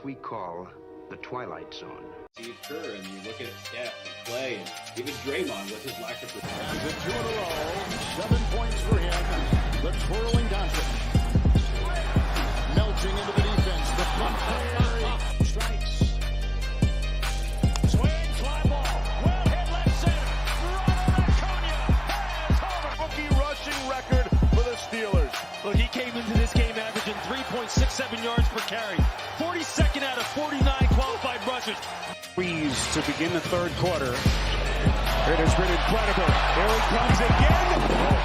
we call the Twilight Zone. Steve Kerr, and you look at Steph and Clay, and even Draymond with his lack of protection. He's at 2 in a row. 7 points for him. The twirling Doncic. Melting into the defense. The front Curry strikes. Swing, fly ball. Well hit left center. Ronald Acuna has homer. Rookie rushing record for the Steelers. Look, he came into this game averaging 3.67 yards per carry. 42nd out of 49 qualified rushers. To begin the third quarter. It has been incredible. Here he comes again. Oh,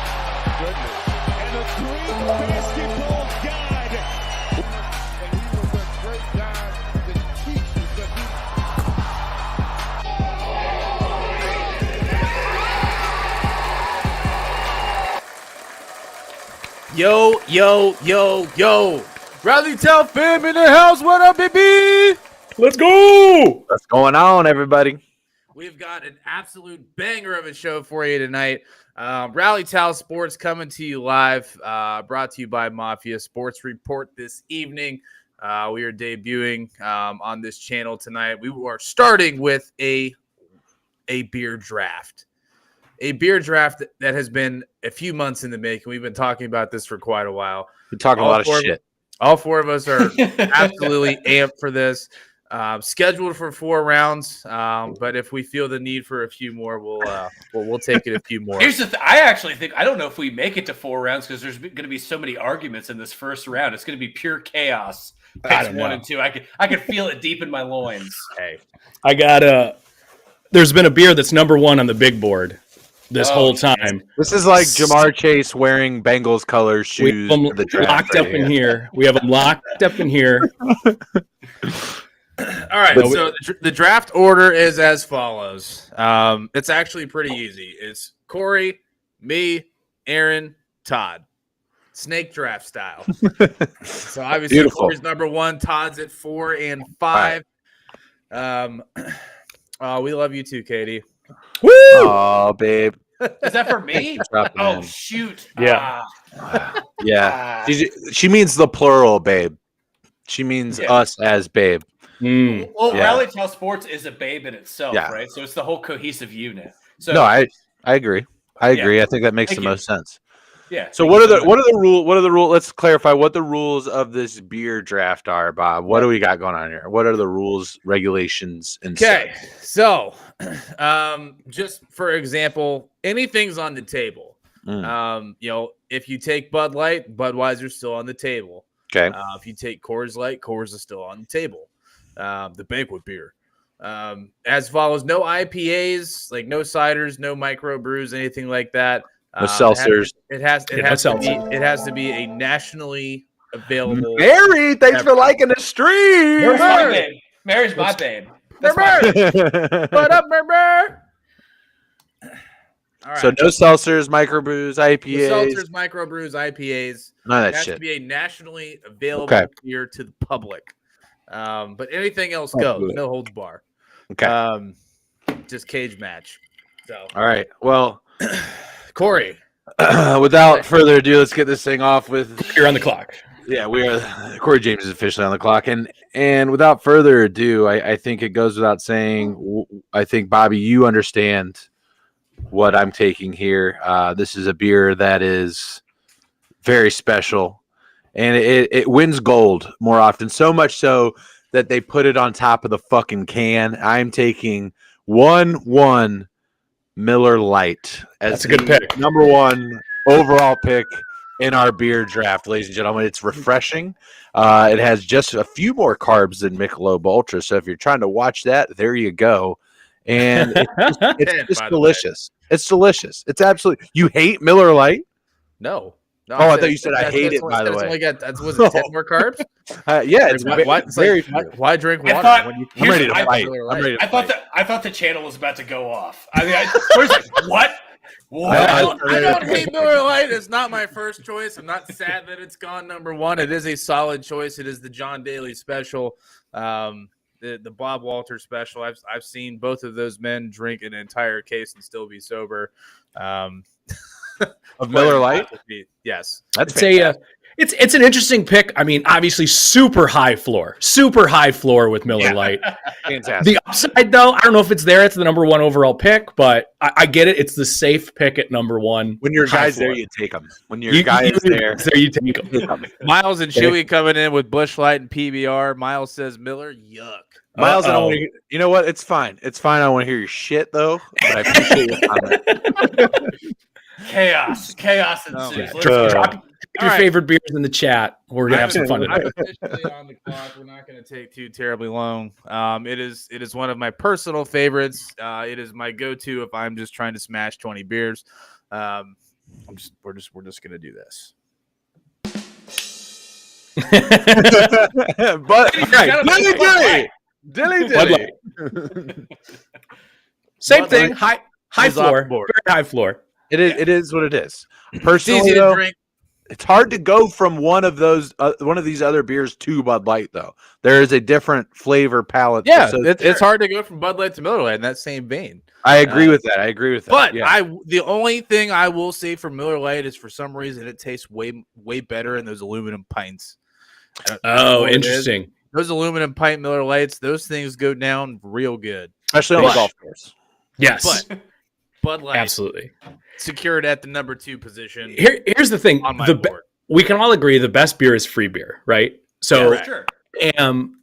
goodness. And a great basketball god. And he was a great guy that teaches Yo. Bradley Tell fam in the house. What up, baby? Let's go! What's going on, everybody? We've got an absolute banger of a show for you tonight. Rally Towel Sports coming to you live, brought to you by Mafia Sports Report this evening. We are debuting on this channel tonight. We are starting with a beer draft. A beer draft that has been a few months in the making. We've been talking about this for quite a while. We're talking a lot of shit. All four of us are absolutely amped for this. Scheduled for 4 rounds, but if we feel the need for a few more, we'll take it a few more. Here's the I actually think I don't know if we make it to 4 rounds because there's going to be so many arguments in this first round. It's going to be pure chaos. Picks 1 and 2. I could feel it deep in my loins. Hey, I got there's been a beer that's number 1 on the big board this whole time. This is like Jamar Chase wearing Bengals color shoes. We have them locked up in here. We have them locked up in here. All right, so the draft order is as follows. It's actually pretty easy. It's Corey, me, Aaron, Todd. Snake draft style. So obviously Beautiful. Corey's number 1, Todd's at 4 and 5. We love you too, Katie. Woo! Oh, babe. Is that for me? Oh, shoot. Yeah. Yeah. She means the plural, babe. She means us as babe. Well, Yeah. Rally Tell Sports is a babe in itself, Yeah. right? So it's the whole cohesive unit. So No, I agree. I agree. I think that makes the most sense. yeah. So what are the rules? Let's clarify what the rules of this beer draft are, Bob. What do we got going on here? What are the rules, regulations, and Okay, so just for example, anything's on the table. If you take Bud Light, Budweiser's still on the table. Okay. If you take Coors Light, Coors is still on the table. The banquet beer. As follows: no IPAs, like no ciders, no microbrews, anything like that. No seltzers. It has to be a nationally available. Mary, thanks for liking the stream. Mary's my babe. Mary's my babe. That's my babe. What up, Mary? All right. So no seltzers, microbrews, IPAs. No seltzers, microbrews, IPAs. None of It that has shit. to be a nationally available beer to the public. But anything else goes. No holds bar. Okay. Just cage match. So All right. Well, Corey. without further ado, let's get this thing off with. You're on the clock. Yeah, we are. Corey James is officially on the clock, and without further ado, I think it goes without saying. I think Bobby, you understand what I'm taking here. This is a beer that is very special, and it wins gold more often. So much so that they put it on top of the fucking can. I'm taking 1-1 Miller Lite as That's a good pick. Number 1 overall pick in our beer draft, ladies and gentlemen. It's refreshing. It has just a few more carbs than Michelob Ultra. So if you're trying to watch that, there you go. And it's just delicious. It's delicious. It's absolutely. You hate Miller Lite? No. I thought you said I hate it. By the way, was it 10 more carbs? Yeah, it's very. Why drink water? I'm ready to fight. I thought the channel was about to go off. I mean, what? I don't hate Miller Lite. It's not my first choice. I'm not sad that it's gone number 1. It is a solid choice. It is the John Daly special, the Bob Walter special. I've seen both of those men drink an entire case and still be sober. Of Miller Lite? Yes. That's It's an interesting pick. I mean, obviously, super high floor with Miller Lite. Fantastic. The upside, though, I don't know if it's there. It's the number 1 overall pick, but I get it. It's the safe pick at number 1. When your guy's there, you take them. When your guy is there, you take them. Miles and Chewy coming in with Busch Light and PBR. Miles says Miller, yuck. Miles, I don't want to. You know what? It's fine. It's fine. I don't want to hear your shit though. But I appreciate your comment. Chaos ensues. Drop your favorite beers in the chat. We're gonna have some fun tonight. I'm officially on the clock. We're not going to take too terribly long. It is one of my personal favorites. It is my go-to if I'm just trying to smash 20 beers. We're just going to do this. But Dilly. Same thing. High floor. Very high floor. It is what it is. Personally, though, it's hard to go from one of these other beers to Bud Light, though. There is a different flavor palette. Yeah, it's hard to go from Bud Light to Miller Lite in that same vein. I agree with that. But the only thing I will say for Miller Lite is for some reason it tastes way better in those aluminum pints. Oh, interesting. Those aluminum pint Miller Lights, those things go down real good. Especially on the golf course. Yes. But Bud Light absolutely secured at the number 2 position. Here's the thing. We can all agree the best beer is free beer, right? So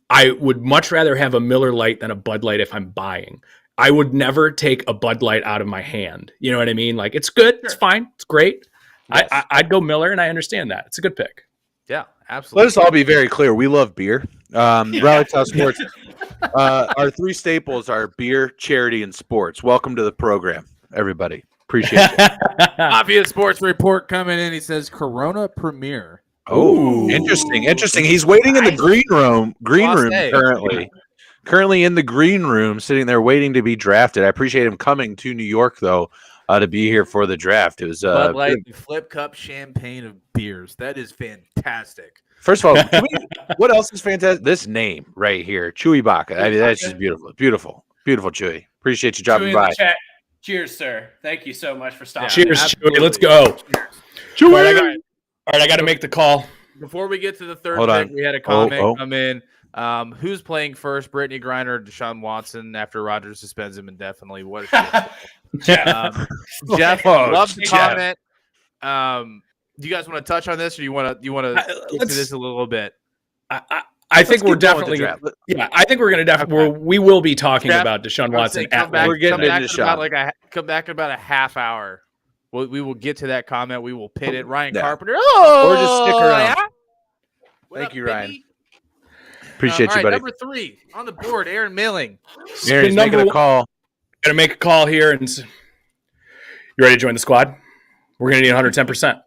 I would much rather have a Miller Lite than a Bud Light if I'm buying. I would never take a Bud Light out of my hand. You know what I mean? Like, it's good. Sure. It's fine. It's great. Yes. I'd go Miller, and I understand that. It's a good pick. Yeah, absolutely. Let us all be very clear. We love beer. Rally Tile Sports. Our 3 staples are beer, charity, and sports. Welcome to the program, everybody. Appreciate it. Obvious Sports Report coming in. He says Corona Premier. Oh, interesting. He's waiting in the green room currently. Currently in the green room, sitting there waiting to be drafted. I appreciate him coming to New York, though, to be here for the draft. It was Bud Light flip cup champagne of beers. That is fantastic. First of all, what else is fantastic? This name right here, Chewy Baca. I mean, that's just beautiful. Beautiful, Chewy. Appreciate you dropping by. Cheers, sir. Thank you so much for stopping. Cheers, Chewy. Let's go. Chewy. All right, I got to make the call. Before we get to the third pick, we had a comment come in. Who's playing first, Brittany Griner or Deshawn Watson after Rodgers suspends him indefinitely? What is Jeff? Love the comment. Do you guys want to touch on this, or you want to get to this a little bit? I think we're definitely. Yeah, I think we're going to definitely. We will be talking about Deshaun Watson. We're getting into Deshaun. Come back in about a half hour. We will get to that comment. We will pit it. Ryan Carpenter. Or just stick around. Yeah? Thank you, Ryan. Baby? Appreciate you, buddy. Number 3 on the board, Aaron Milling. Aaron's making a call. Going to make a call here. And you ready to join the squad? We're going to need 110%.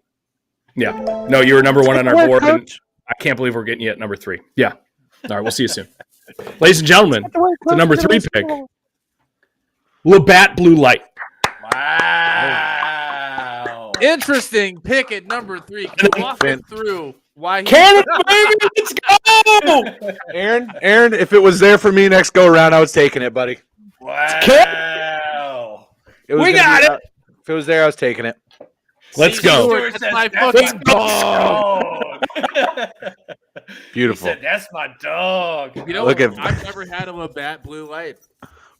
Yeah. No, you were number 1 on our board. And I can't believe we're getting you at number 3. Yeah. All right, we'll see you soon. Ladies and gentlemen, the number 3 pick, Labatt Blue Light. Wow. Interesting pick at number 3. Can you walk me through why he... Cannon, baby, let's go! Aaron, if it was there for me next go around, I was taking it, buddy. Wow. We got it. If it was there, I was taking it. Let's go. That's my fucking dog. Beautiful. He said, that's my dog. You know, I've never had a Labatt Blue Light.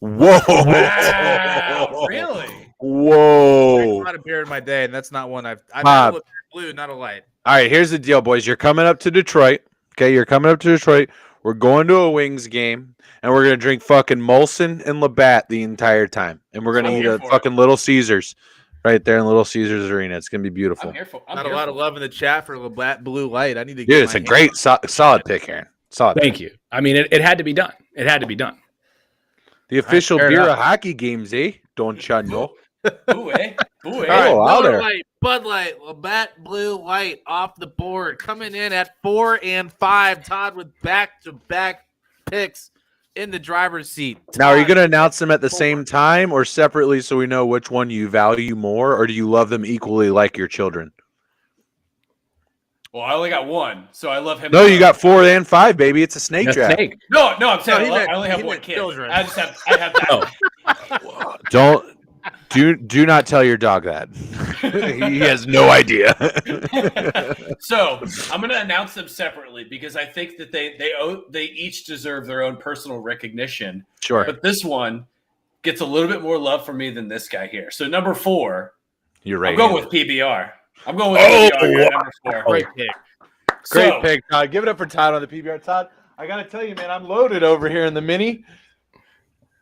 Whoa. Wow. Really? Whoa. I've had a beer in my day, and that's not one I've had a Labatt Blue, not a light. All right, here's the deal, boys. You're coming up to Detroit. Okay, you're coming up to Detroit. We're going to a Wings game, and we're going to drink fucking Molson and Labatt the entire time. And we're going to eat a fucking Little Caesars right there in Little Caesars Arena. It's going to be beautiful. Not a lot of love in the chat for Labatt Blue Light. I need to Dude, it's a great, solid pick, Aaron. Solid. Thank you. I mean, it had to be done. It had to be done. The official beer of hockey games, eh? Don't you know? Ooh, eh? Ooh, eh? Oh, out there. Light, Bud Light, Labatt Blue Light off the board. Coming in at 4 and 5. Todd with back-to-back picks in the driver's seat. Todd, now, are you going to announce them at the same time or separately so we know which one you value more, or do you love them equally like your children? Well, I only got 1, so I love him. No, you got 4 and 5, baby. It's a snake draft. No, I'm saying I only have 1 kid. Children. I have that. Don't. Do not tell your dog that. He has no idea. So I'm going to announce them separately because I think that they each deserve their own personal recognition. Sure. But this one gets a little bit more love from me than this guy here. So number 4, You're right. I'm going with PBR. I'm going with PBR at number 4. Great pick. Great pick, Todd. Give it up for Todd on the PBR. Todd, I got to tell you, man, I'm loaded over here in the mini.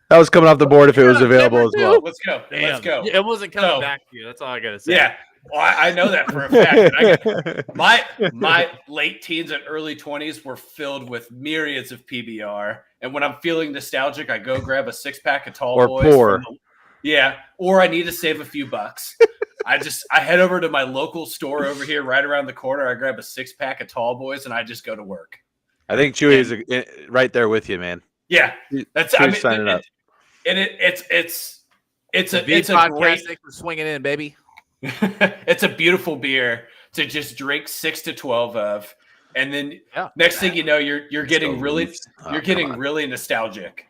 That was coming off the board if it was available as well. Let's go. Damn. Let's go. It wasn't coming back to you. That's all I got to say. Yeah. Well, I know that for a fact. My late teens and early 20s were filled with myriads of PBR. And when I'm feeling nostalgic, I go grab a 6-pack of Tall Or Boys. pour. Or I need to save a few bucks. I head over to my local store over here right around the corner. I grab a 6-pack of Tall Boys and I just go to work. I think Chewy is right there with you, man. Yeah. That's signing up. And it's a podcast. great, Thanks for swinging in, baby. it's a beautiful beer to just drink 6 to 12 of, and then next thing you know, you're getting really really nostalgic.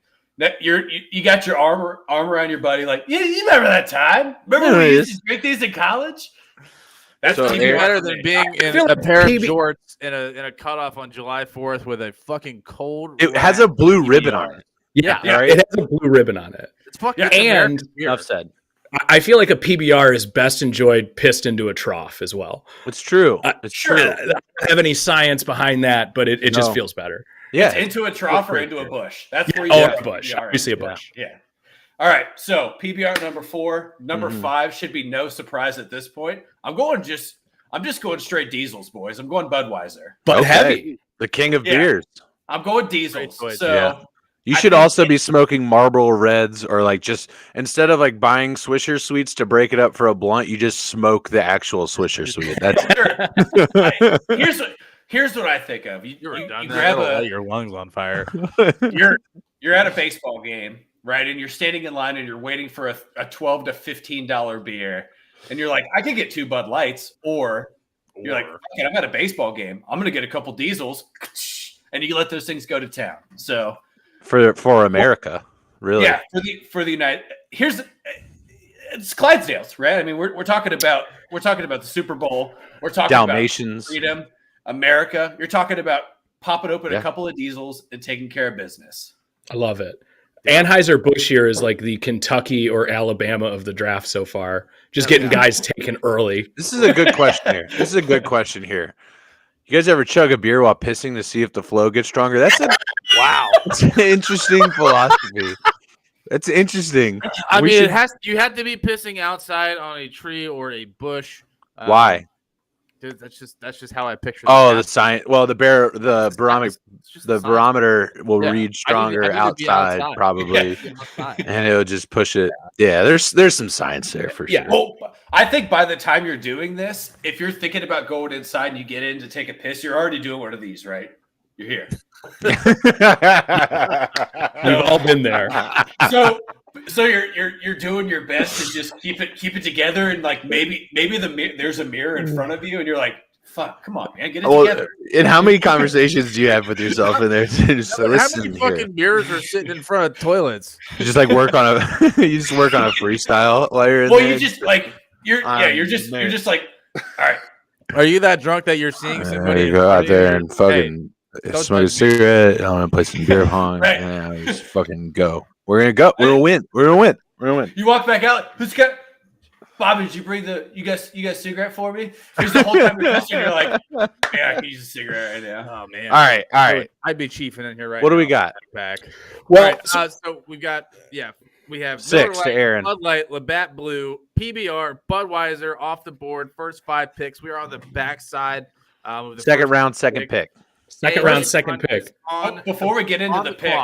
You got your arm around your buddy, like you remember that time? Remember we used to drink these in college? That's better than being in a pair of shorts in a cutoff on July 4th with a fucking cold. It has a blue ribbon on it. Yeah, right? It has a blue ribbon on it. It's fucking and enough said. I feel like a PBR is best enjoyed pissed into a trough as well. It's true. It's true. I don't have any science behind that, but it just feels better. Yeah, it's into a trough or into a bush. That's where you a bush. Obviously a bush. Yeah. All right. So PBR number 4, number 5 should be no surprise at this point. I'm just going straight diesels, boys. I'm going Budweiser. But heavy. The king of beers. I'm going diesels. You should also be smoking Marlboro Reds, or like just instead of like buying Swisher Sweets to break it up for a blunt, you just smoke the actual Swisher Sweet. That's Here's what I think of. You grab your lungs on fire. You're at a baseball game, right? And you're standing in line and you're waiting for a $12 to $15 beer. And you're like, I could get 2 Bud Lights, or you're like, okay, I'm at a baseball game. I'm going to get a couple diesels, and you let those things go to town. So for America, really? Yeah, for the United. It's Clydesdales, right? I mean, we're talking about the Super Bowl. We're talking Dalmatians, about freedom, America. You're talking about popping open a couple of diesels and taking care of business. I love it. Anheuser-Busch here is like the Kentucky or Alabama of the draft so far. Just getting guys taken early. This is a good question here. You guys ever chug a beer while pissing to see if the flow gets stronger? That's an interesting philosophy. That's interesting. I mean, you have to be pissing outside on a tree or a bush. Why? Dude, that's just how I picture. The science. Well, the barometer will read stronger outside, probably, and it'll just push it. Yeah, there's some science there for sure. Well, I think by the time you're doing this, if you're thinking about going inside and you get in to take a piss, you're already doing one of these, right? You're here. We've all been there. So you're doing your best to just keep it together, and like maybe there's a mirror in front of you, and you're like, "Fuck, come on, man, get it together." And how many conversations do you have with yourself in there? How many fucking mirrors are sitting in front of toilets? You just like work on a freestyle while you're in there. You just like you're just like, all right. Are you that drunk that you're seeing somebody? You go out there and fucking smoke a cigarette. I want to play some beer pong. Right. And just fucking go. We're gonna go. We're gonna win. You walk back out. Who's got? Bobby, did you bring you guys a cigarette for me? Here's the whole time you're pissing. You're like, yeah, I can use a cigarette right now. Oh man. All right. I'd be chiefing in here right now. What do we got? Back. Well, right, so we've got we have 6 to Aaron. Bud Light, Labatt Blue, PBR, Budweiser off the board. First 5 picks. We are on the backside of the second round, second pick. Second pick. Before we get into the pick.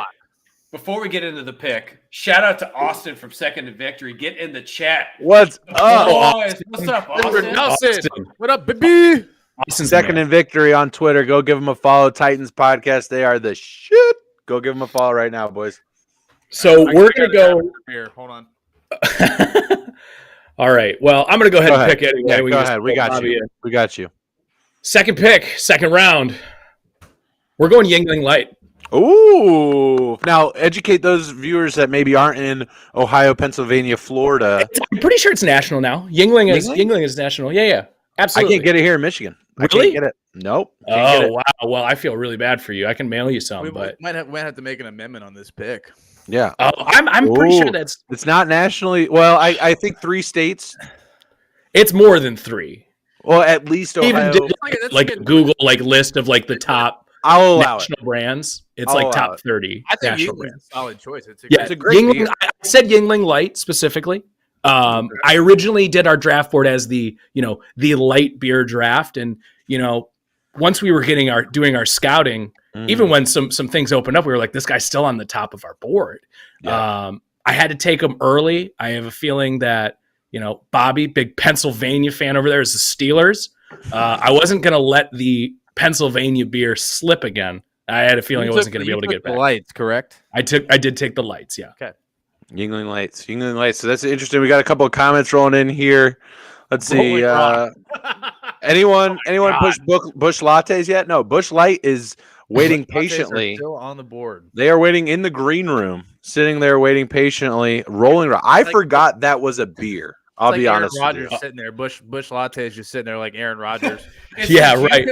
Before we get into the pick, shout out to Austin from Second to Victory. Get in the chat. What's up? Boys, what's up, Austin? What up, baby? Second and Victory on Twitter. Go give them a follow. Titans Podcast. They are the shit. Go give them a follow right now, boys. So we're going to go. Here, hold on. All right. Well, I'm going to go ahead and pick anyway. Yeah, go ahead. We got you. Second pick, second round. We're going Yingling Light. Ooh. Now, educate those viewers that maybe aren't in Ohio, Pennsylvania, Florida. I'm pretty sure it's national now. Yingling is national. Yeah, absolutely. I can't get it here in Michigan. Really? I can't get it. Nope. Oh, wow. Well, I feel really bad for you. I can mail you some, but might have to make an amendment on this pick. Yeah. Oh, I'm pretty sure it's not nationally. Well, I think 3 states. It's more than 3. Well, at least Ohio. Even did a Google list of the top national brands. It's top 30 I think national brands. A solid choice. It's a great beer. I said Yingling Light specifically. I originally did our draft board as the light beer draft, and once we were doing our scouting, even when some things opened up, we were like, this guy's still on the top of our board. Yeah. I had to take him early. I have a feeling that Bobby, big Pennsylvania fan over there, is the Steelers. I wasn't going to let the Pennsylvania beer slip again. I had a feeling I wasn't going to be able to get back. The lights, correct? I did take the lights. Yeah. Okay. Yingling Lights. So that's interesting. We got a couple of comments rolling in here. Let's see. Anyone push Bush Lattes yet? No. Bush Light is waiting patiently. Still on the board. They are waiting in the green room, sitting there waiting patiently, rolling around. I forgot that was a beer. I'll be honest. Aaron Rodgers sitting there. Bush Latte is just sitting there like Aaron Rodgers. Right.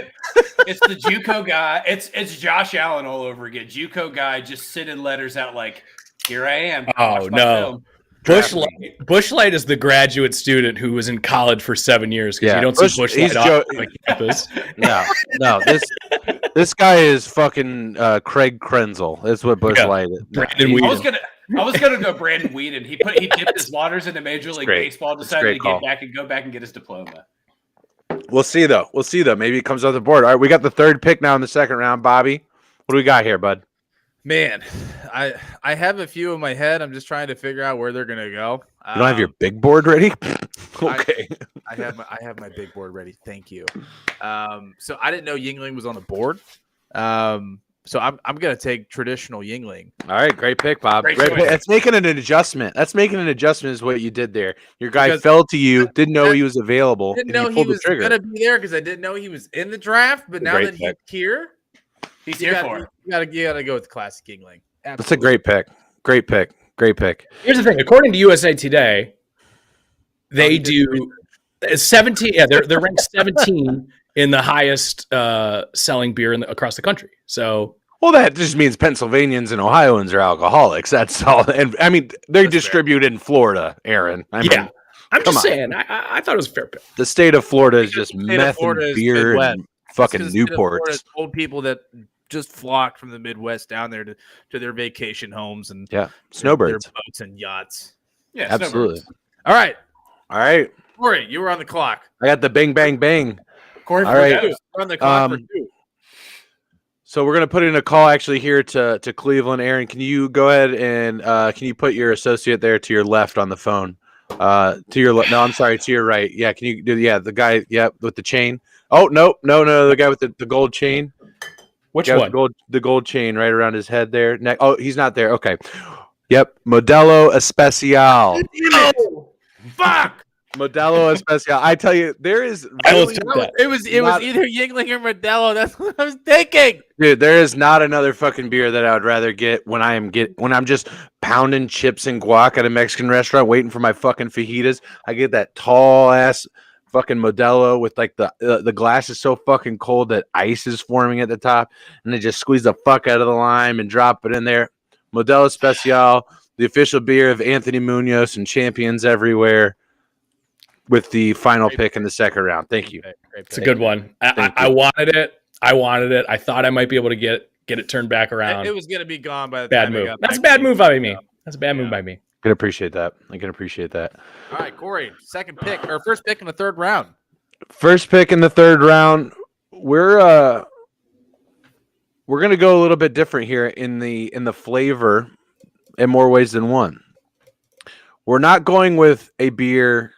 It's the JUCO guy. It's Josh Allen all over again. JUCO guy just sending letters out like, "Here I am." Oh no. Bush Light is the graduate student who was in college for 7 years because you don't see Bush Light on campus. No. This guy is fucking Craig Krenzel. That's what Bush Light is. I was gonna go Brandon Whedon. He dipped his waters into Major League Baseball, decided to go back and get his diploma. We'll see though. Maybe it comes off the board. All right, we got the 3rd pick now in the 2nd round. Bobby, what do we got here, bud? Man, I have a few in my head. I'm just trying to figure out where they're gonna go. You don't have your big board ready? Okay. I have my big board ready. Thank you. So I didn't know Yingling was on the board. So I'm gonna take traditional Yingling. All right, great pick, Bob. Great pick. That's making an adjustment. Is what you did there. Your guy fell to you, didn't know he was available. Didn't know he was gonna be there because I didn't know he was in the draft. But now that he's here, he's here for it. You gotta go with classic Yingling. Absolutely. That's a great pick. Great pick. Here's the thing. According to USA Today, they do 17. Yeah, they're ranked 17 in the highest selling beer across the country. So, well, that just means Pennsylvanians and Ohioans are alcoholics. That's all. And I mean, they're distributed in Florida, Aaron. I'm just saying. I thought it was a fair pick. The state of Florida is just meth and beer and fucking Newports. Old people that just flock from the Midwest down there to their vacation homes and snowbirds, their boats and yachts. Yeah, absolutely. All right. Corey, you were on the clock. I got the bang, bang, bang. Corey, all right. We're on the clock for 2. So we're going to put in a call actually here to Cleveland. Aaron, can you go ahead and can you put your associate there to your left on the phone? To your left. No, I'm sorry, to your right. Yeah, can you do the guy with the chain? Oh, no, the guy with the gold chain. Which one? The gold chain right around his head there. Oh, he's not there. Okay. Yep, Modelo Especial. No! Fuck! Modelo Especial. I tell you, there is really it was either Yingling or Modelo. That's what I was thinking. Dude, there is not another fucking beer that I would rather get when I'm just pounding chips and guac at a Mexican restaurant waiting for my fucking fajitas. I get that tall ass fucking Modelo with like the glass is so fucking cold that ice is forming at the top, and they just squeeze the fuck out of the lime and drop it in there. Modelo Especial, the official beer of Anthony Munoz and champions everywhere, with the final pick in the 2nd round. Thank you. It's a good one. I wanted it. I thought I might be able to get it turned back around. It was going to be gone by the bad time move. That's a bad move by me. That's a bad move by me. I can appreciate that. All right, Corey, first pick in the 3rd round. First pick in the 3rd round. We're going to go a little bit different here in the flavor in more ways than one. We're not going with a beer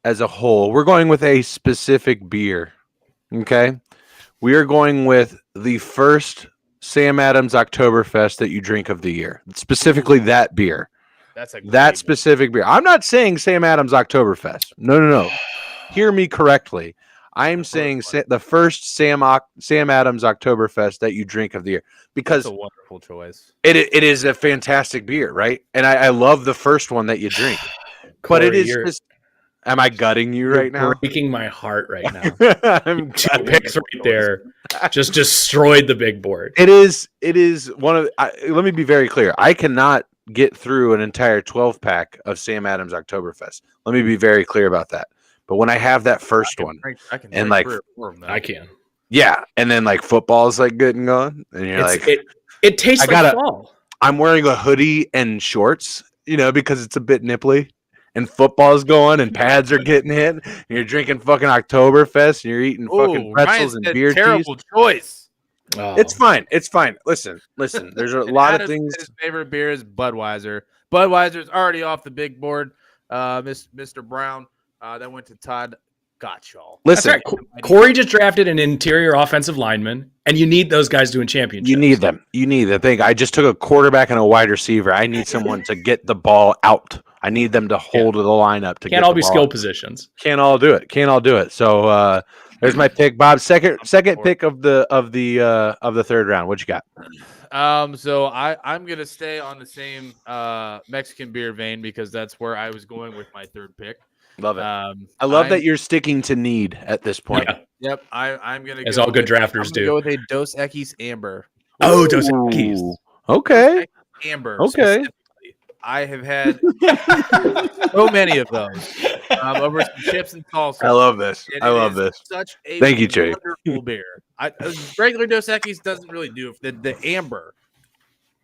as a whole. We're going with a specific beer. Okay? We are going with the first Sam Adams Oktoberfest that you drink of the year. Specifically that beer. That specific beer. I'm not saying Sam Adams Oktoberfest. No. Hear me correctly. I'm saying the first Sam Adams Oktoberfest that you drink of the year, because that's a wonderful choice. It is a fantastic beer, right? And I love the first one that you drink. Corey, but it is just. Am I gutting you right now? Breaking my heart right now. Two picks right there just destroyed the big board. It is one of. Let me be very clear. I cannot get through an entire 12-pack of Sam Adams Oktoberfest. Let me be very clear about that. But when I have that first one, and like I can, yeah, and then like football is like good and gone, and you're it tastes like fall. I'm wearing a hoodie and shorts, because it's a bit nipply. And football's going, and pads are getting hit. And you're drinking fucking Oktoberfest, and you're eating fucking pretzels and beer terrible cheese. Choice. Oh. It's fine. It's fine. Listen. There's a lot of things. His favorite beer is Budweiser. Budweiser's already off the big board. Mr. Brown, that went to Todd. Got y'all. Listen, right. Corey just drafted an interior offensive lineman, and you need those guys doing championships. You need them. I just took a quarterback and a wide receiver. I need someone to get the ball out. I need them to hold the lineup. Can't all be skill positions. Can't all do it. So there's my pick, Bob. Second pick of the third round. What you got? So I'm gonna stay on the same Mexican beer vein because that's where I was going with my third pick. Love it. I love that you're sticking to need at this point. Yeah. Yep. I'm gonna. As all good drafters do. Go with a Dos Equis Amber. Oh, Dos Equis. Okay. Amber. Okay. I have had so many of those over some chips and salsa. I love this. Such a Thank you, Jay. Wonderful beer. Regular Dos Equis doesn't really do it. The Amber,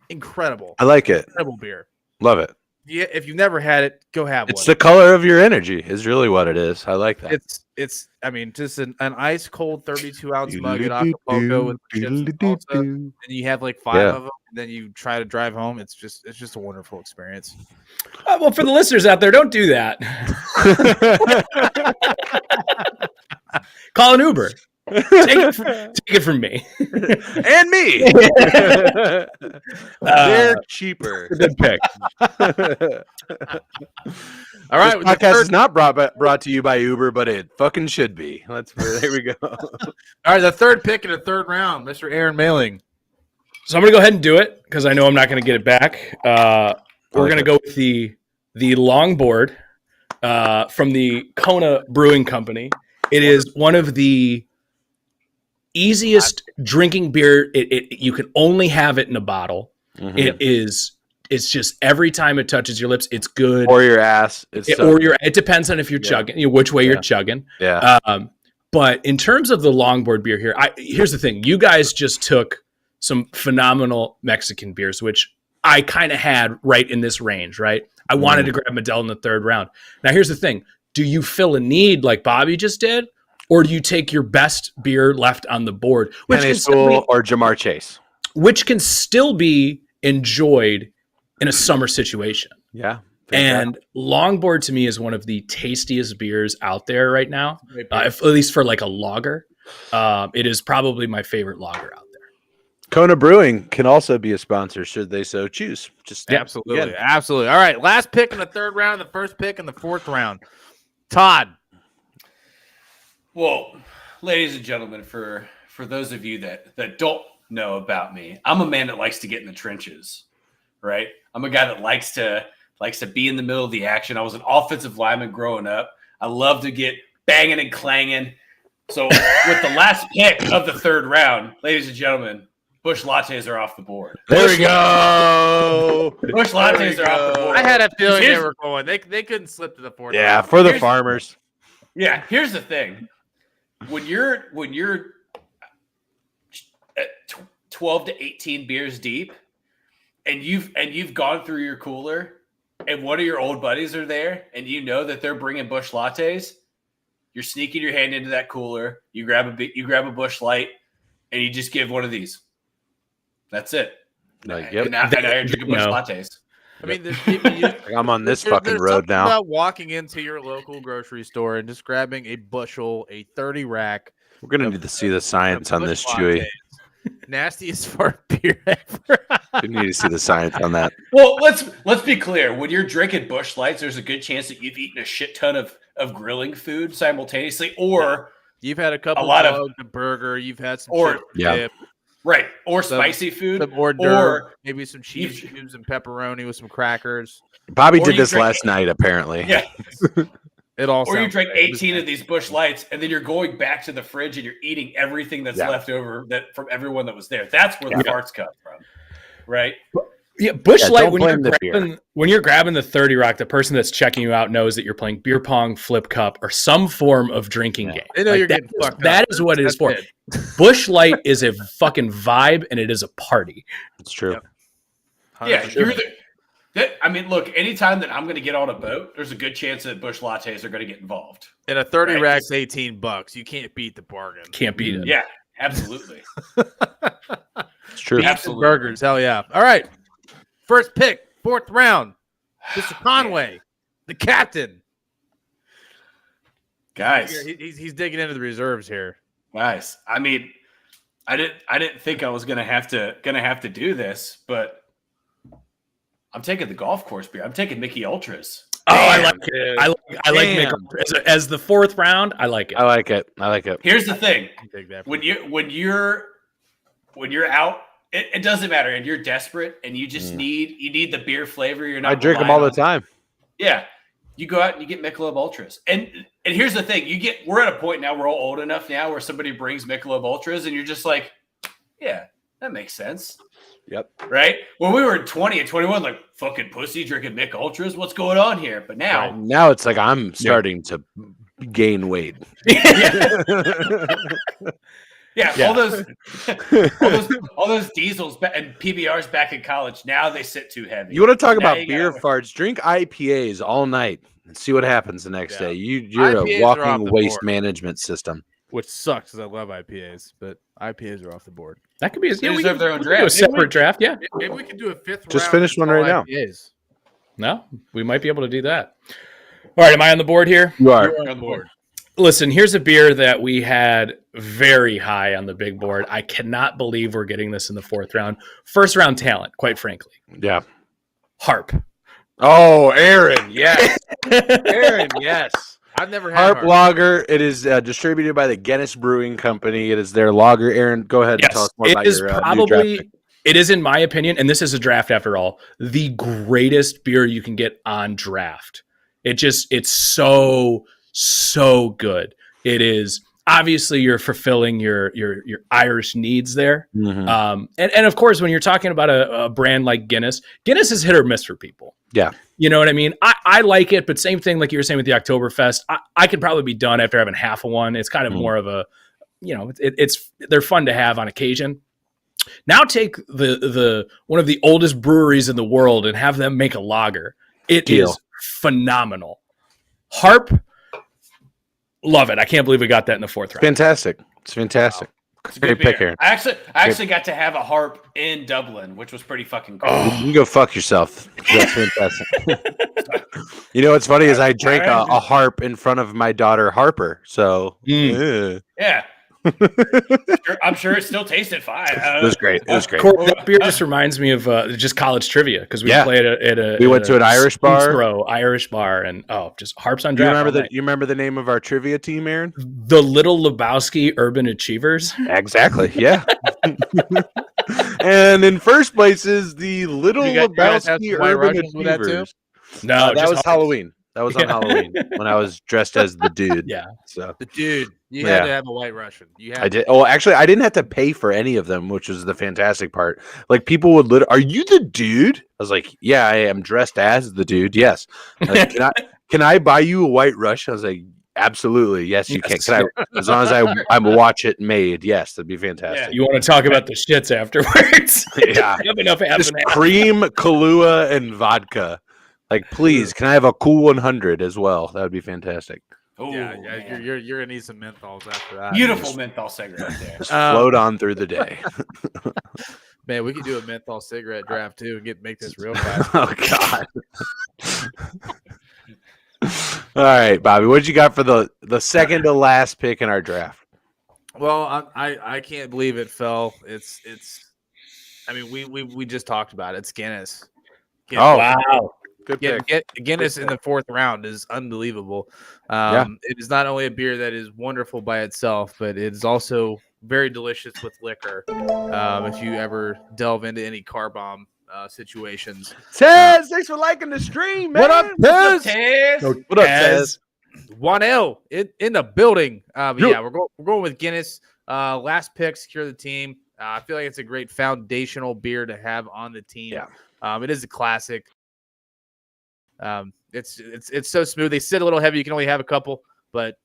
incredible. I like it. Incredible beer. Love it. Yeah, if you've never had it, go have one. It's the color of your energy is really what it is. I like that. It's just an ice cold 32-ounce mug at Acapulco with chips and salsa, and you have like 5 of them, and then you try to drive home. It's just a wonderful experience. Well, for the listeners out there, don't do that. Call an Uber. Take it from me and me. They're cheaper. Good pick. All right, this podcast is not brought to you by Uber, but it fucking should be. There we go. All right, the third pick in the third round, Mr. Aaron Mailing. So I'm gonna go ahead and do it because I know I'm not gonna get it back. We're gonna go with the longboard from the Kona Brewing Company. It is one of the easiest drinking beer. You can only have it in a bottle. Mm-hmm. It's just every time it touches your lips, it's good. Or your ass. It depends on if you're chugging, which way you're chugging. Yeah. But in terms of the longboard beer here, here's the thing. You guys just took some phenomenal Mexican beers, which I kind of had right in this range, right? I wanted to grab Modelo in the third round. Now, here's the thing. Do you fill a need like Bobby just did? Or do you take your best beer left on the board, or Jamar Chase, which can still be enjoyed in a summer situation? Yeah. And Longboard to me is one of the tastiest beers out there right now, at least for like a lager. It is probably my favorite lager out there. Kona Brewing can also be a sponsor should they so choose. Absolutely. All right, last pick in the third round, the first pick in the fourth round. Todd. Well, ladies and gentlemen, for those of you that don't know about me, I'm a man that likes to get in the trenches, right? I'm a guy that likes to be in the middle of the action. I was an offensive lineman growing up. I love to get banging and clanging. So with the last pick of the third round, ladies and gentlemen, Busch Lattes are off the board. There we go. Busch Lattes are off the board. I had a feeling they were going. They couldn't slip to the fourth. Yeah, round. for the farmers. Yeah, here's the thing. When you're at 12 to 18 beers deep and you've gone through your cooler and one of your old buddies are there and you know that they're bringing Busch Lattes, you're sneaking your hand into that cooler, you grab a Busch Light and you just give one of these. That's it. Like, and now you're drinking Busch Lattes. I mean, I'm on this fucking road now. About walking into your local grocery store and just grabbing a bushel, a 30 rack. We're gonna need to see the science on this, Chewy. Nastiest fart beer ever. We need to see the science on that. Well, let's be clear. When you're drinking Busch Lights, there's a good chance that you've eaten a shit ton of grilling food simultaneously, or You've had a couple of a burger. You've had some dip. Right. Or spicy food. Some hors d'oeuvre, maybe some cheese cubes and pepperoni with some crackers. Bobby did this last night, apparently. Yeah. Or you drink 18 of these Busch Lights, and then you're going back to the fridge and you're eating everything that's left over from everyone that was there. That's where the farts come from, right? Yeah, Busch Light. When you're grabbing the 30 Rock, the person that's checking you out knows that you're playing beer pong, flip cup, or some form of drinking game. They know you're getting fucked up. That is what it is for. Busch Light is a fucking vibe, and it is a party. It's true. Yep. Yeah, look, anytime that I'm going to get on a boat, there's a good chance that Busch Lattes are going to get involved. And a 30 rack's $18. You can't beat the bargain. Can't beat it. Yeah, absolutely. It's true. Absolutely. Burgers, hell yeah. All right. First pick, 4th round. Mr. Conway, the captain. Guys, he's digging into the reserves here. Guys, I didn't think I was gonna have to do this, but I'm taking the golf course beer. I'm taking Mickey Ultras. Oh, I like it. I like Mickey Ultras as the 4th round. I like it. I like it. Here's the thing: when you're out, it doesn't matter, and you're desperate, and you just need the beer flavor. You're not. I drink them all the time. Yeah, you go out and you get Michelob Ultras, and here's the thing: we're at a point now. We're all old enough now where somebody brings Michelob Ultras, and you're just like, yeah, that makes sense. Yep. Right? When we were 20 and 21, like, fucking pussy drinking Mick Ultras, what's going on here? But now it's like I'm starting to gain weight. Yeah, all those diesels and PBRs back in college. Now they sit too heavy. You want to talk about beer farts? Drink IPAs all night and see what happens the next day. You're a walking waste management system. Which sucks because I love IPAs, but IPAs are off the board. That could be they deserve their own draft. A separate draft, yeah. Maybe we can do a 5th round. Just finish one right now. IPAs. No, we might be able to do that. All right, am I on the board here? You are. You're on the board. Listen, here's a beer that we had very high on the big board. I cannot believe we're getting this in the 4th round. 1st round talent, quite frankly. Yeah. Harp. Oh, Aaron, yes. Aaron, yes. I've never had Harp Lager. It is distributed by the Guinness Brewing Company. It is their lager. Aaron, go ahead and tell us more about your new draft pick. It is, in my opinion, and this is a draft after all, the greatest beer you can get on draft. It's so good. It is obviously you're fulfilling your Irish needs there. Mm-hmm. And of course, when you're talking about a brand like Guinness is hit or miss for people. Yeah. You know what I mean? I like it, but same thing like you were saying with the Oktoberfest. I could probably be done after having half of one. It's kind of more of a, they're fun to have on occasion. Now take the one of the oldest breweries in the world and have them make a lager. It is phenomenal. Harp, love it. I can't believe we got that in the 4th round. Fantastic. It's fantastic. It's a great pick here. I actually got to have a harp in Dublin, which was pretty fucking cool. You can go fuck yourself. That's fantastic. You know what's funny is I drank a harp in front of my daughter Harper. So yeah. I'm sure it still tasted fine. It was great. It was great. That beer just reminds me of just college trivia because we played we went to an Irish bar, and just harps on draft. You remember the name of our trivia team, Aaron? The Little Lebowski Urban Achievers. Exactly. Yeah. And in first place is the Little Lebowski Urban Achievers. No, that was Halloween. That was on Halloween when I was dressed as the dude. Yeah. So the dude, you had to have a White Russian. I did. Oh, actually, I didn't have to pay for any of them, which was the fantastic part. Like people would are you the dude? I was like, yeah, I am dressed as the dude. Yes. Like, can I buy you a White Russian? I was like, absolutely. Yes, you can. As long as I watch it made. Yes, that'd be fantastic. Yeah. You want to talk about the shits afterwards? Yeah. Just cream, Kahlua, and vodka. Like, please, can I have a Cool 100 as well? That would be fantastic. Oh, yeah, you're gonna need some menthols after that. Beautiful menthol cigarette there. Just float on through the day. Man, we could do a menthol cigarette draft too and make this real fast. Oh God! All right, Bobby, what you got for the second to last pick in our draft? Well, I can't believe it fell. It's. I mean, we just talked about it. It's Guinness. Wow. Good pick. Guinness in the 4th round is unbelievable. It is not only a beer that is wonderful by itself, but it is also very delicious with liquor. If you ever delve into any car bomb situations. Tez, thanks for liking the stream, man. What up, Tez? What up, Tez? Juan in the building. Yeah, we're going with Guinness. Last pick, secure the team. I feel like it's a great foundational beer to have on the team. Yeah. It is a classic. It's so smooth. They sit a little heavy. You can only have a couple, but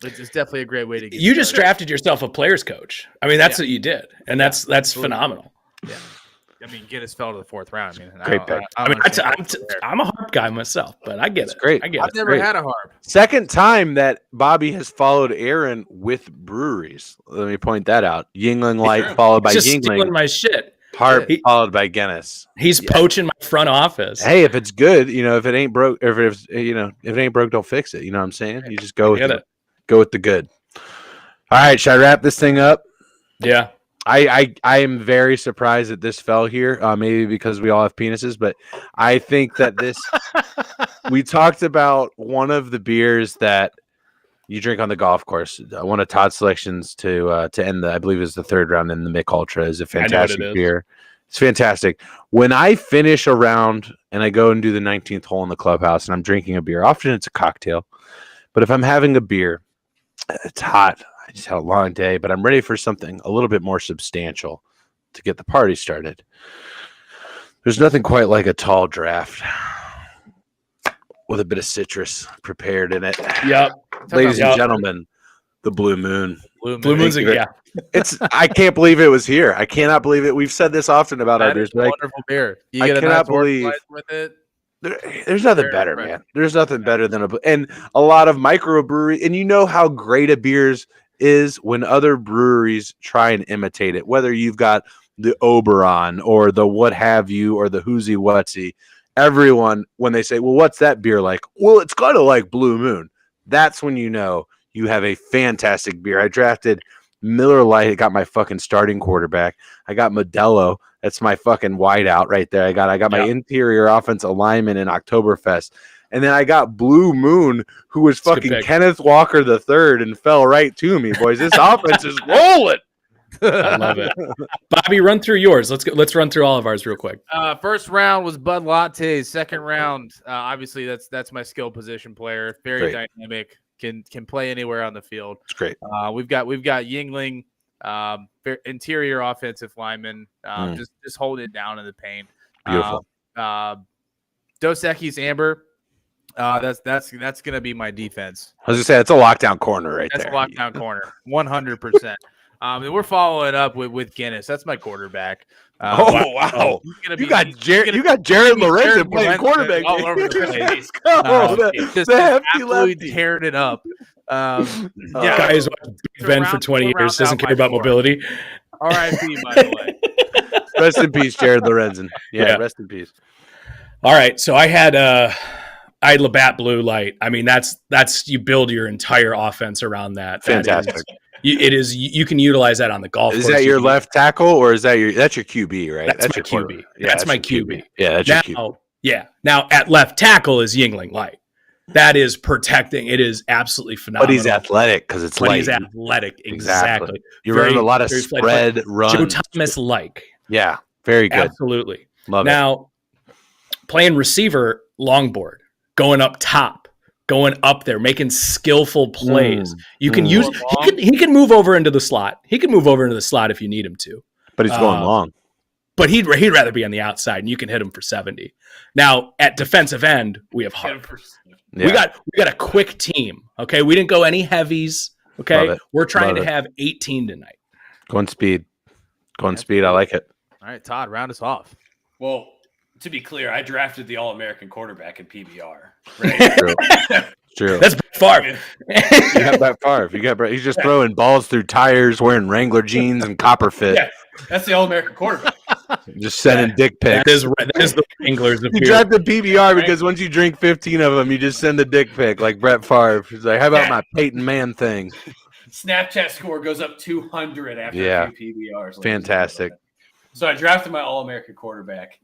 it's definitely a great way to get You just drafted yourself a player's coach. I mean, that's what you did, and that's phenomenal. Yeah. I mean, Guinness fell to the 4th round. I mean, great pick. I'm a harp guy myself, but I get it. Great. I get I've it. never had a harp. Second time that Bobby has followed Aaron with breweries. Let me point that out. Yingling Light followed by Just Yingling. stealing my shit. Harp followed by Guinness. He's poaching my front office. Hey, if it's good, if it ain't broke, if it ain't broke, don't fix it. You know what I'm saying? You just go with it. Go with the good. All right, should I wrap this thing up? Yeah. I am very surprised that this fell here. Maybe because we all have penises, but I think that this. We talked about one of the beers that you drink on the golf course. One of Todd's selections to end I believe is the 3rd round in the Mick Ultra is a fantastic beer. It's fantastic. When I finish a round and I go and do the 19th hole in the clubhouse and I'm drinking a beer, often it's a cocktail, but if I'm having a beer, it's hot. I just had a long day, but I'm ready for something a little bit more substantial to get the party started. There's nothing quite like a tall draft with a bit of citrus prepared in it. Yep. Ladies and gentlemen, the Blue Moon. Blue Moon's I can't believe it was here. I cannot believe it. We've said this often about our beers. Wonderful beer. I cannot believe with it. There's nothing better, man. There's nothing better than and a lot of microbrewery. And you know how great a beers is when other breweries try and imitate it. Whether you've got the Oberon or the what have you or the Whoozy Whatsy, everyone when they say, "Well, what's that beer like?" Well, it's kind of like Blue Moon. That's when you know you have a fantastic beer. I drafted Miller Lite. I got my fucking starting quarterback. I got Modelo. That's my fucking wideout right there. I got my interior offensive lineman in Oktoberfest. And then I got Blue Moon, who was fucking Kenneth Walker III and fell right to me, boys. This offense is rolling. I love it. Bobby, run through yours. Let's run through all of ours real quick. First round was Bud Latte. Second round, obviously that's my skill position player. Very dynamic. Can play anywhere on the field. It's great. We've got Yingling, interior offensive lineman, just holding it down in the paint. Beautiful. Dos Equis Amber. That's gonna be my defense. I was gonna say it's a lockdown corner right there. That's a lockdown corner, 100%. And we're following up with Guinness. That's my quarterback. Wow! You got Jared Lorenzen playing quarterback all over the place. Just absolutely tearing it up. Guys, Big Ben for 20 years doesn't care about mobility. R.I.P. By the way. Rest in peace, Jared Lorenzen. Yeah, rest in peace. All right, so I had Labatt Blue Light. I mean, that's you build your entire offense around that. Fantastic. You can utilize that on the golf course. Is that your left tackle or that's your QB, right? That's my QB. That's my QB. Yeah, that's your QB. Yeah. Now at left tackle is Yingling Light. That is protecting. It is absolutely phenomenal. But he's athletic because it's light. He's athletic. Exactly. You're running a lot of spread runs. Joe Thomas like. Yeah. Very good. Absolutely. Love it. Now, playing receiver, longboard, going up top, going up there, making skillful plays. You can use. He can move over into the slot. He can move over into the slot if you need him to. But he's going long. But he'd rather be on the outside, and you can hit him for 70. Now at defensive end, we have Harp. Yeah. We got a quick team. Okay, we didn't go any heavies. Okay, we're trying to have 18 tonight. Going speed. I like it. All right, Todd, round us off. Well, to be clear, I drafted the All-American quarterback in PBR. Right? True. That's Brett Favre. You got Brett Favre. He's just throwing balls through tires, wearing Wrangler jeans and copper fit. Yeah, that's the All-American quarterback. Just sending dick pics. That is the Wranglers. You drafted PBR because once you drink 15 of them, you just send a dick pic like Brett Favre. He's like, how about my Peyton Mann thing? Snapchat score goes up 200 after a few PBRs. Fantastic. So I drafted my All-American quarterback.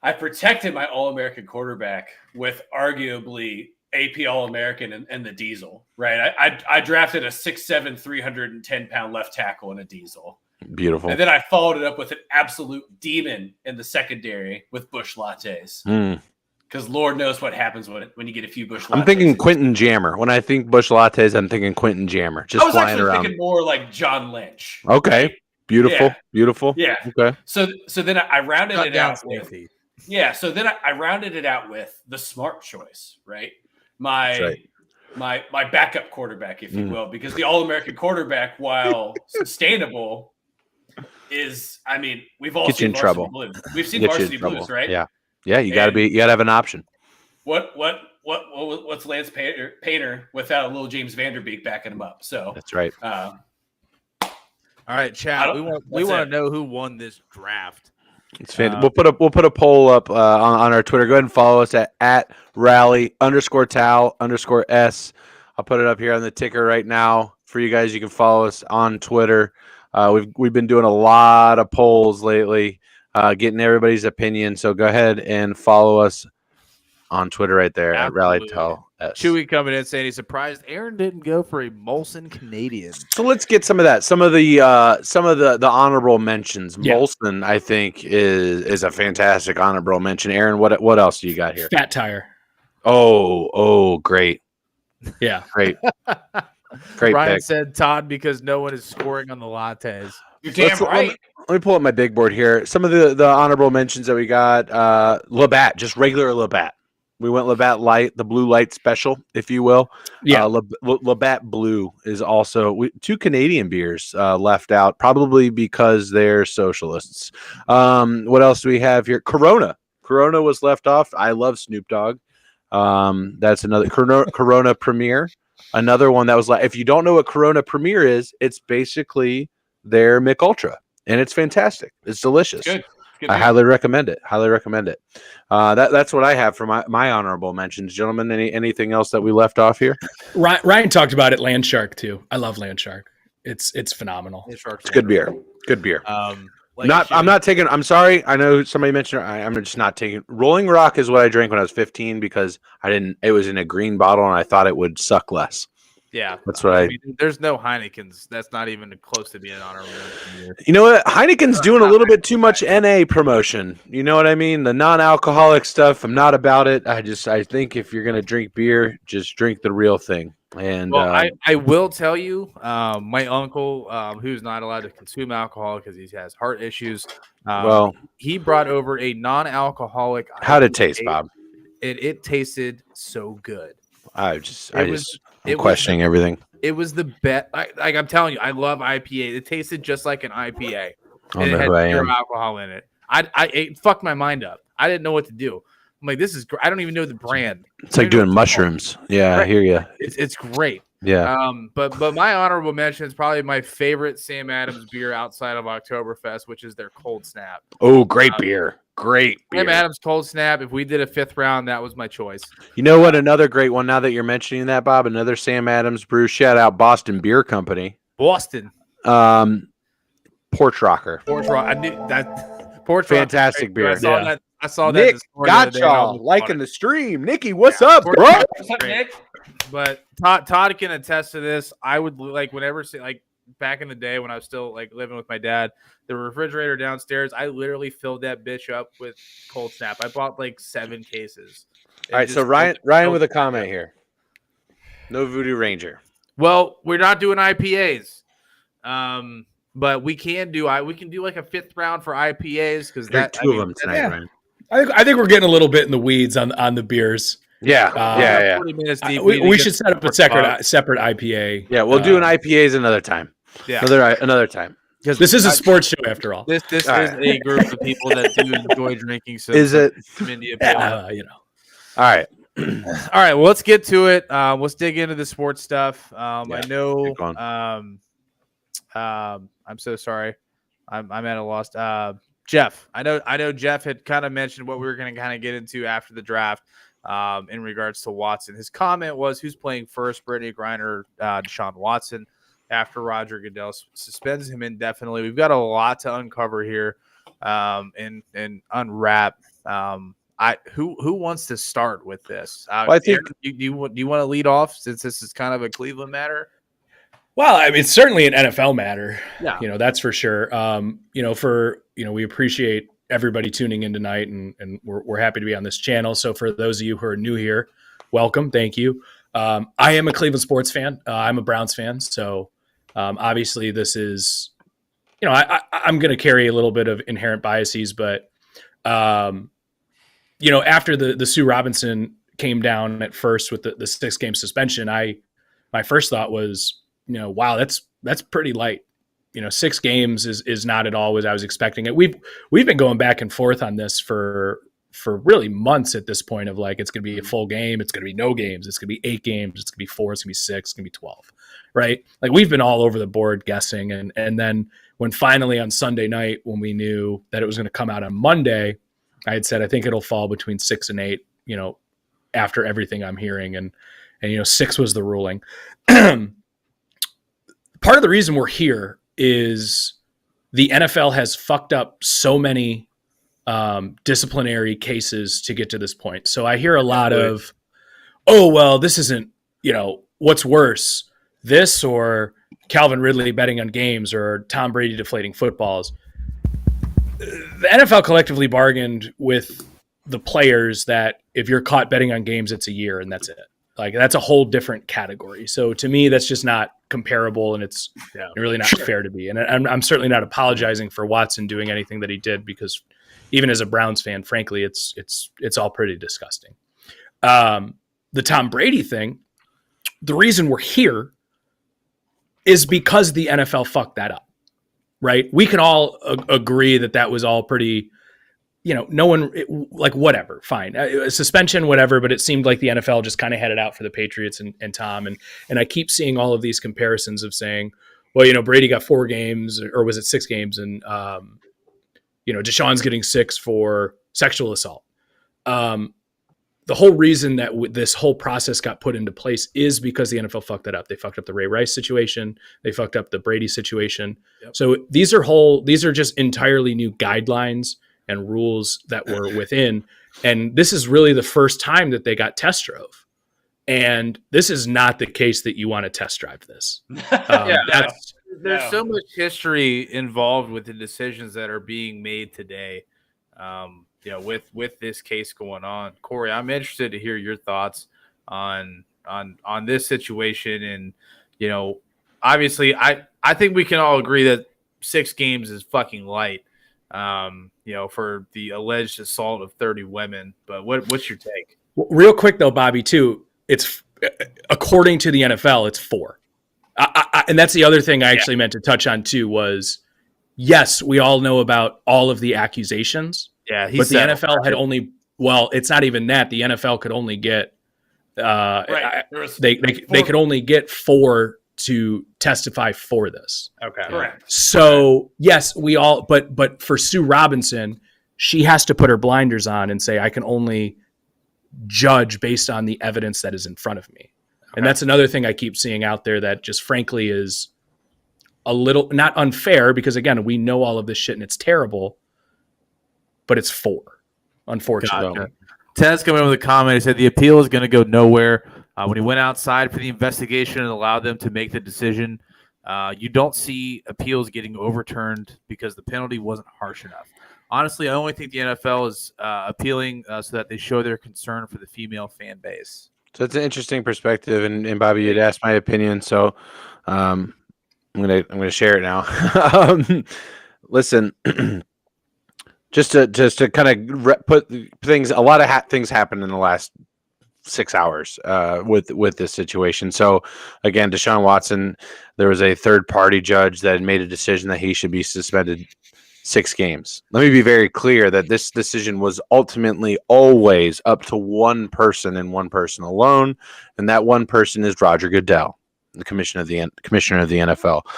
I protected my All-American quarterback with arguably AP All-American and the diesel, right? I drafted a 6'7", 310-pound left tackle in a diesel. Beautiful. And then I followed it up with an absolute demon in the secondary with Bush lattes. Because Lord knows what happens when you get a few Bush lattes. I'm thinking Quentin Jammer. When I think Bush lattes, I'm thinking Quentin Jammer. Just flying around. I was actually thinking more like John Lynch. Okay. Right? Beautiful. Yeah. Beautiful. Yeah. Okay. So then I rounded it out with I rounded it out with the smart choice, right? My backup quarterback, if you will, because the All-American quarterback, while sustainable, is we've all seen Varsity Blues. We've seen Varsity Blues, right? Yeah. Yeah, you gotta have an option. What's Lance Painter without a little James Vanderbeek backing him up? So that's right. All right, chat. We want to know who won this draft. It's fantastic. We'll put a poll up on our Twitter. Go ahead and follow us at rally_Tal_S. I'll put it up here on the ticker right now for you guys. You can follow us on Twitter. We've been doing a lot of polls lately, getting everybody's opinion. So go ahead and follow us on Twitter right there at rally_Tal_S. Chewy coming in saying he's surprised Aaron didn't go for a Molson Canadian. So let's get some of that. Some of the honorable mentions. Yeah. Molson, I think, is a fantastic honorable mention. Aaron, what else do you got here? Fat Tire. Oh, great. Yeah, great. Great. Ryan pick. said Todd because no one is scoring on the lattes. You're damn right. Let me pull up my big board here. Some of the honorable mentions that we got. Labatt, just regular Labatt. We went Labatt Light, the blue light special, if you will. Yeah. Labatt Blue is also two Canadian beers left out, probably because they're socialists. What else do we have here? Corona. Corona was left off. I love Snoop Dogg. That's another Corona Premier. Another one that was like, if you don't know what Corona Premier is, it's basically their Mick Ultra, and it's fantastic. It's delicious. Good. I highly recommend it. That's what I have for my honorable mentions, gentlemen. Anything else that we left off here? Ryan talked about it. Land Shark too. I love Land Shark. It's phenomenal. It's good beer. Good beer. I'm not taking. I'm sorry. I know somebody mentioned. I'm just not taking. Rolling Rock is what I drank when I was 15 because I didn't. It was in a green bottle and I thought it would suck less. Yeah, that's what there's no Heineken's. That's not even close to being honorable. You know what? Heineken's doing a little bit too much NA promotion. You know what I mean? The non-alcoholic stuff. I'm not about it. I think if you're gonna drink beer, just drink the real thing. And I will tell you, my uncle, who's not allowed to consume alcohol because he has heart issues. He brought over a non-alcoholic. How'd it taste, Bob? It tasted so good. I'm questioning everything. It was the best. Like I'm telling you, I love IPA. It tasted just like an IPA. And it had zero alcohol in it. It fucked my mind up. I didn't know what to do. I'm like, this is. I don't even know the brand. It's like doing mushrooms. Yeah, I hear you. It's great. Yeah. But my honorable mention is probably my favorite Sam Adams beer outside of Oktoberfest, which is their Cold Snap. Oh, great beer. Great beer. Sam Adams Cold Snap. If we did a 5th round, that was my choice. You know what? Another great one. Now that you're mentioning that, Bob, another Sam Adams brew. Shout out Boston Beer Company. Boston. Porch Rocker. Porch Rocker. I knew that. Porch Fantastic beer. I saw that. Nick, gotcha. Liking the stream. Nikki, what's up, bro? What's up, Nick? But Todd can attest to this. I would back in the day when I was still living with my dad, the refrigerator downstairs, I literally filled that bitch up with Cold Snap. I bought 7 cases. All right, so Ryan with a comment here. No Voodoo Ranger. Well, we're not doing IPAs. But we can do a 5th round for IPAs because that 2 of them tonight, Ryan. I think we're getting a little bit in the weeds on the beers. Yeah. 40 minutes deep. We should set up a separate IPA. Yeah, we'll do an IPAs another time. Yeah, another time. Because this is a sports show after all. This is a group of people that do enjoy drinking. So is it? All right. All right. Well, let's get to it. Let's dig into the sports stuff. I know. I'm so sorry. I'm at a loss. Jeff, I know Jeff had kind of mentioned what we were going to kind of get into after the draft in regards to Watson. His comment was, who's playing first, Brittany Griner, Deshawn Watson, after Roger Goodell suspends him indefinitely. We've got a lot to uncover here and unwrap. Who wants to start with this? I think Aaron, do you want to lead off since this is kind of a Cleveland matter? Well, I mean, it's certainly an NFL matter. Yeah, that's for sure. We appreciate everybody tuning in tonight, and we're happy to be on this channel. So for those of you who are new here, welcome. Thank you. I am a Cleveland sports fan. I'm a Browns fan. So obviously this is, I'm going to carry a little bit of inherent biases, but after the Sue Robinson came down at first with the 6-game suspension, my first thought was, wow, that's pretty light. 6 games is not at all what I was expecting it. We've been going back and forth on this for really months at this point of like, it's going to be a full game. It's going to be no games. It's going to be 8 games. It's going to be 4. It's going to be 6. It's going to be 12. Right. Like we've been all over the board guessing. And then when finally on Sunday night, when we knew that it was going to come out on Monday, I had said, I think it'll fall between 6 and 8, after everything I'm hearing. And 6 was the ruling. Part of the reason we're here is the NFL has fucked up so many disciplinary cases to get to this point. So I hear a lot of, oh, well, this isn't, what's worse, this or Calvin Ridley betting on games or Tom Brady deflating footballs. The NFL collectively bargained with the players that if you're caught betting on games, it's a year and that's it. Like that's a whole different category. So to me, that's just not comparable, and it's really not fair to be. And I'm certainly not apologizing for Watson doing anything that he did, because even as a Browns fan, frankly, it's all pretty disgusting. The Tom Brady thing, the reason we're here is because the NFL fucked that up, right? We can all agree that was all pretty. No one whatever, fine, a suspension, whatever. But it seemed like the NFL just kind of had it out for the Patriots and Tom. And I keep seeing all of these comparisons of saying, well, Brady got 4 games, or was it 6 games? And, Deshaun's getting 6 for sexual assault. The whole reason that this whole process got put into place is because the NFL fucked that up. They fucked up the Ray Rice situation. They fucked up the Brady situation. Yep. So these are just entirely new guidelines and rules that were within. And this is really the first time that they got test drove. And this is not the case that you want to test drive this. There's so much history involved with the decisions that are being made today. With this case going on. Corey, I'm interested to hear your thoughts on this situation. And, obviously I think we can all agree that 6 games is fucking light. For the alleged assault of 30 women. But what's your take? Real quick though, Bobby, too, it's according to the NFL, it's 4. And that's the other thing I actually meant to touch on too, was yes, we all know about all of the accusations. Yeah. But the NFL had only, it's not even that. The NFL could only get, they could only get 4 to testify for this. Okay. Correct. So yes, we all, but for Sue Robinson, she has to put her blinders on and say, I can only judge based on the evidence that is in front of me. Okay. And that's another thing I keep seeing out there that just frankly is a little not unfair, because again, we know all of this shit and it's terrible, but it's 4, unfortunately. Gotcha. Ted's coming in with a comment. He said the appeal is going to go nowhere. When he went outside for the investigation and allowed them to make the decision, you don't see appeals getting overturned because the penalty wasn't harsh enough. Honestly, I only think the NFL is appealing so that they show their concern for the female fan base. So it's an interesting perspective, and Bobby, you'd asked my opinion, so I'm gonna share it now. Listen, just to kind of put things, a lot of things happened in the last 6 hours with this situation. So again, Deshawn Watson, there was a third-party judge that had made a decision that he should be suspended 6 games. Let me be very clear that this decision was ultimately always up to one person and one person alone, and that one person is Roger Goodell, the commissioner of the NFL. I'm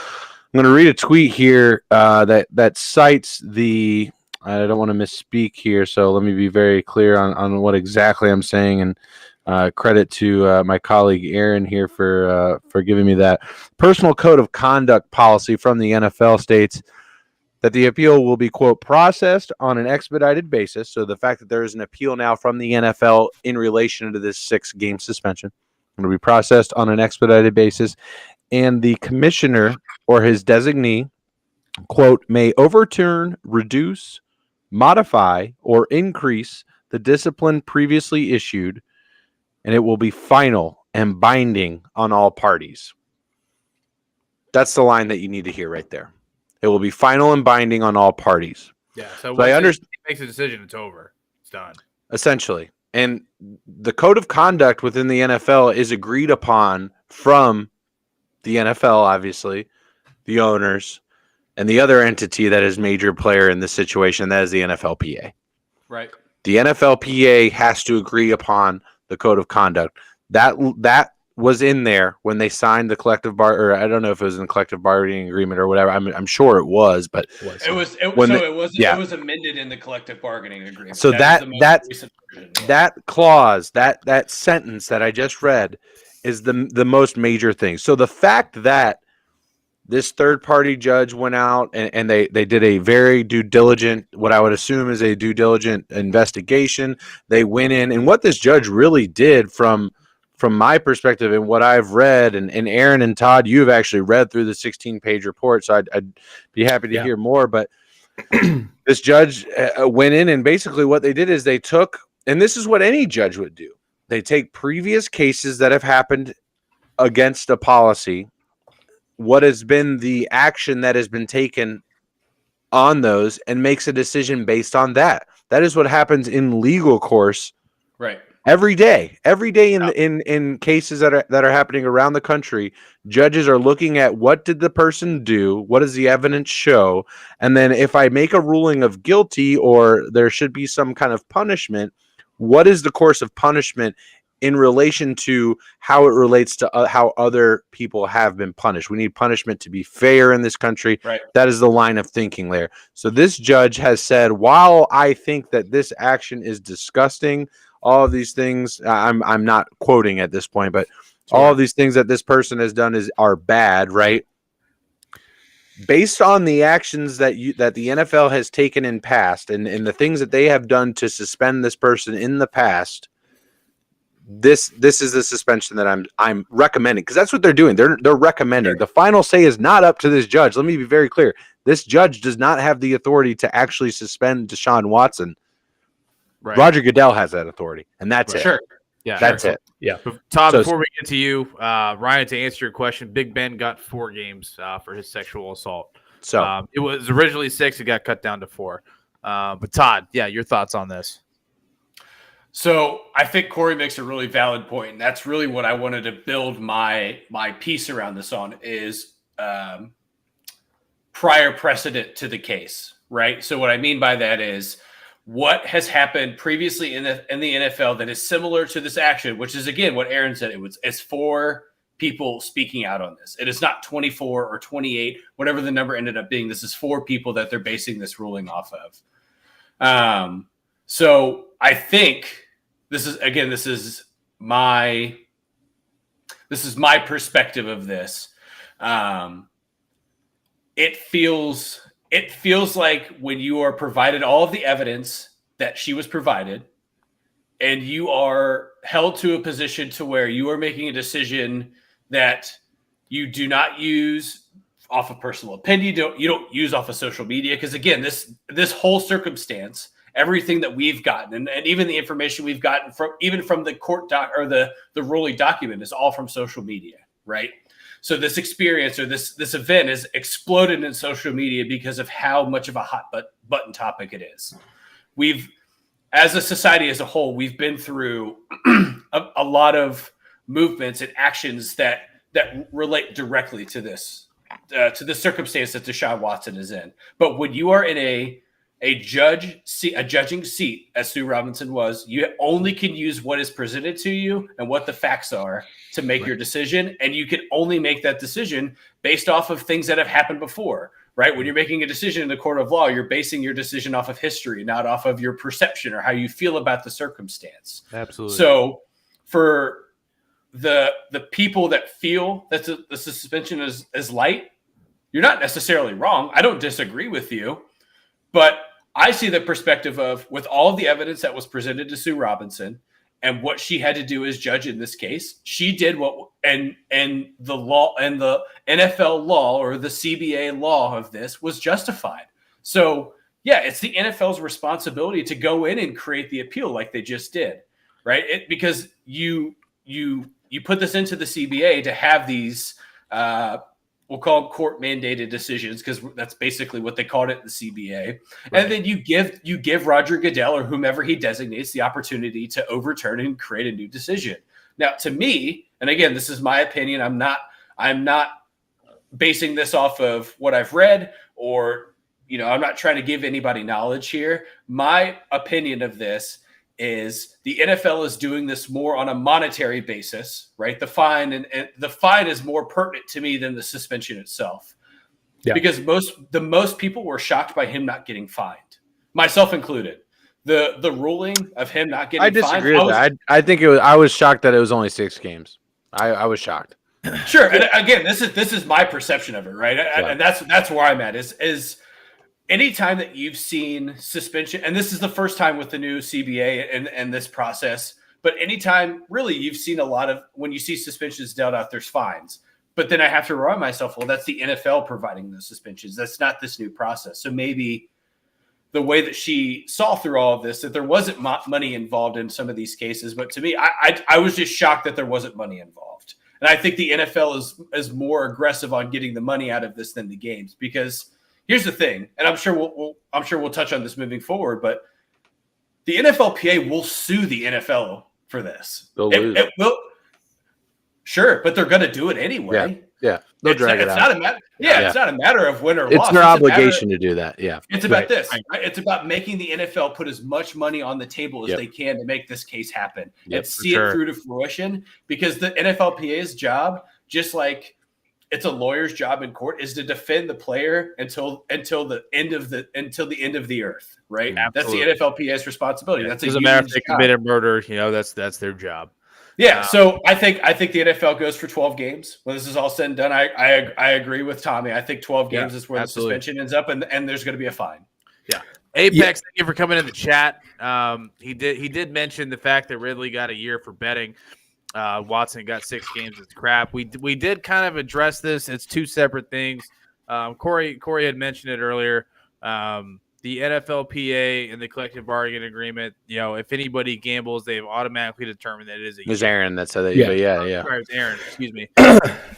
going to read a tweet here that cites the. I don't want to misspeak here, so let me be very clear on what exactly I'm saying, and credit to my colleague Aaron here for giving me that. Personal code of conduct policy from the NFL states, that the appeal will be, quote, processed on an expedited basis. So the fact that there is an appeal now from the NFL in relation to this 6-game suspension will be processed on an expedited basis. And the commissioner or his designee, quote, may overturn, reduce, modify, or increase the discipline previously issued, and it will be final and binding on all parties. That's the line that you need to hear right there. It will be final and binding on all parties. Yeah, so I understand. He makes a decision, it's over. It's done. Essentially. And the code of conduct within the NFL is agreed upon from the NFL, obviously, the owners, and the other entity that is major player in this situation, that is the NFLPA. Right. The NFLPA has to agree upon the code of conduct. That was in there when they signed the collective or I don't know if it was in the collective bargaining agreement or whatever. I'm sure it was, but it was amended in the collective bargaining agreement. So that clause, that sentence that I just read is the most major thing. So the fact that this third-party judge went out and they did a very due diligent, what I would assume is a due diligent investigation. They went in, and what this judge really did from my perspective and what I've read, and Aaron and Todd, you have actually read through the 16-page report, so I'd be happy to hear more. But this judge went in, and basically what they did is they took, and this is what any judge would do, they take previous cases that have happened against a policy, what has been the action that has been taken on those, and makes a decision based on that. That is what happens in legal course, right? Every day in cases that are happening around the country, judges are looking at what did the person do, what does the evidence show, and then if I make a ruling of guilty or there should be some kind of punishment, what is the course of punishment in relation to how it relates to how other people have been punished. We need punishment to be fair in this country. Right. That is the line of thinking there. So this judge has said, while I think that this action is disgusting, all of these things, I'm not quoting at this point, but all of these things that this person has done are bad, right? Based on the actions that the NFL has taken in past and the things that they have done to suspend this person in the past, this is the suspension that I'm recommending, because that's what they're doing. They're recommending. The final say is not up to this judge. Let me be very clear. This judge does not have the authority to actually suspend Deshawn Watson. Right. Roger Goodell has that authority, and that's it. Sure. Yeah, that's it. Yeah. Todd, before we get to you, Ryan, to answer your question, Big Ben got 4 games for his sexual assault. So it was originally 6. It got cut down to 4. But Todd, your thoughts on this? So I think Corey makes a really valid point, and that's really what I wanted to build my piece around this on is prior precedent to the case, right? So what I mean by that is what has happened previously in the NFL that is similar to this action, which is again what Aaron said. It's 4 people speaking out on this. It is not 24 or 28, whatever the number ended up being. This is 4 people that they're basing this ruling off of. So I think this is my perspective of this. It feels like when you are provided all of the evidence that she was provided, and you are held to a position to where you are making a decision that you do not use off of personal opinion, you don't use off of social media, because again, this whole circumstance, everything that we've gotten, and even the information we've gotten from the court doc or the ruling document is all from social media, right? So this experience or this event is exploded in social media because of how much of a hot button topic it is. We've, as a society as a whole, we've been through a lot of movements and actions that relate directly to this, to the circumstance that Deshawn Watson is in. But when you are in a judging seat, as Sue Robinson was, you only can use what is presented to you and what the facts are to make your decision. And you can only make that decision based off of things that have happened before, right? When you're making a decision in the court of law, you're basing your decision off of history, not off of your perception or how you feel about the circumstance. Absolutely. So for the people that feel that the suspension is light, you're not necessarily wrong. I don't disagree with you, but I see the perspective of, with all of the evidence that was presented to Sue Robinson and what she had to do as judge in this case, she did what, and the law and the NFL law or the CBA law of this was justified. So yeah, it's the NFL's responsibility to go in and create the appeal like they just did, right? Because you put this into the CBA to have these, we'll call them court mandated decisions, because that's basically what they called it in the CBA. Right. And then you give Roger Goodell or whomever he designates the opportunity to overturn and create a new decision. Now, to me, and again, this is my opinion, I'm not basing this off of what I've read, or I'm not trying to give anybody knowledge here. My opinion of this is the NFL is doing this more on a monetary basis, right? The fine and the fine is more pertinent to me than the suspension itself, because most people were shocked by him not getting fined, myself included. The ruling of him not getting fined. I disagree with that. I think I was shocked that it was only 6 games. I was shocked. Sure, and again, this is my perception of it, right? And that's where I'm at. Is anytime that you've seen suspension, and this is the first time with the new CBA and this process, but anytime really you've seen a lot of, when you see suspensions dealt out, there's fines. But then I have to remind myself, well, that's the NFL providing those suspensions. That's not this new process. So maybe the way that she saw through all of this, that there wasn't money involved in some of these cases. But to me, I was just shocked that there wasn't money involved. And I think the NFL is more aggressive on getting the money out of this than the games, because here's the thing, and I'm sure we'll touch on this moving forward, but the NFLPA will sue the NFL for this. They'll lose. It will, sure, but they're going to do it anyway. Yeah. They'll drag it out. It's not a matter of win or loss. It's their obligation to do that. Yeah. It's about this. Right? It's about making the NFL put as much money on the table as they can to make this case happen and see it through to fruition, because the NFLPA's job, just like it's a lawyer's job in court, is to defend the player until the end of the earth, right? Absolutely. That's the NFLPA's responsibility. Yeah, that's doesn't matter if they committed murder, that's their job. Yeah, so I think the NFL goes for 12 games. When this is all said and done, I agree with Tommy. I think 12 games is where the suspension ends up, and there's going to be a fine. Yeah. Apex, thank you for coming in the chat. He did mention the fact that Ridley got a year for betting. Watson got 6 games. It's crap. We did kind of address this. It's 2 separate things. Corey had mentioned it earlier. The NFLPA and the collective bargaining agreement, if anybody gambles, they've automatically determined that it is a year. It's Aaron that said that. Yeah. Sorry, it's Aaron. Excuse me.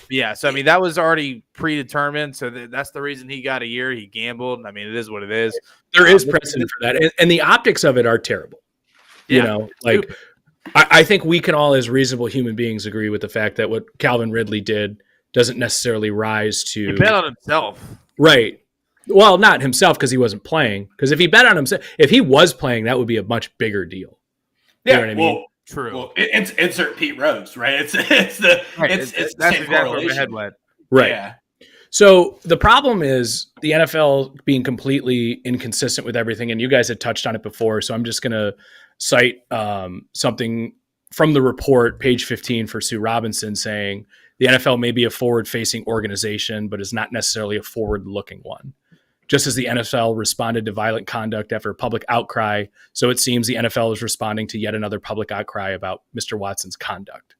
Yeah. So, that was already predetermined. So that's the reason he got a year. He gambled. It is what it is. There is precedent for that. And the optics of it are terrible. I think we can all, as reasonable human beings, agree with the fact that what Calvin Ridley did doesn't necessarily rise to... He bet on himself. Right. Well, not himself, because he wasn't playing. Because if he bet on himself, if he was playing, that would be a much bigger deal. Yeah, you know what I mean? True. Well, insert Pete Rose, right? It's the same correlation. Right. Yeah. So the problem is the NFL being completely inconsistent with everything, and you guys had touched on it before, so I'm just going to cite something from the report, page 15, for Sue Robinson, saying the NFL may be a forward-facing organization, but is not necessarily a forward-looking one. Just as the NFL responded to violent conduct after a public outcry, so it seems the NFL is responding to yet another public outcry about Mr. Watson's conduct.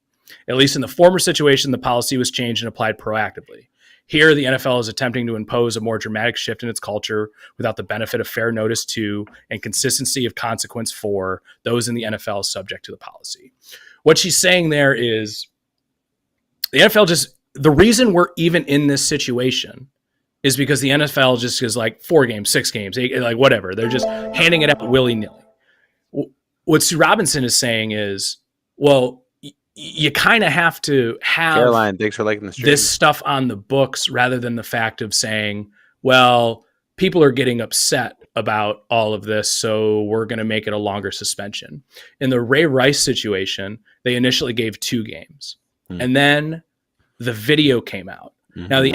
At least in the former situation, the policy was changed and applied proactively. Here, the NFL is attempting to impose a more dramatic shift in its culture without the benefit of fair notice to and consistency of consequence for those in the NFL subject to the policy. What she's saying there is the NFL the reason we're even in this situation is because the NFL just is like 4 games, 6 games, 8, like whatever. They're just handing it out willy-nilly. What Sue Robinson is saying is, well, you kind of have to have Caroline, thanks for liking the stream. This stuff on the books rather than the fact of saying, well, people are getting upset about all of this, so we're going to make it a longer suspension. In the Ray Rice situation, they initially gave 2 games, and then the video came out. Now, the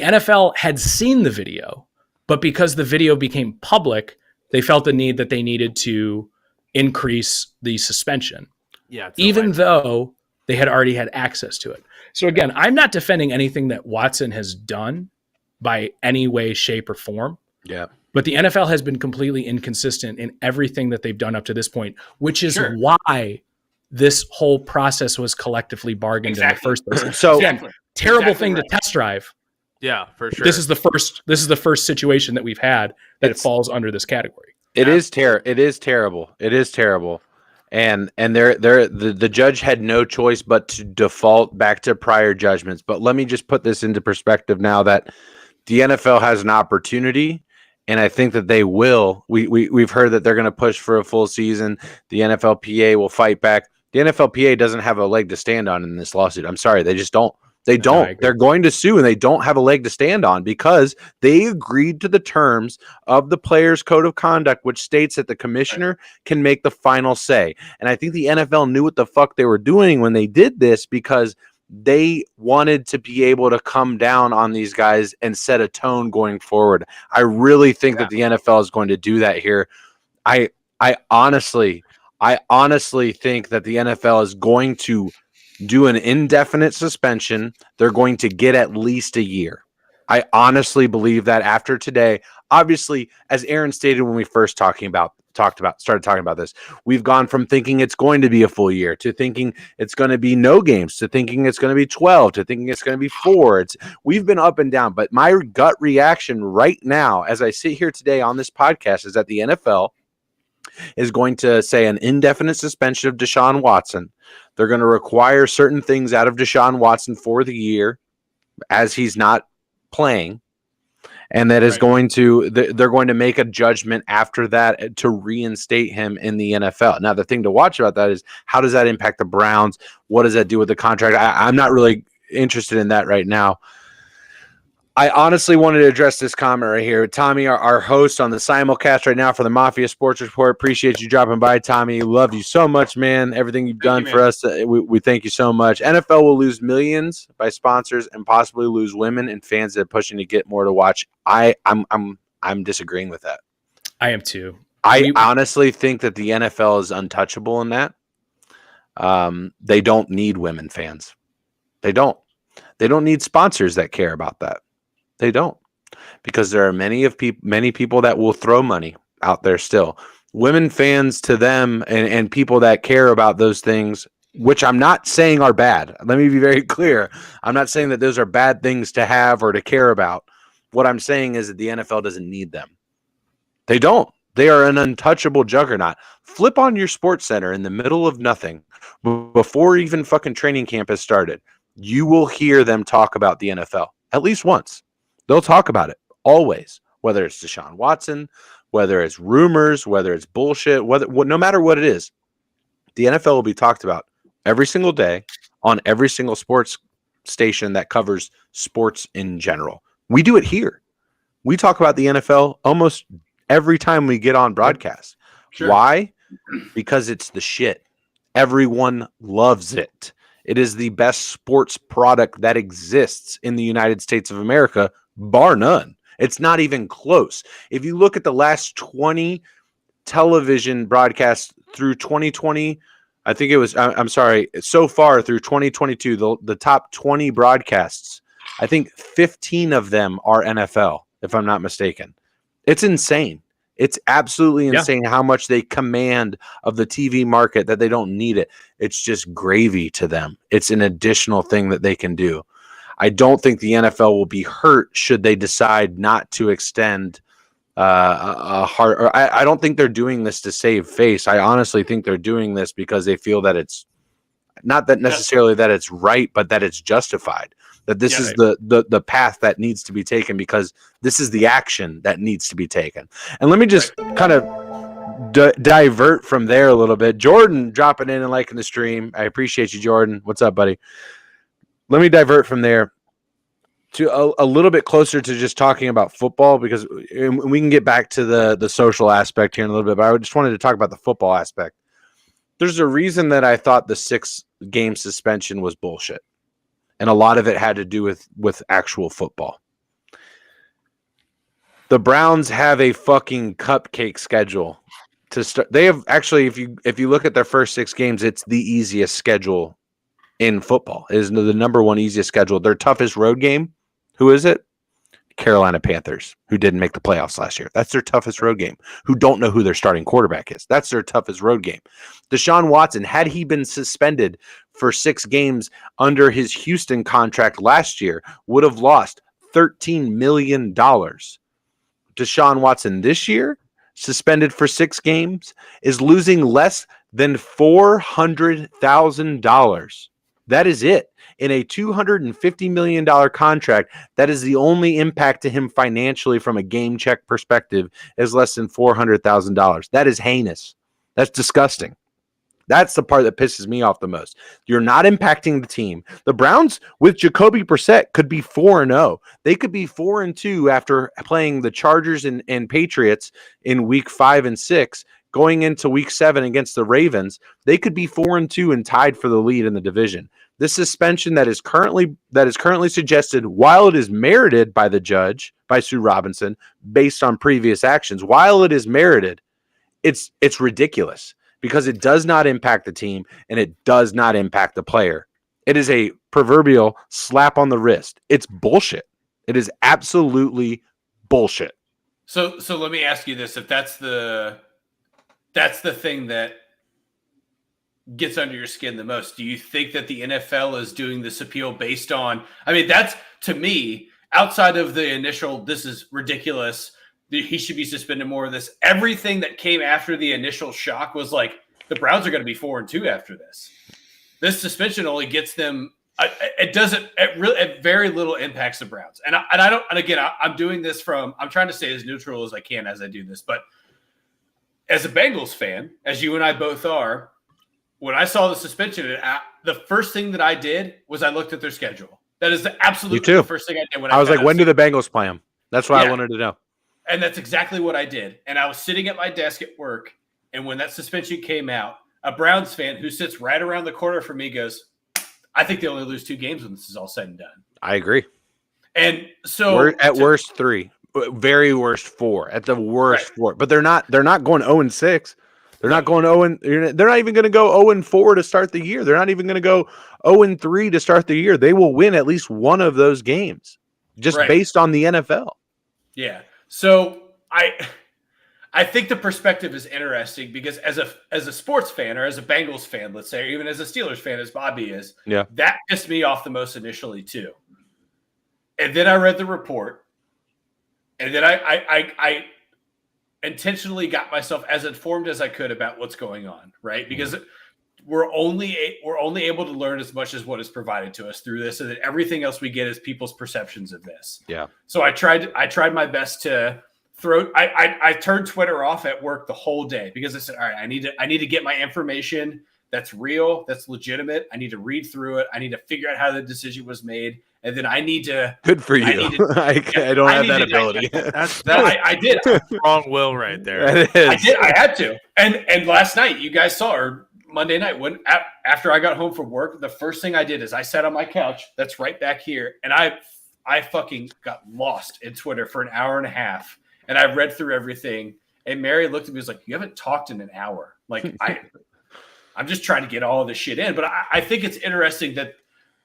NFL had seen the video, but because the video became public, they felt the need that they needed to increase the suspension. Yeah, even though they had already had access to it. So again, I'm not defending anything that Watson has done. by any way, shape, or form. Yeah. But the NFL has been completely inconsistent in everything that they've done up to this point, which is why this whole process was collectively bargained in the first place. So again, terrible thing to test drive. Yeah, for sure. This is the first situation that we've had that it falls under this category. It is terrible. It is terrible. And the judge had no choice but to default back to prior judgments. But let me just put this into perspective now that the NFL has an opportunity, and I think that they will. We've heard that they're going to push for a full season. The NFLPA will fight back. The NFLPA doesn't have a leg to stand on in this lawsuit. I'm sorry, they just don't. They don't. They're going to sue, and they don't have a leg to stand on because they agreed to the terms of the Players' Code of Conduct, which states that the commissioner can make the final say. And I think the NFL knew what the fuck they were doing when they did this because they wanted to be able to come down on these guys and set a tone going forward. I really think that the NFL is going to do that here. I honestly think that the NFL is going to do an indefinite suspension. They're going to get at least a year. I honestly believe that after today. Obviously, as Aaron stated when we first started talking about this, we've gone from thinking it's going to be a full year to thinking it's going to be no games to thinking it's going to be 12 to thinking it's going to be 4. We've been up and down, but my gut reaction right now as I sit here today on this podcast is that the NFL is going to say an indefinite suspension of Deshaun Watson. They're going to require certain things out of Deshaun Watson for the year as he's not playing. And that is going to, they're going to make a judgment after that to reinstate him in the NFL. Now, the thing to watch about that is how does that impact the Browns? What does that do with the contract? I'm not really interested in that right now. I honestly wanted to address this comment right here. Tommy, our host on the simulcast right now for the Mafia Sports Report. Appreciate you dropping by, Tommy. Love you so much, man. Everything you've done for us, we thank you so much. NFL will lose millions by sponsors and possibly lose women and fans that are pushing to get more to watch. I'm disagreeing with that. I am too. I honestly think that the NFL is untouchable in that. They don't need women fans. They don't need sponsors that care about that. They don't, because there are many people that will throw money out there still. Women fans to them and people that care about those things, which I'm not saying are bad. Let me be very clear. I'm not saying that those are bad things to have or to care about. What I'm saying is that the NFL doesn't need them. They don't. They are an untouchable juggernaut. Flip on your Sports Center in the middle of nothing before even fucking training camp has started. You will hear them talk about the NFL at least once. They'll talk about it always, whether it's Deshaun Watson, whether it's rumors, whether it's bullshit, no matter what it is. The NFL will be talked about every single day on every single sports station that covers sports in general. We do it here. We talk about the NFL almost every time we get on broadcast. Sure. Why? Because it's the shit. Everyone loves it. It is the best sports product that exists in the United States of America, bar none. It's not even close. If you look at the last 20 television broadcasts through 2020, I think it was, I'm sorry, so far through 2022, the top 20 broadcasts, I think 15 of them are NFL, if I'm not mistaken. It's insane. It's absolutely insane how much they command of the TV market that they don't need it. It's just gravy to them. It's an additional thing that they can do. I don't think the NFL will be hurt should they decide not to extend a hard. Or I don't think they're doing this to save face. I honestly think they're doing this because they feel that it's not that necessarily that it's right, but that it's justified. That this is the path that needs to be taken because this is the action that needs to be taken. And let me just kind of divert from there a little bit. Jordan dropping in and liking the stream. I appreciate you, Jordan. What's up, buddy? Let me divert from there to a little bit closer to just talking about football because we can get back to the social aspect here in a little bit, but I just wanted to talk about the football aspect. There's a reason that I thought the 6-game suspension was bullshit. And a lot of it had to do with actual football. The Browns have a fucking cupcake schedule to start. They have actually, if you look at their first 6 games, it's the easiest schedule in football. It is the number one easiest schedule. Their toughest road game, who is it? Carolina Panthers, who didn't make the playoffs last year. That's their toughest road game. Who don't know who their starting quarterback is. That's their toughest road game. Deshaun Watson, had he been suspended for 6 games under his Houston contract last year, would have lost $13 million. Deshaun Watson this year, suspended for 6 games, is losing less than $400,000. That is it. In a $250 million contract, that is the only impact to him financially from a game check perspective is less than $400,000. That is heinous. That's disgusting. That's the part that pisses me off the most. You're not impacting the team. The Browns with Jacoby Brissett could be 4-0. They could be 4-2 after playing the Chargers and Patriots in week 5 and 6. Going into week 7 against the Ravens, they could be 4-2 and tied for the lead in the division. This suspension that is currently suggested, while it is merited by the judge, by Sue Robinson, based on previous actions, while it is merited, it's ridiculous because it does not impact the team and it does not impact the player. It is a proverbial slap on the wrist. It's bullshit. It is absolutely bullshit. So let me ask you this: if that's the thing that gets under your skin the most, do you think that the NFL is doing this appeal based on, I mean, that's, to me, outside of the initial, this is ridiculous, he should be suspended more of this, everything that came after the initial shock was like, the Browns are going to be 4-2 after this. This suspension only gets them, it very little impacts the Browns. And I'm doing this I'm trying to stay as neutral as I can as I do this, but as a Bengals fan, as you and I both are, when I saw the suspension, the first thing that I did was I looked at their schedule. That is absolutely the first thing I did. I was like, when do the Bengals play them? That's what I wanted to know. And that's exactly what I did. And I was sitting at my desk at work, and when that suspension came out, a Browns fan who sits right around the corner from me goes, I think they only lose 2 games when this is all said and done. I agree. And so we're at worst 3, very worst 4, at the worst 4. But they're not going 0-6. They're not going 0. They're not even going to go 0-4 to start the year. They're not even going to go 0-3 to start the year. They will win at least one of those games, just based on the NFL. Yeah. So I think the perspective is interesting because as a sports fan or as a Bengals fan, let's say, or even as a Steelers fan, as Bobby is, that pissed me off the most initially too. And then I read the report, and then I intentionally got myself as informed as I could about what's going on, right? Because we're only able to learn as much as what is provided to us through this, and then everything else we get is people's perceptions of this. Yeah. So I tried my best to I turned Twitter off at work the whole day because I said, all right, I need to get my information that's real, that's legitimate. I need to read through it. I need to figure out how the decision was made. And then I need to. Good for you. I don't have that ability. I did. Strong will right there. I did. I had to. And last night, you guys saw, or Monday night, after I got home from work, the first thing I did is I sat on my couch. That's right back here, and I fucking got lost in Twitter for an hour and a half, and I read through everything. And Mary looked at me and was like, "You haven't talked in an hour." Like I'm just trying to get all of this shit in. But I think it's interesting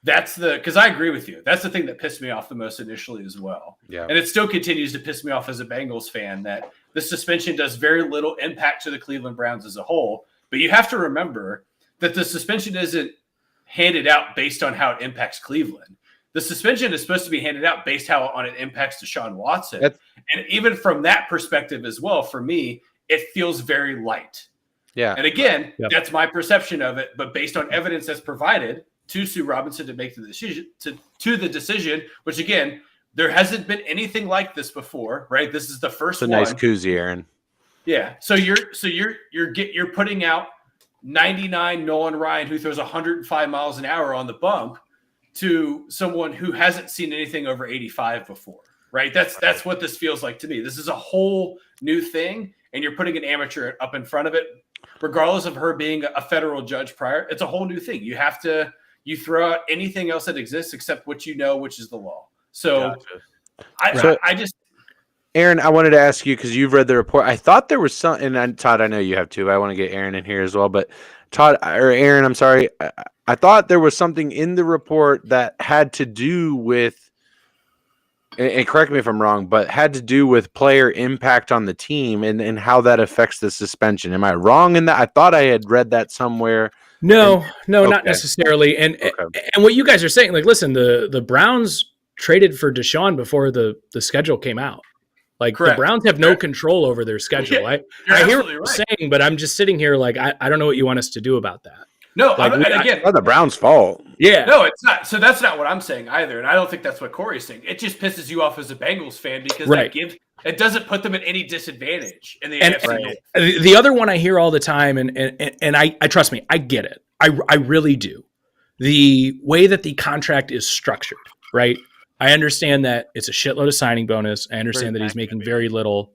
because I agree with you. That's the thing that pissed me off the most initially as well. Yeah. And it still continues to piss me off as a Bengals fan that the suspension does very little impact to the Cleveland Browns as a whole. But you have to remember that the suspension isn't handed out based on how it impacts Cleveland. The suspension is supposed to be handed out based on it impacts Deshaun Watson. And even from that perspective as well, for me, it feels very light. Yeah. And again, that's my perception of it. But based on evidence that's provided to Sue Robinson to make the decision, to the decision, which again, there hasn't been anything like this before, right? This is the first one. It's a nice koozie, Aaron. Yeah. So you're putting out 99 Nolan Ryan who throws 105 miles an hour on the bump to someone who hasn't seen anything over 85 before, right? That's what this feels like to me. This is a whole new thing, and you're putting an amateur up in front of it, regardless of her being a federal judge prior. It's a whole new thing. You throw out anything else that exists except what you know, which is the law. So I just. Aaron, I wanted to ask you, because you've read the report. I thought there was some, and Todd, I know you have too. I want to get Aaron in here as well. But Todd, or Aaron, I'm sorry. I thought there was something in the report that had to do with and correct me if I'm wrong, but had to do with player impact on the team and how that affects the suspension. Am I wrong in that? I thought I had read that somewhere. No, not necessarily. And what you guys are saying, like, listen, the Browns traded for Deshaun before the schedule came out. Like, correct. The Browns have no control over their schedule. I hear what you're saying, but I'm just sitting here like, I don't know what you want us to do about that. No, like, it's not the Browns' fault. Yeah. No, it's not. So that's not what I'm saying either. And I don't think that's what Corey's saying. It just pisses you off as a Bengals fan because it doesn't put them at any disadvantage in the NFC. The other one I hear all the time, and I trust me, I get it. I really do. The way that the contract is structured, right? I understand that it's a shitload of signing bonus. I understand that he's making very little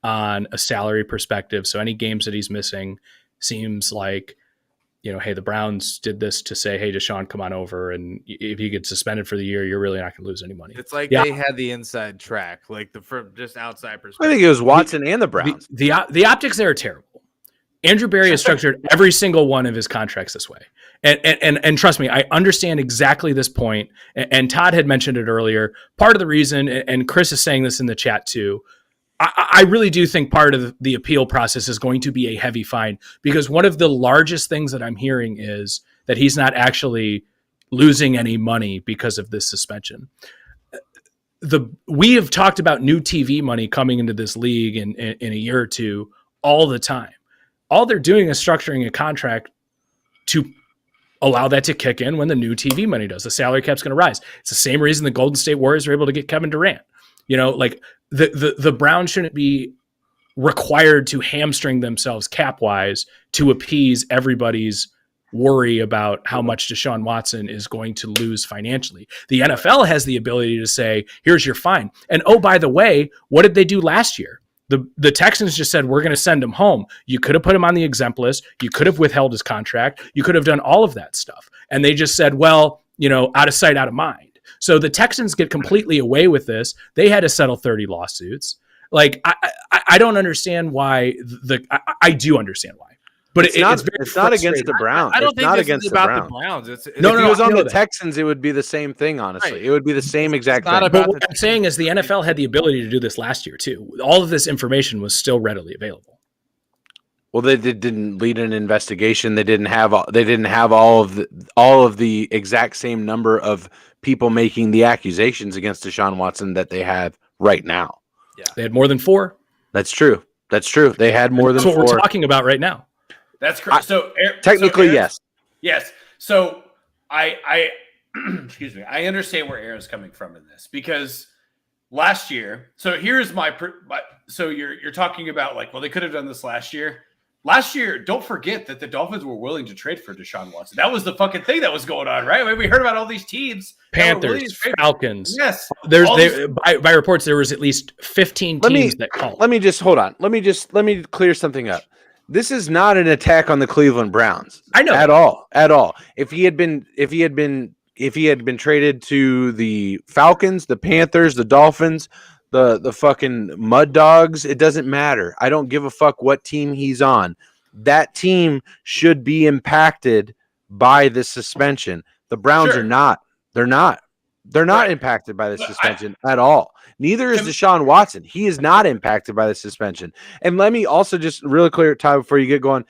on a salary perspective. So any games that he's missing seems like, hey, the Browns did this to say, hey, Deshaun, come on over. And if you get suspended for the year, you're really not going to lose any money. It's like they had the inside track, like from just outside perspective. I think it was Watson and the Browns. The optics there are terrible. Andrew Berry has structured every single one of his contracts this way. And trust me, I understand exactly this point. And Todd had mentioned it earlier. Part of the reason, and Chris is saying this in the chat too, I really do think part of the appeal process is going to be a heavy fine, because one of the largest things that I'm hearing is that he's not actually losing any money because of this suspension. We have talked about new TV money coming into this league in a year or two all the time. All they're doing is structuring a contract to allow that to kick in when the new TV money does. The salary cap's going to rise. It's the same reason the Golden State Warriors were able to get Kevin Durant. Like the Browns shouldn't be required to hamstring themselves cap-wise to appease everybody's worry about how much Deshaun Watson is going to lose financially. The NFL has the ability to say, here's your fine. And oh, by the way, what did they do last year? The Texans just said, we're going to send him home. You could have put him on the exempt list. You could have withheld his contract. You could have done all of that stuff. And they just said, well, out of sight, out of mind. So the Texans get completely away with this. They had to settle 30 lawsuits. Like, I don't understand why I do understand why. But it's not against the Browns. I don't think not this against is about the the Browns. If it was on the Texans, it would be the same thing, honestly. Right. It would be the same exact thing. But what I'm saying is the NFL had the ability to do this last year, too. All of this information was still readily available. Well, they didn't lead an investigation. They didn't have all of the exact same number of people making the accusations against Deshaun Watson that they have right now. Yeah, they had more than 4. That's true. They had more than 4. That's what we're talking about right now. That's correct. So technically, yes. Yes. So I excuse me. I understand where Aaron's coming from in this, because last year. So here's so you're talking about like, well, they could have done this last year. Last year, don't forget that the Dolphins were willing to trade for Deshaun Watson. That was the fucking thing that was going on, right? I mean, we heard about all these teams. Panthers, Falcons. Yes. By reports, there was at least 15 teams that called. Let me just hold on. Let me clear something up. This is not an attack on the Cleveland Browns. I know at all. If he had been traded to the Falcons, the Panthers, the Dolphins, the fucking Mud Dogs, it doesn't matter. I don't give a fuck what team he's on. That team should be impacted by this suspension. The Browns are not. They're not impacted by the suspension at all. Neither is Deshaun Watson. He is not impacted by the suspension. And let me also just really clear it, Todd, before you get going.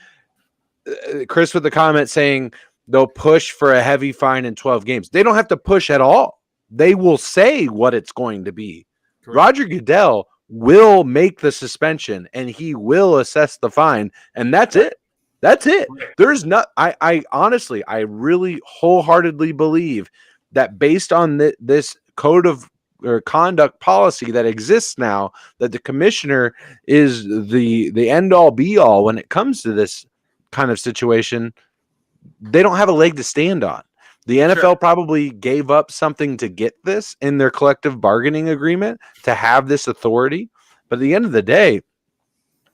Chris with the comment saying they'll push for a heavy fine in 12 games. They don't have to push at all. They will say what it's going to be. Correct. Roger Goodell will make the suspension and he will assess the fine, and that's it. That's it. There's not. I honestly, I really wholeheartedly believe that based on this code of or conduct policy that exists now, that the commissioner is the end all be all when it comes to this kind of situation. They don't have a leg to stand on. The NFL probably gave up something to get this in their collective bargaining agreement to have this authority. But at the end of the day,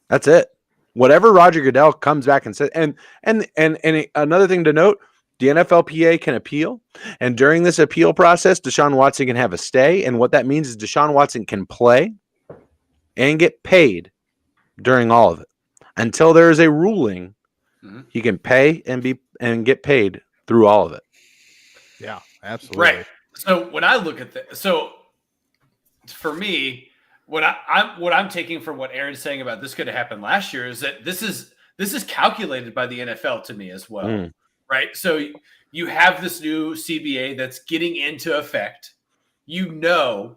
that's it. Whatever Roger Goodell comes back and says, and another thing to note, the NFLPA can appeal, and during this appeal process, Deshaun Watson can have a stay, and what that means is Deshaun Watson can play and get paid during all of it. Until there is a ruling, he can pay and get paid through all of it. Yeah, absolutely. Right. So when I look at that, so for me, what I'm taking from what Aaron's saying about this could have happened last year is that this is calculated by the NFL to me as well, right? So you have this new CBA that's getting into effect. You know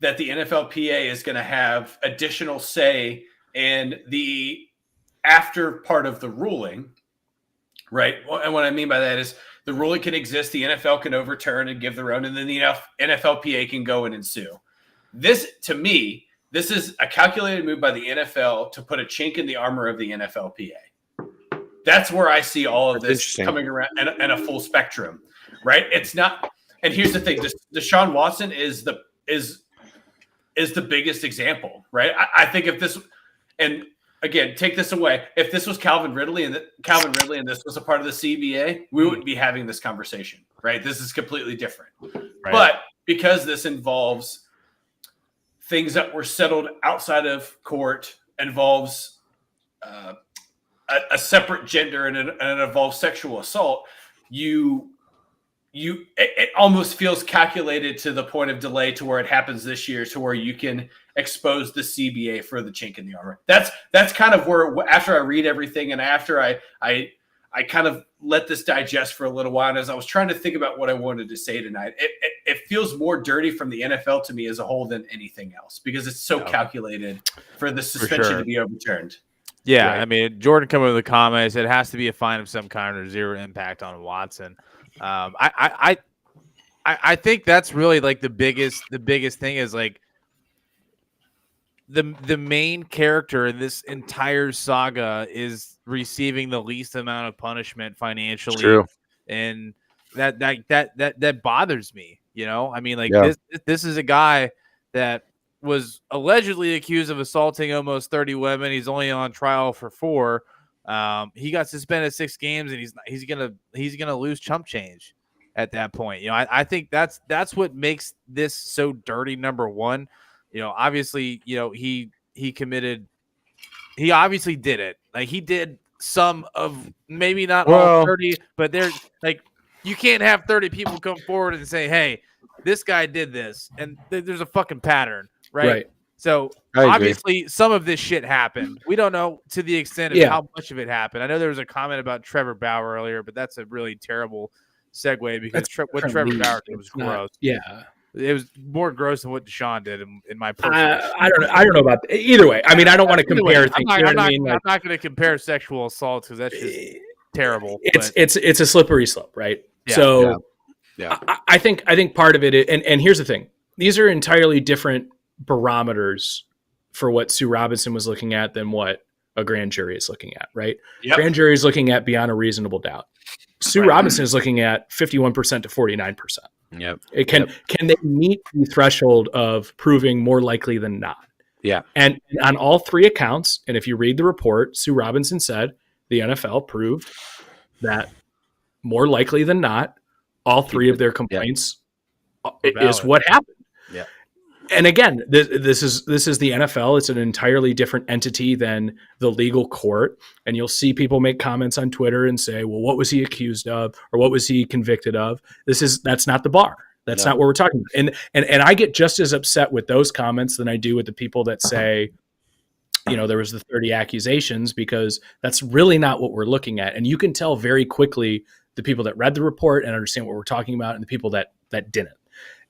that the NFLPA is going to have additional say in the after part of the ruling, right? And what I mean by that is the ruling can exist, the NFL can overturn and give their own, and then the NFLPA can go in and sue. This, to me, this is a calculated move by the NFL to put a chink in the armor of the NFLPA. That's where I see all of this coming around and a full spectrum, right? It's not. And here's the thing: Deshawn Watson is the biggest example, right? I think if this, and again, take this away, if this was Calvin Ridley and this was a part of the CBA, we wouldn't be having this conversation, right? This is completely different. Right. But because this involves things that were settled outside of court, involves a separate gender and it involves sexual assault, it almost feels calculated to the point of delay to where it happens this year, to where you can expose the CBA for the chink in the armor. That's kind of where, after I read everything and after I kind of let this digest for a little while, and as I was trying to think about what I wanted to say tonight, it feels more dirty from the NFL to me as a whole than anything else, because it's so calculated for the suspension to be overturned. Yeah, right. I mean, Jordan coming with the comments, it has to be a fine of some kind or zero impact on Watson. I think that's really like the biggest thing is like the main character in this entire saga is receiving the least amount of punishment financially. True. And that bothers me, you know? I mean, like this is a guy that was allegedly accused of assaulting almost 30 women. He's only on trial for 4. He got suspended 6 games, and he's gonna lose chump change at that point. You know, I think that's what makes this so dirty. Number one, you know, obviously, you know, he obviously did it. Like, he did some of, maybe not all 30, but there's like, you can't have 30 people come forward and say, hey, this guy did this, and there's a fucking pattern, right? So obviously some of this shit happened. We don't know to the extent of how much of it happened. I know there was a comment about Trevor Bauer earlier, but that's a really terrible segue, because what Trevor Bauer did was gross. It was more gross than what Deshaun did in my personal. I don't know about that. Either way. I mean, I don't want to compare things. I'm not going to compare sexual assault, because that's just terrible. It's a slippery slope, right? I think part of it, and here's the thing: these are entirely different barometers for what Sue Robinson was looking at than what a grand jury is looking at, right? Grand jury is looking at beyond a reasonable doubt. Sue Robinson is looking at 51% to 49%. Can they meet the threshold of proving more likely than not? And on all 3 accounts, and if you read the report, Sue Robinson said the NFL proved that more likely than not, all 3 of their complaints is what happened. And again, this is the NFL. It's an entirely different entity than the legal court. And you'll see people make comments on Twitter and say, well, what was he accused of, or what was he convicted of? That's not the bar. That's not what we're talking about. And I get just as upset with those comments than I do with the people that say, you know, there was the 30 accusations, because that's really not what we're looking at. And you can tell very quickly the people that read the report and understand what we're talking about, and the people that didn't.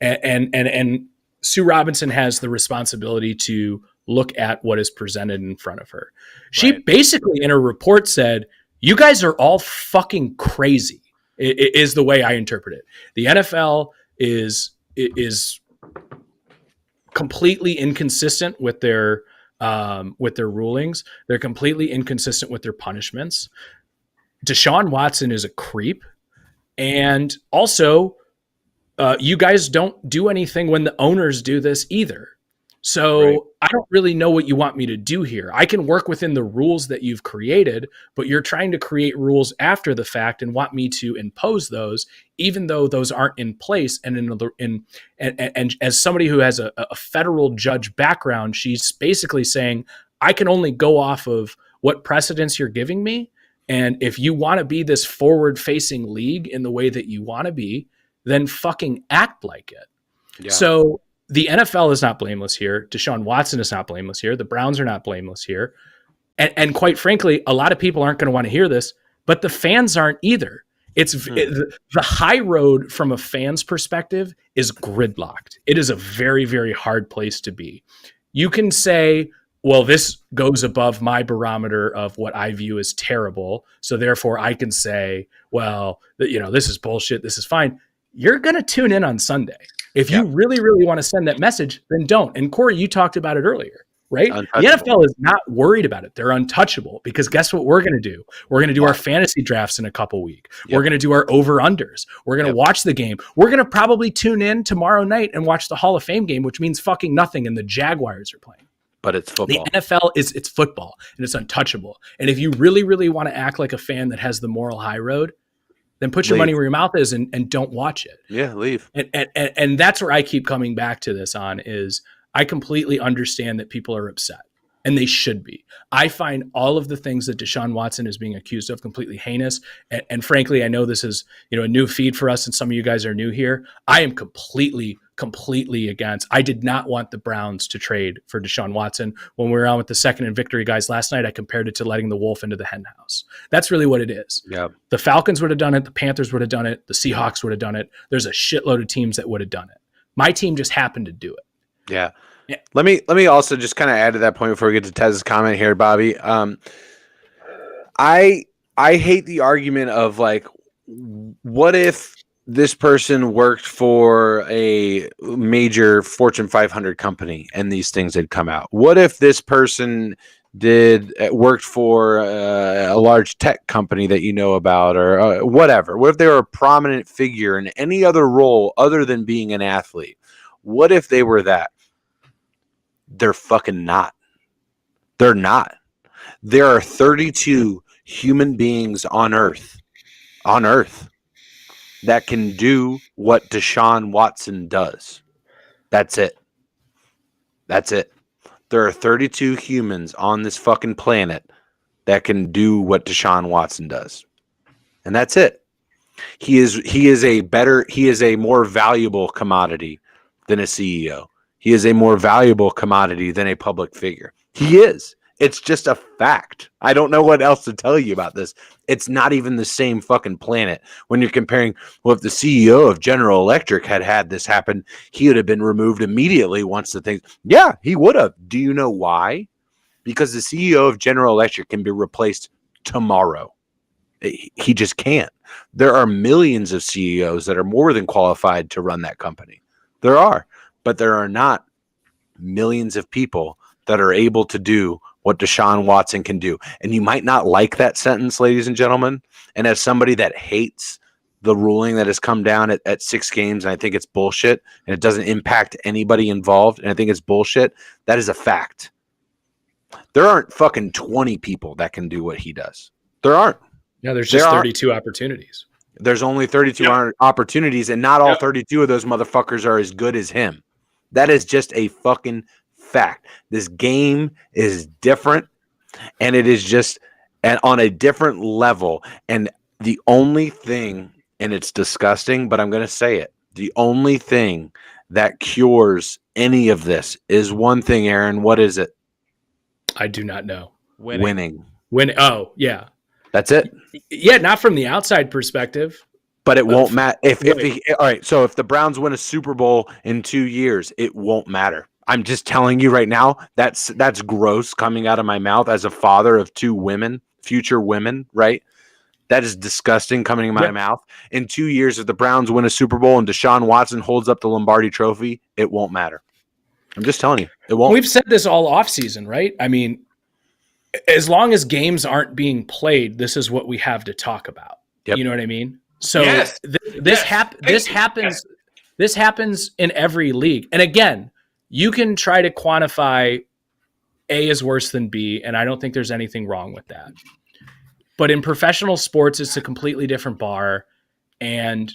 And Sue Robinson has the responsibility to look at what is presented in front of her. She basically in her report said, you guys are all fucking crazy, is the way I interpret it. The NFL is completely inconsistent with their rulings. They're completely inconsistent with their punishments. Deshaun Watson is a creep. And also, you guys don't do anything when the owners do this either. So I don't really know what you want me to do here. I can work within the rules that you've created, but you're trying to create rules after the fact and want me to impose those, even though those aren't in place. And and as somebody who has a federal judge background, she's basically saying, I can only go off of what precedents you're giving me. And if you want to be this forward-facing league in the way that you want to be, then fucking act like it. So the NFL is not blameless here. Deshaun Watson is not blameless here. The Browns are not blameless here. And quite frankly, a lot of people aren't going to want to hear this, but the fans aren't either. The high road from a fan's perspective is gridlocked. It is a very, very hard place to be. You can say, well, this goes above my barometer of what I view as terrible. So therefore I can say, well, this is bullshit. This is fine. You're going to tune in on Sunday. If you really, really want to send that message, then don't. And Corey, you talked about it earlier, right? The NFL is not worried about it. They're untouchable because guess what we're going to do? We're going to do our fantasy drafts in a couple weeks. We're going to do our over-unders. We're going to watch the game. We're going to probably tune in tomorrow night and watch the Hall of Fame game, which means fucking nothing, and the Jaguars are playing. But it's football. The NFL it's football, and it's untouchable. And if you really, really want to act like a fan that has the moral high road, then put your money where your mouth is and don't watch it. Yeah, leave. And that's where I keep coming back to this on is I completely understand that people are upset, and they should be. I find all of the things that Deshaun Watson is being accused of completely heinous. And frankly, I know this is a new feed for us, and some of you guys are new here. I am completely against. I did not want the Browns to trade for Deshaun Watson. When we were on with the Second and Victory guys last night, I compared it to letting the wolf into the hen house. That's really what it is. Yeah. The Falcons would have done it. The Panthers would have done it. The Seahawks would have done it. There's a shitload of teams that would have done it. My team just happened to do it. Yeah. Let me also just kind of add to that point before we get to Tez's comment here, Bobby. I hate the argument of like, what if this person worked for a major Fortune 500 company and these things had come out? What if this person worked for a large tech company that you know about or whatever? What if they were a prominent figure in any other role other than being an athlete? What if they were that? They're fucking not. They're not. There are 32 human beings on Earth that can do what Deshaun Watson does. That's it. There are 32 humans on this fucking planet that can do what Deshaun Watson does. And that's it. He is a more valuable commodity than a CEO. He is a more valuable commodity than a public figure. He is. It's just a fact. I don't know what else to tell you about this. It's not even the same fucking planet. When you're comparing, well, if the CEO of General Electric had this happen, he would have been removed immediately once the thing. Yeah, he would have. Do you know why? Because the CEO of General Electric can be replaced tomorrow. He just can't. There are millions of CEOs that are more than qualified to run that company. There are. But there are not millions of people that are able to do what Deshaun Watson can do. And you might not like that sentence, ladies and gentlemen. And as somebody that hates the ruling that has come down at 6 games, and I think it's bullshit, and it doesn't impact anybody involved, and I think it's bullshit, that is a fact. There aren't fucking 20 people that can do what he does. There aren't. Yeah, there's just 32 opportunities. There's only 32 opportunities, and not all 32 of those motherfuckers are as good as him. That is just a fucking fact. This game is different, and it is just on a different level. And the only thing, and it's disgusting, but I'm going to say it, the only thing that cures any of this is one thing, Aaron. What is it? I do not know. Winning. Oh, yeah. That's it. Yeah, not from the outside perspective. But it won't matter all right. So if the Browns win a Super Bowl in 2 years, it won't matter. I'm just telling you right now, that's gross coming out of my mouth as a father of 2 women, future women, right? That is disgusting coming in my mouth. In 2 years, if the Browns win a Super Bowl and Deshaun Watson holds up the Lombardi Trophy, it won't matter. I'm just telling you, it won't. We've said this all offseason, right? I mean, as long as games aren't being played, this is what we have to talk about. Yep. You know what I mean? So this happens in every league. And again, you can try to quantify A is worse than B, and I don't think there's anything wrong with that. But in professional sports, it's a completely different bar. And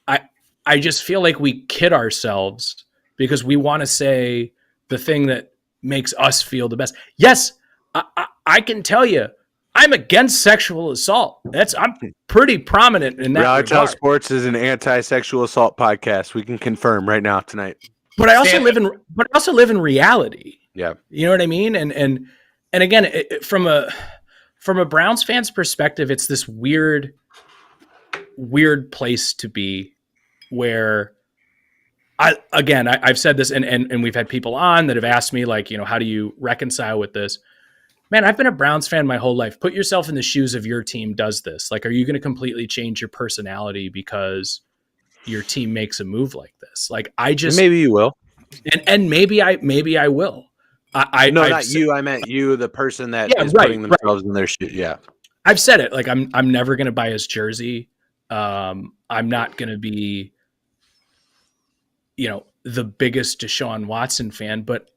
I just feel like we kid ourselves because we want to say the thing that makes us feel the best. Yes, I can tell you, I'm against sexual assault. I'm pretty prominent in that. Reality Sports is an anti-sexual assault podcast. We can confirm right now tonight. But I also live in reality. Yeah. You know what I mean? And again, from a Browns fan's perspective, it's this weird place to be where I've said this and we've had people on that have asked me, like, you know, how do you reconcile with this? Man, I've been a Browns fan my whole life. Put yourself in the shoes of your team does this. Like, are you going to completely change your personality because your team makes a move like this? Like, maybe you will. And maybe I will. Not you. I meant you, the person that is putting themselves in their shoes. Yeah. I've said it. Like, I'm never going to buy his jersey. I'm not going to be, you know, the biggest Deshawn Watson fan, but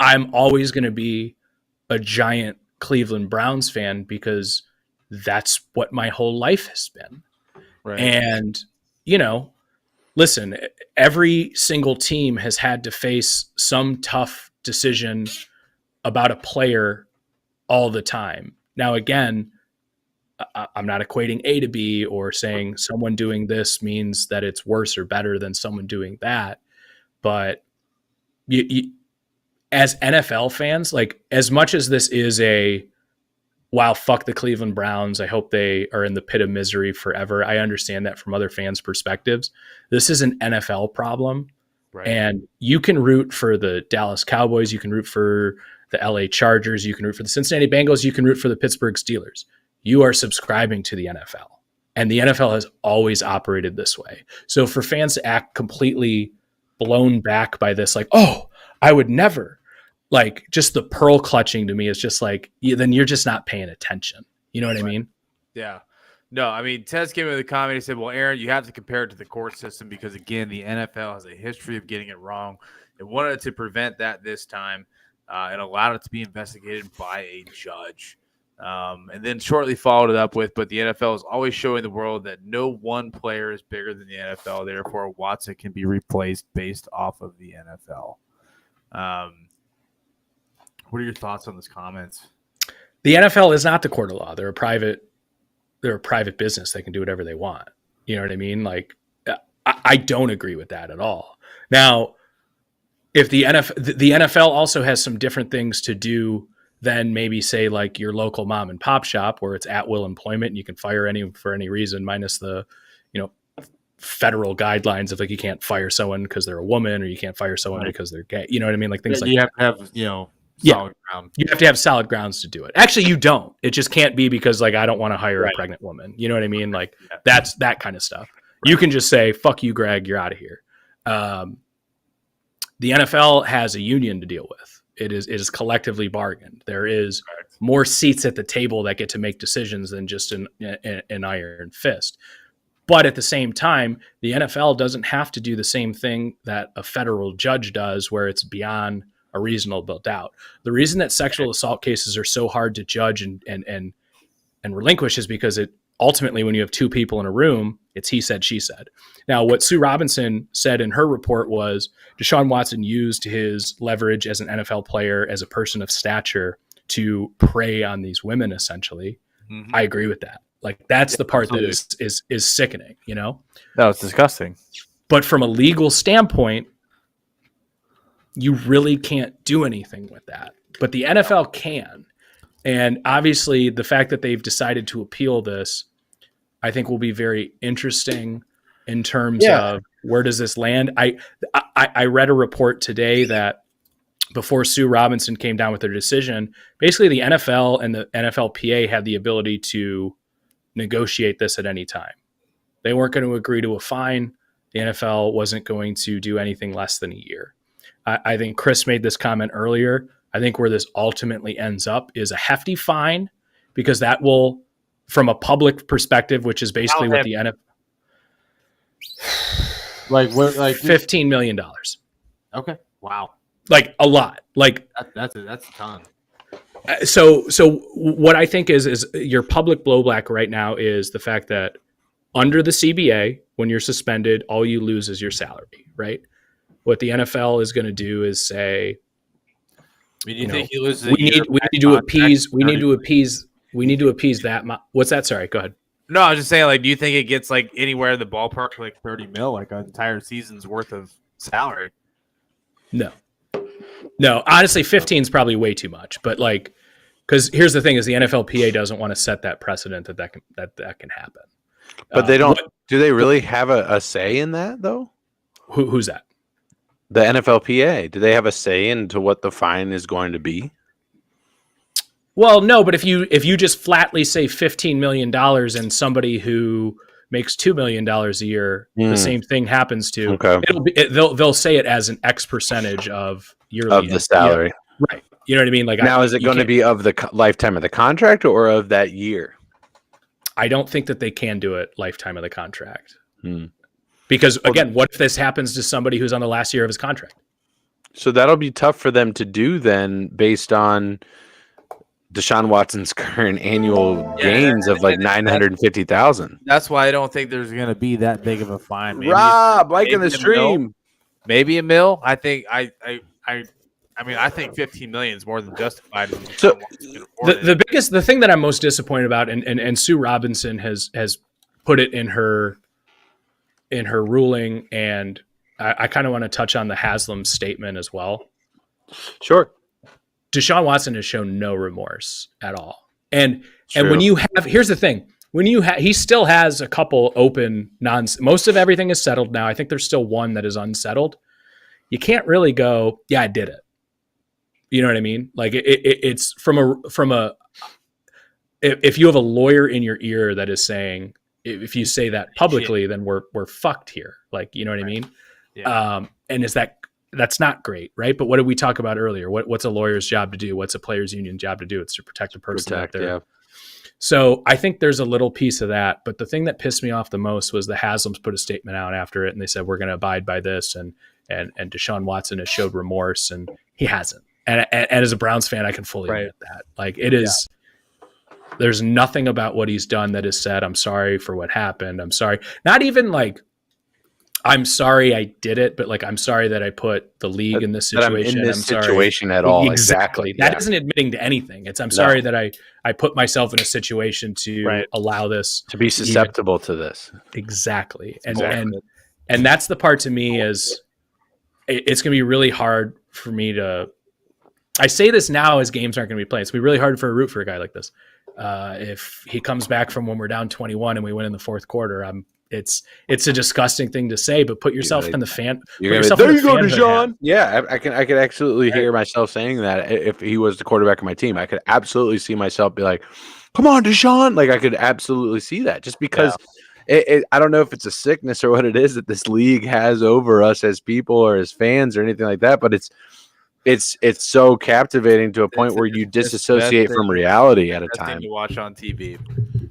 I'm always going to be a giant Cleveland Browns fan because that's what my whole life has been. Right. And, you know, listen, every single team has had to face some tough decision about a player all the time. Now, again, I'm not equating A to B or saying someone doing this means that it's worse or better than someone doing that. But you as NFL fans, like, as much as this is wow, fuck the Cleveland Browns, I hope they are in the pit of misery forever. I understand that from other fans' perspectives. This is an NFL problem. Right. And you can root for the Dallas Cowboys. You can root for the LA Chargers. You can root for the Cincinnati Bengals. You can root for the Pittsburgh Steelers. You are subscribing to the NFL. And the NFL has always operated this way. So for fans to act completely blown back by this, like, oh, I would never, like, just the pearl clutching to me is just like, then you're just not paying attention. You know what I mean? Yeah. No, I mean, Tez came in the comment. He said, well, Aaron, you have to compare it to the court system because, again, the NFL has a history of getting it wrong. It wanted to prevent that this time and allowed it to be investigated by a judge. And then shortly followed it up with, but the NFL is always showing the world that no one player is bigger than the NFL. Therefore, Watson can be replaced based off of the NFL. What are your thoughts on those comments? The NFL is not the court of law. They're a private business. They can do whatever they want. You know what I mean? Like, I don't agree with that at all. Now, if the NFL also has some different things to do than maybe, say, like your local mom and pop shop where it's at will employment and you can fire anyone for any reason, minus the, you know, federal guidelines of, like, you can't fire someone because they're a woman or you can't fire someone because they're gay. You know what I mean? Like, things like you that. have to have, you know, solid ground. You have to have solid grounds to do it. Actually, you don't. It just can't be because, like, I don't want to hire a pregnant woman. You know what I mean? Like, that's that kind of stuff. Right. You can just say, fuck you, Greg, you're out of here. The NFL has a union to deal with. It is collectively bargained. There is more seats at the table that get to make decisions than just an iron fist. But at the same time, the NFL doesn't have to do the same thing that a federal judge does, where it's beyond a reasonable doubt. The reason that sexual assault cases are so hard to judge and relinquish is because it ultimately, when you have two people in a room, it's he said, she said. Now, what Sue Robinson said in her report was Deshaun Watson used his leverage as an NFL player, as a person of stature, to prey on these women, essentially. Mm-hmm. I agree with that. Like, that's the part that is sickening, you know? No, it's disgusting. But from a legal standpoint, you really can't do anything with that. But the NFL can. And obviously, the fact that they've decided to appeal this, I think, will be very interesting in terms of where does this land. I read a report today that before Sue Robinson came down with their decision, basically the NFL and the NFLPA had the ability to negotiate this at any time. They weren't going to agree to a fine. The NFL wasn't going to do anything less than a year. I think Chris made this comment earlier. I think where this ultimately ends up is a hefty fine, because that will, from a public perspective, which is basically what the NFL, like $15 million. Okay. Wow. Like, a lot. Like, that's a ton. So what I think is your public blowback right now is the fact that under the CBA, when you're suspended, all you lose is your salary, right? What the NFL is going to do is say, I mean, do you think he loses? We need to appease that. What's that? Sorry, go ahead. No, I was just saying, like, do you think it gets, like, anywhere in the ballpark for, like, $30 million, like an entire season's worth of salary? No, honestly, 15 is probably way too much. But like, because here's the thing: is the NFLPA doesn't want to set that precedent that can happen. But they don't. Do they really have a say in that though? Who's that? The NFLPA. Do they have a say into what the fine is going to be? Well, no. But if you just flatly say $15 million and somebody who makes $2 million a year, the same thing happens to. Okay. They'll say it as an X percentage of yearly of the salary. Yeah, right. You know what I mean? Like now, is it going to be of the lifetime of the contract or of that year? I don't think that they can do it lifetime of the contract. Because again, what if this happens to somebody who's on the last year of his contract? So that'll be tough for them to do then, based on Deshaun Watson's current annual gains of like 950,000. That's why I don't think there's going to be that big of a fine. Maybe, Rob, like in the stream, maybe $1 million. I think I think 15 million is more than justified. So the thing that I'm most disappointed about, and Sue Robinson has put it in her ruling, and I kind of want to touch on the Haslam statement as well. Sure. Deshaun Watson has shown no remorse at all. And when you have, here's the thing, he still has a couple open most of everything is settled now. I think there's still one that is unsettled. You can't really go, yeah, I did it. You know what I mean? Like it's if you have a lawyer in your ear that is saying, if you say that publicly, then we're fucked here. Like, you know what I mean? Yeah. And that's not great, right? But what did we talk about earlier? What's a lawyer's job to do? What's a players union job to do? It's to protect the person out there. Yeah. So I think there's a little piece of that. But the thing that pissed me off the most was the Haslams put a statement out after it, and they said, we're going to abide by this. And Deshaun Watson has showed remorse, and he hasn't. And as a Browns fan, I can fully admit that. Like, it is, there's nothing about what he's done that is said, I'm sorry for what happened. I'm sorry. Not even like, I'm sorry I did it, but like, I'm sorry that I put the league in this situation. I'm situation at all. Exactly. That isn't admitting to anything. It's, I'm sorry that I put myself in a situation to allow this to be susceptible to this. Exactly. And that's the part to me is it's going to be really hard for me to, I say this now as games aren't going to be played. It's going to be really hard for a root for a guy like this. If he comes back from when we're down 21 and we win in the fourth quarter, it's a disgusting thing to say, but put yourself in the fan. There you go, Deshaun. Yeah, I could absolutely hear myself saying that if he was the quarterback of my team. I could absolutely see myself be like, come on, Deshaun. Like, I could absolutely see that just because I don't know if it's a sickness or what it is that this league has over us as people or as fans or anything like that, but it's so captivating to a point where you disassociate from reality at a time. To watch on TV.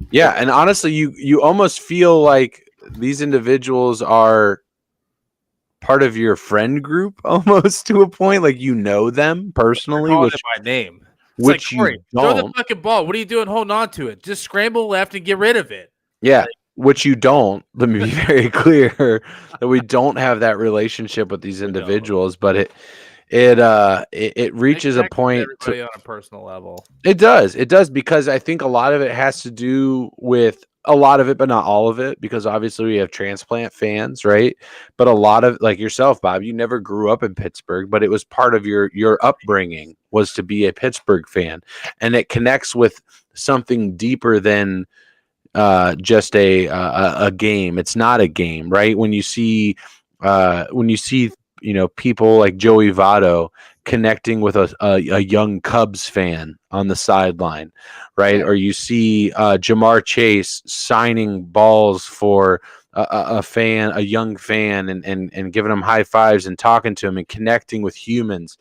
Yeah, and honestly, you almost feel like these individuals are part of your friend group almost to a point, like you know them personally, which by name. It's which like, you don't. Throw the fucking ball. What are you doing holding on to it? Just scramble left and get rid of it. Yeah. Which you don't. Let me be very clear that we don't have that relationship with these individuals, but it reaches a point on a personal level. It does because I think a lot of it has to do with a lot of it, but not all of it, because obviously we have transplant fans, right? But a lot of, like yourself, Bob, you never grew up in Pittsburgh, but it was part of your upbringing was to be a Pittsburgh fan, and it connects with something deeper than just a game. It's not a game, right? When you see people like Joey Votto connecting with a young Cubs fan on the sideline, right? Or you see Jamar Chase signing balls for a young fan and giving them high fives and talking to him and connecting with humans.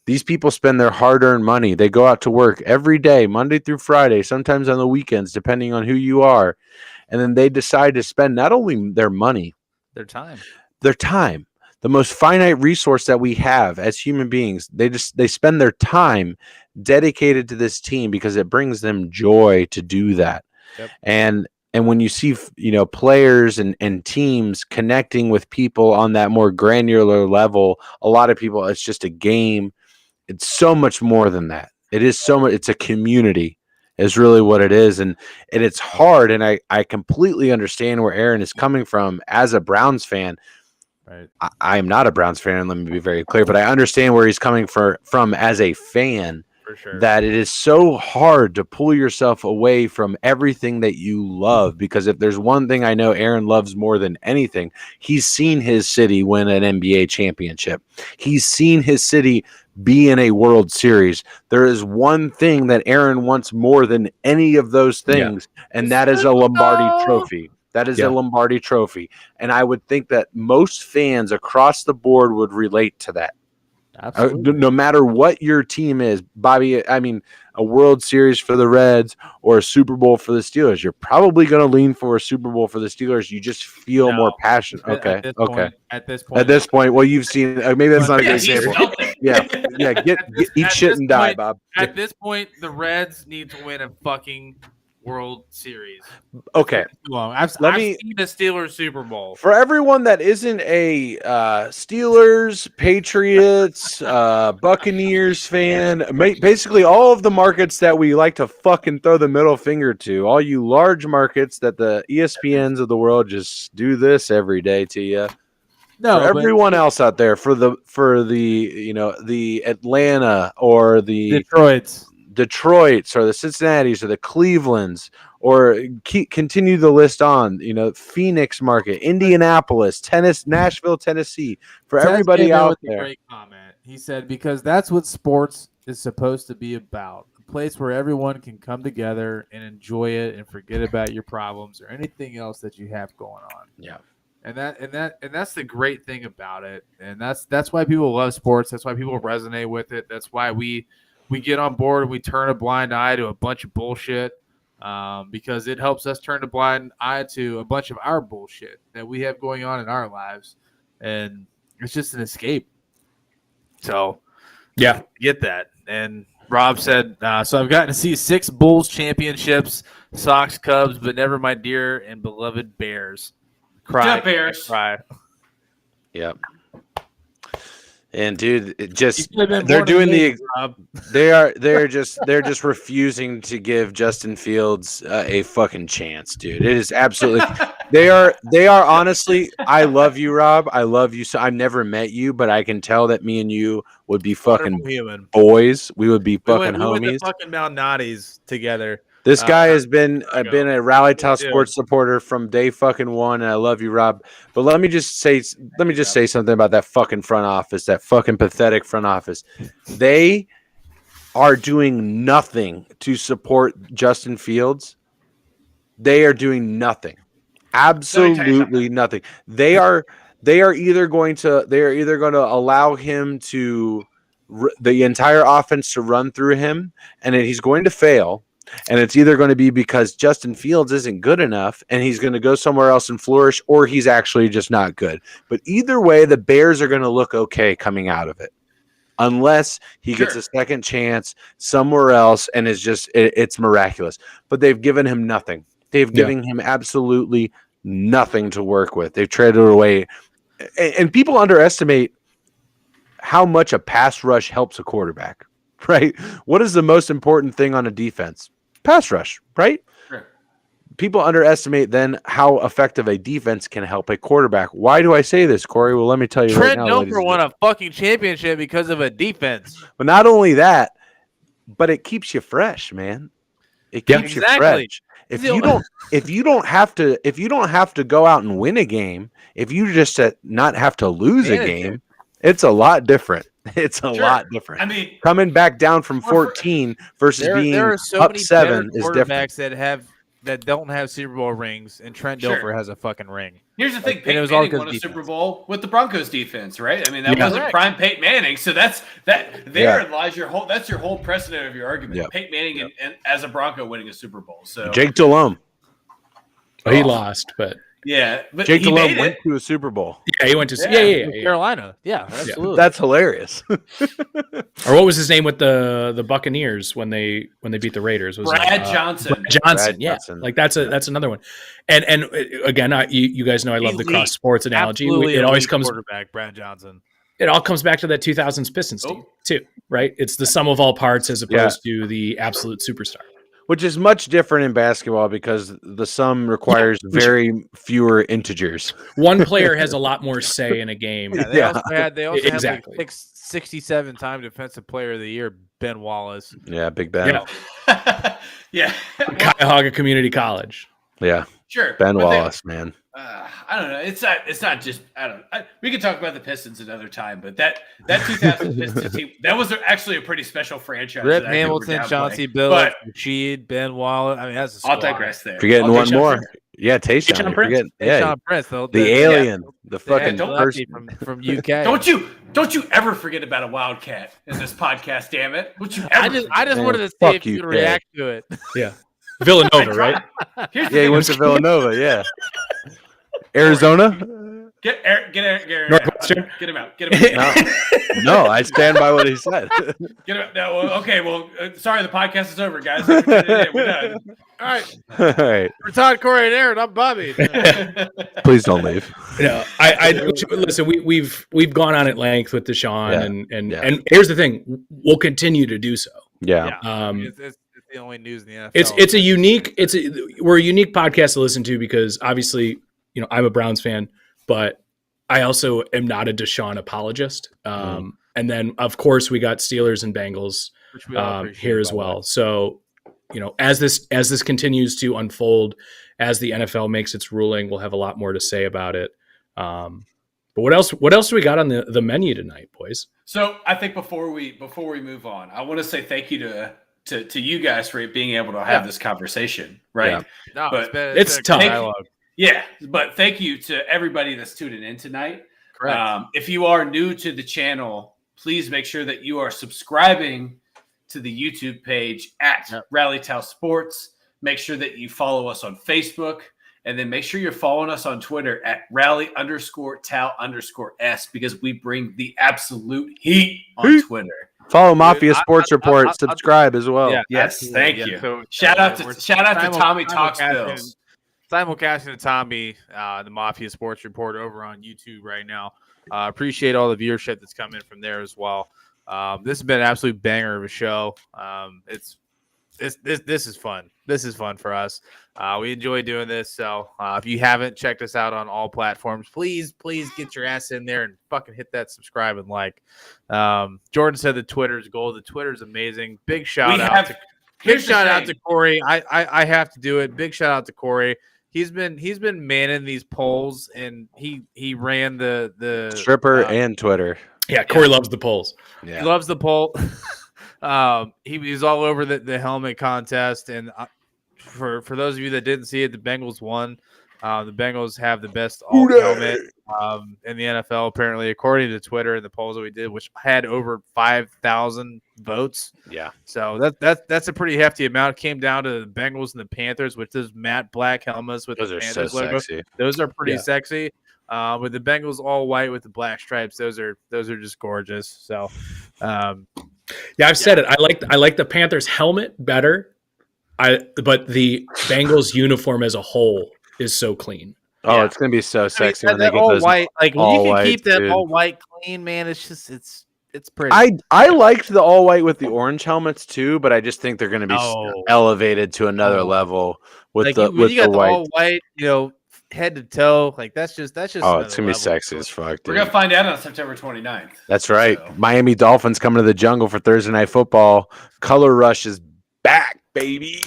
These people spend their hard-earned money. They go out to work every day, Monday through Friday, sometimes on the weekends, depending on who you are. And then they decide to spend not only their money, their time. The most finite resource that we have as human beings. They spend their time dedicated to this team because it brings them joy to do that. Yep. And when you see, players and teams connecting with people on that more granular level, a lot of people, it's just a game. It's so much more than that. It is so much. It's a community is really what it is. And it's hard. And I completely understand where Aaron is coming from as a Browns fan. Right. I am not a Browns fan. Let me be very clear, but I understand where he's coming from as a fan. For sure. That it is so hard to pull yourself away from everything that you love, because if there's one thing I know Aaron loves more than anything, he's seen his city win an NBA championship. He's seen his city be in a World Series. There is one thing that Aaron wants more than any of those things, and that is a Lombardi trophy. That is a Lombardi trophy. And I would think that most fans across the board would relate to that. Absolutely. No matter what your team is, Bobby, I mean, a World Series for the Reds or a Super Bowl for the Steelers, you're probably going to lean for a Super Bowl for the Steelers. You just feel more passionate. Okay. At this point, well, you've seen, maybe that's not a good example. Get eat shit and die, Bob. At this point, the Reds need to win a fucking World Series. Okay. I've seen the Steelers Super Bowl. For everyone that isn't a Steelers, Patriots, Buccaneers fan, basically all of the markets that we like to fucking throw the middle finger to, all you large markets that the ESPNs of the world just do this every day to you. No, for everyone else out there, for the the Atlanta or the Detroits or the Cincinnatis or the Clevelands, or continue the list on, Phoenix market, Indianapolis, Nashville, Tennessee, for everybody out there. Great comment. He said, because that's what sports is supposed to be about. A place where everyone can come together and enjoy it and forget about your problems or anything else that you have going on. Yeah. And that's the great thing about it. And that's why people love sports. That's why people resonate with it. That's why we get on board and we turn a blind eye to a bunch of bullshit, because it helps us turn a blind eye to a bunch of our bullshit that we have going on in our lives. And it's just an escape. So, yeah, get that. And Rob said, so I've gotten to see 6 Bulls championships, Sox, Cubs, but never my dear and beloved Bears. Cry. Bears. Cry. Yep. And dude, they're doing they're just refusing to give Justin Fields a fucking chance, dude. It is absolutely they are honestly. I love you, Rob. I love you. So I've never met you, but I can tell that me and you would be fucking boys. We would be fucking homies. We went to fucking Malnati's together. This guy has been a Rally Towel Sports supporter from day fucking one, and I love you, Rob. But let me just say something about that fucking front office, that fucking pathetic front office. They are doing nothing to support Justin Fields. They are doing nothing, absolutely nothing. They are either going to allow him to the entire offense to run through him, and then he's going to fail. And it's either going to be because Justin Fields isn't good enough and he's going to go somewhere else and flourish, or he's actually just not good. But either way, the Bears are going to look okay coming out of it, unless he gets a second chance somewhere else and it's miraculous. But they've given him nothing. They've given him absolutely nothing to work with. They've traded away. And people underestimate how much a pass rush helps a quarterback, right? What is the most important thing on a defense? Pass rush, right? Sure. People underestimate then how effective a defense can help a quarterback. Why do I say this, Corey? Well, let me tell you right now. Trent Dilfer won a fucking championship because of a defense. But not only that, but it keeps you fresh, man. It keeps you fresh. If you don't have to go out and win a game, if you just not have to lose a game, it's a lot different. It's a lot different. I mean, coming back down from 14 versus being up 7 is different. That don't have Super Bowl rings, and Trent Dilfer has a fucking ring. Here's the thing: Peyton Manning won a Super Bowl with the Broncos defense, right? I mean, that wasn't prime Peyton Manning, so lies your whole. That's your whole precedent of your argument. Yep. Peyton Manning and as a Bronco winning a Super Bowl. So Jake Delhomme, he lost, but. Yeah, but Jake Delhomme went to a Super Bowl. Yeah, he went to Carolina. Yeah, absolutely. That's hilarious. Or what was his name with the Buccaneers when they beat the Raiders? Was Brad Johnson. Brad Johnson. Like that's another one. And again, you guys know I love the cross sports analogy. It always comes quarterback Brad Johnson. It all comes back to that 2000s Pistons team too, right? It's the sum of all parts as opposed to the absolute superstar. Which is much different in basketball because the sum requires very fewer integers. One player has a lot more say in a game. Yeah, they also had exactly. like 67-time Defensive Player of the Year, Ben Wallace. Yeah, Big Ben. Yeah. Cuyahoga Community College. Yeah. Sure. Ben Wallace, man. I don't know. It's not just we could talk about the Pistons another time, but that 2000 Pistons team, that was actually a pretty special franchise. Rip Hamilton, Chauncey Billups, Rashid, Ben Wallaach. I mean, that's a squad. I'll digress there. Forgetting one more. Yeah, Tayshaun Prince. Tayshaun Prince, the alien, the fucking person from UK. Don't you ever forget about a Wildcat in this podcast, damn it! Don't you ever I just wanted to see if you could react to it. Yeah, Villanova, right? He went to Villanova. Yeah, Arizona. Get Northwestern. Get him out. Get him out. No, I stand by what he said. Get him out. No, okay. Well, sorry, the podcast is over, guys. We're done. All right. All right. For Todd, Corey, and Aaron, I'm Bobby. Please don't leave. No, I listen. We've gone on at length with Deshawn, and here's the thing: we'll continue to do so. Yeah. It's the only news in the NFL. We're a unique podcast to listen to because obviously, I'm a Browns fan, but I also am not a Deshaun apologist. And then of course we got Steelers and Bengals here as well. So, as this continues to unfold, as the NFL makes its ruling, we'll have a lot more to say about it. But what else do we got on the menu tonight, boys? So I think before we move on, I want to say thank you to you guys for being able to have this conversation. Right. Yeah. No, but it's tough. Yeah, but thank you to everybody that's tuning in tonight. Correct. If you are new to the channel, please make sure that you are subscribing to the YouTube page at Rally Tau Sports. Make sure that you follow us on Facebook, and then make sure you're following us on Twitter at Rally_Tau_S because we bring the absolute heat on Twitter. Follow Mafia Sports Report. Subscribe as well. Yeah, yes, thank you. So, shout out to Tommy Talks Bills. Simulcasting to Tommy, the Mafia Sports Report over on YouTube right now. Appreciate all the viewership that's come in from there as well. This has been an absolute banger of a show. This is fun. This is fun for us. We enjoy doing this. So if you haven't checked us out on all platforms, please get your ass in there and fucking hit that subscribe and like. Jordan said the Twitter's gold. The Twitter's amazing. Big shout out to Corey. I have to do it. Big shout out to Corey. He's been manning these polls, and he ran the stripper and Twitter. Yeah, Corey loves the polls. Yeah. He loves the poll. He was all over the helmet contest, and for those of you that didn't see it, the Bengals won. The Bengals have the best helmet in the NFL, apparently, according to Twitter and the polls that we did, which had over 5,000 votes. Yeah. So that's a pretty hefty amount. It came down to the Bengals and the Panthers, which is matte black helmets with those the Panthers Panthers logo. Sexy. Those are pretty sexy. With the Bengals all white with the black stripes, those are just gorgeous. So, I've said it. I like the Panthers helmet better. But the Bengals uniform as a whole is so clean. Oh, it's gonna be so sexy when they get all those white. Like when you can keep that dude. all white clean, man. It's just it's pretty. I liked the all white with the orange helmets too, but I just think they're gonna be elevated to another level with the white. All white, head to toe. Like that's just. Oh, it's gonna be sexy as fuck. Dude. We're gonna find out on September 29th. That's right. So. Miami Dolphins coming to the jungle for Thursday Night Football. Color Rush is back, baby.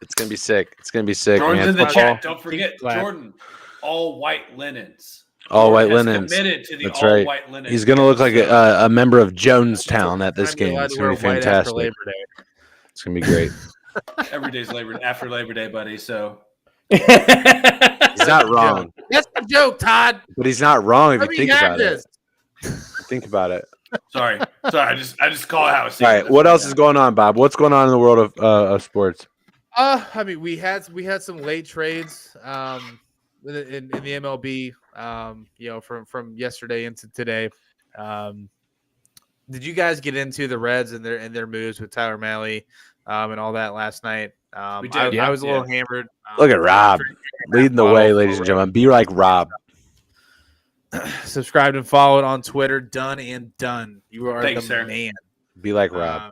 It's gonna be sick. Jordan's man. in the chat. Don't forget, Jordan. All white linens. All white linens. Committed to the That's all right. white linens. He's gonna look like a member of Jonestown at this game. It's gonna be fantastic. It's gonna be great. Every day's after Labor Day, buddy. So he's not wrong. That's the joke, Todd. But he's not wrong if you think about it. Think about it. Sorry. I just call it how it's. All right. What else is going on, Bob? What's going on in the world of sports? I mean, we had some late trades in the MLB, from yesterday into today. Did you guys get into the Reds and their moves with Tyler Mahle and all that last night? We did. I was a little hammered. Look at Rob leading the way, ladies and gentlemen. Be like Rob. Subscribed and followed on Twitter. Done and done. You are the man. Be like Rob.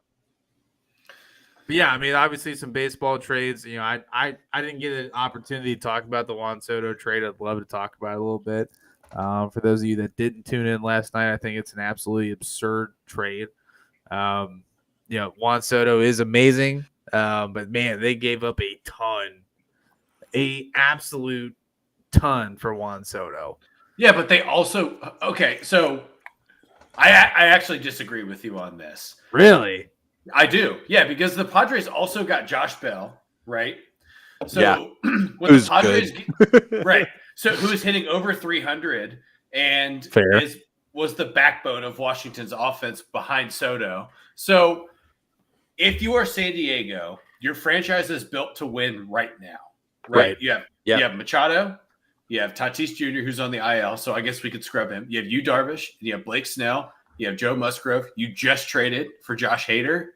But yeah, I mean, obviously some baseball trades. You know, I didn't get an opportunity to talk about the Juan Soto trade. I'd love to talk about it a little bit. For those of you that didn't tune in last night, I think it's an absolutely absurd trade. You know, Juan Soto is amazing, but man, they gave up a absolute ton for Juan Soto. Yeah, but they also so I actually disagree with you on this. Really? I do. Yeah, because the Padres also got Josh Bell, right? So yeah. the Padres right. So who's hitting over 300 and was the backbone of Washington's offense behind Soto. So if you are San Diego, your franchise is built to win right now. Right? You have Machado, you have Tatis Jr., who's on the IL, so I guess we could scrub him. You have Yu Darvish, you have Blake Snell, you have Joe Musgrove. You just traded for Josh Hader,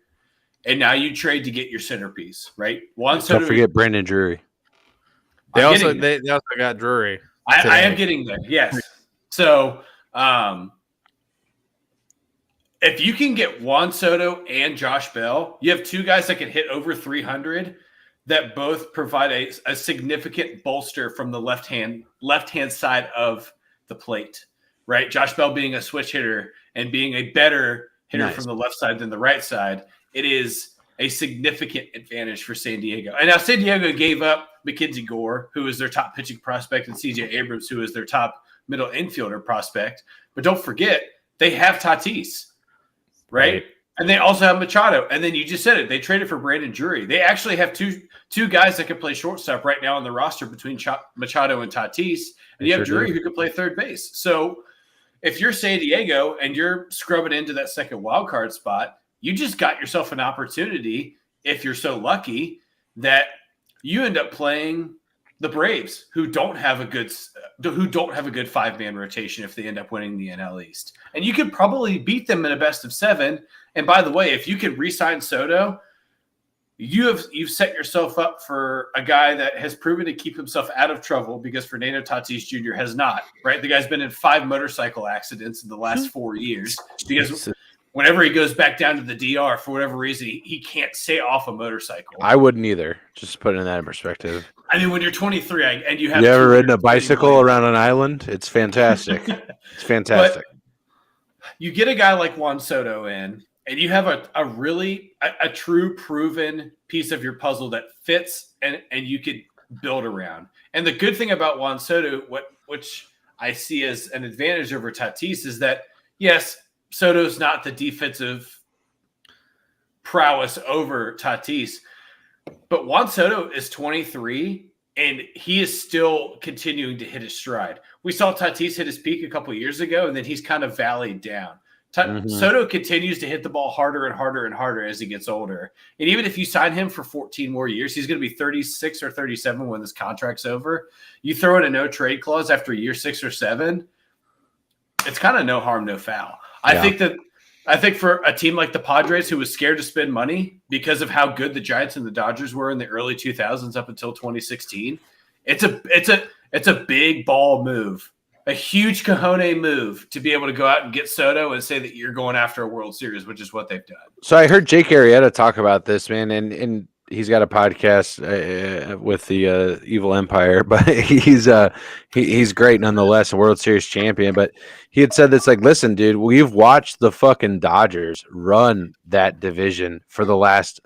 and now you trade to get your centerpiece, right? Don't forget Brandon Drury. They also got Drury. I am getting there, yes. So if you can get Juan Soto and Josh Bell, you have two guys that can hit over 300 that both provide a significant bolster from the left-hand side of the plate, right? Josh Bell being a switch hitter and being a better hitter from the left side than the right side, it is a significant advantage for San Diego. And now San Diego gave up Mackenzie Gore, who is their top pitching prospect, and CJ Abrams, who is their top middle infielder prospect. But don't forget, they have Tatis, right? And they also have Machado. And then you just said it. They traded for Brandon Drury. They actually have two guys that can play shortstop right now on the roster between Machado and Tatis. And you have Drury who can play third base. So if you're San Diego and you're scrubbing into that second wild card spot, you just got yourself an opportunity, if you're so lucky, that you end up playing the Braves, who don't have a good 5-man rotation if they end up winning the NL East. And you could probably beat them in a best of 7. And by the way, if you can re-sign Soto, you've set yourself up for a guy that has proven to keep himself out of trouble, because Fernando Tatis Jr. has not, right? The guy's been in 5 motorcycle accidents in the last 4 years because whenever he goes back down to the DR, for whatever reason, he can't stay off a motorcycle. I wouldn't either. Just putting that in perspective. I mean, when you're 23 and you have ever ridden a bicycle around an island? It's fantastic. It's fantastic. But you get a guy like Juan Soto in, and you have a true proven piece of your puzzle that fits and you could build around. And the good thing about Juan Soto, which I see as an advantage over Tatis, is that, yes, Soto's not the defensive prowess over Tatis, but Juan Soto is 23, and he is still continuing to hit his stride. We saw Tatis hit his peak a couple of years ago, and then he's kind of valleyed down. Soto continues to hit the ball harder and harder and harder as he gets older. And even if you sign him for 14 more years, he's going to be 36 or 37 when this contract's over. You throw in a no-trade clause after year 6 or 7, it's kind of no harm, no foul. I think for a team like the Padres, who was scared to spend money because of how good the Giants and the Dodgers were in the early 2000s up until 2016, it's a big ball move, a huge cojones move to be able to go out and get Soto and say that you're going after a World Series, which is what they've done. So I heard Jake Arrieta talk about this, man, and he's got a podcast with the Evil Empire, but he's great nonetheless, a World Series champion. But he had said this, like, listen, dude, we've watched the fucking Dodgers run that division for the last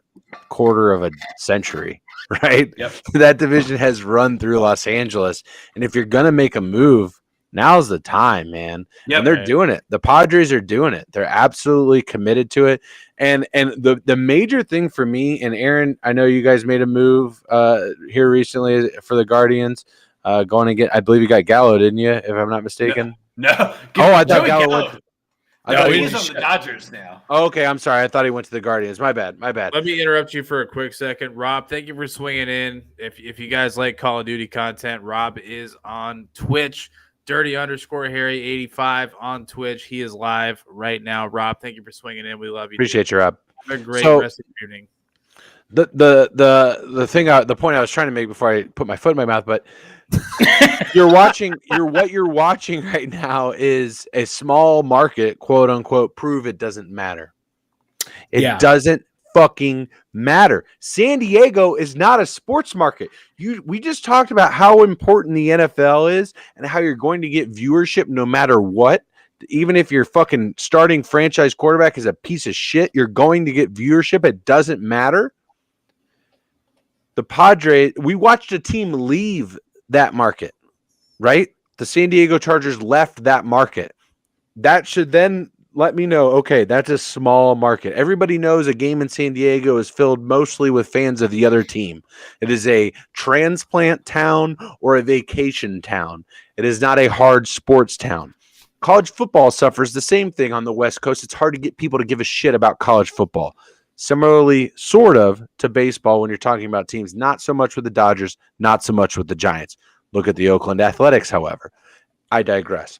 quarter of a century, right? Yep. That division has run through Los Angeles. And if you're going to make a move, now's the time, man. Yep, and they're doing it. The Padres are doing it. They're absolutely committed to it. And the major thing for me, and Aaron, I know you guys made a move here recently for the Guardians, going to get, I believe you got Gallo, didn't you, if I'm not mistaken? No. I thought Gallo went. He's on the Dodgers now. Oh, okay, I'm sorry. I thought he went to the Guardians. My bad. Let me interrupt you for a quick second. Rob, thank you for swinging in. If you guys like Call of Duty content, Rob is on Twitch. Dirty_Harry85 on Twitch. He is live right now. Rob, thank you for swinging in. We love you. Appreciate you, Rob. Have a great rest of your evening. The point I was trying to make before I put my foot in my mouth, but what you're watching right now is a small market, quote unquote, prove it doesn't matter. It doesn't fucking matter. San Diego is not a sports market. We just talked about how important the NFL is and how you're going to get viewership no matter what. Even if your fucking starting franchise quarterback is a piece of shit, you're going to get viewership. It doesn't matter. The Padres, we watched a team leave that market, right? The San Diego Chargers left that market. That should then let me know, okay, that's a small market. Everybody knows a game in San Diego is filled mostly with fans of the other team. It is a transplant town or a vacation town. It is not a hard sports town. College football suffers the same thing on the West Coast. It's hard to get people to give a shit about college football. Similarly, sort of, to baseball when you're talking about teams, not so much with the Dodgers, not so much with the Giants. Look at the Oakland Athletics, however. I digress.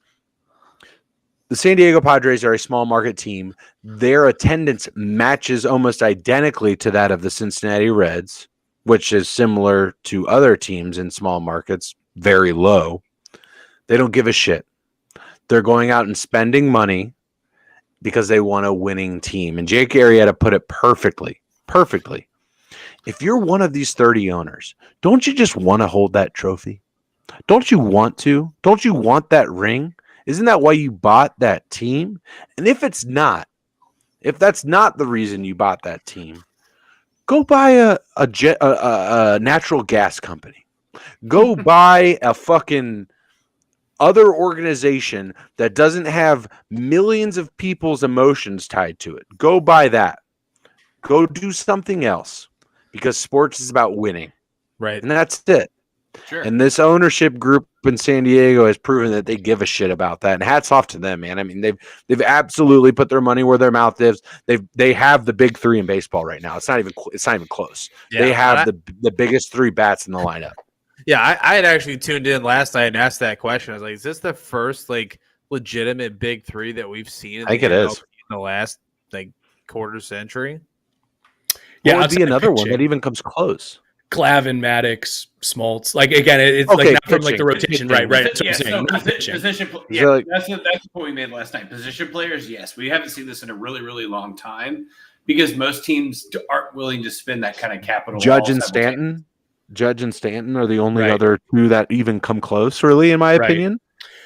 The San Diego Padres are a small market team. Their attendance matches almost identically to that of the Cincinnati Reds, which is similar to other teams in small markets, very low. They don't give a shit. They're going out and spending money because they want a winning team. And Jake Arrieta put it perfectly. If you're one of these 30 owners, don't you just want to hold that trophy? Don't you want to? Don't you want that ring? Isn't that why you bought that team? And if that's not the reason you bought that team, go buy a natural gas company. Go buy a fucking other organization that doesn't have millions of people's emotions tied to it. Go buy that. Go do something else, because sports is about winning. Right. And that's it. Sure. And this ownership group in San Diego has proven that they give a shit about that. And hats off to them, man. I mean, they've absolutely put their money where their mouth is. They have the big three in baseball right now. It's not even close. Yeah, they have the biggest three bats in the lineup. Yeah, I had actually tuned in last night and asked that question. I was like, is this the first legitimate big three that we've seen? I think it is in the last quarter century. Yeah, it'd be another one that even comes close. Glavine, Maddox, Smoltz. Again, it's okay, not from the rotation, right? Position. Yeah, that's the point we made last night. Position players, yes, we haven't seen this in a really, really long time because most teams aren't willing to spend that kind of capital. Judge and Stanton are the only other two that even come close, really, in my opinion.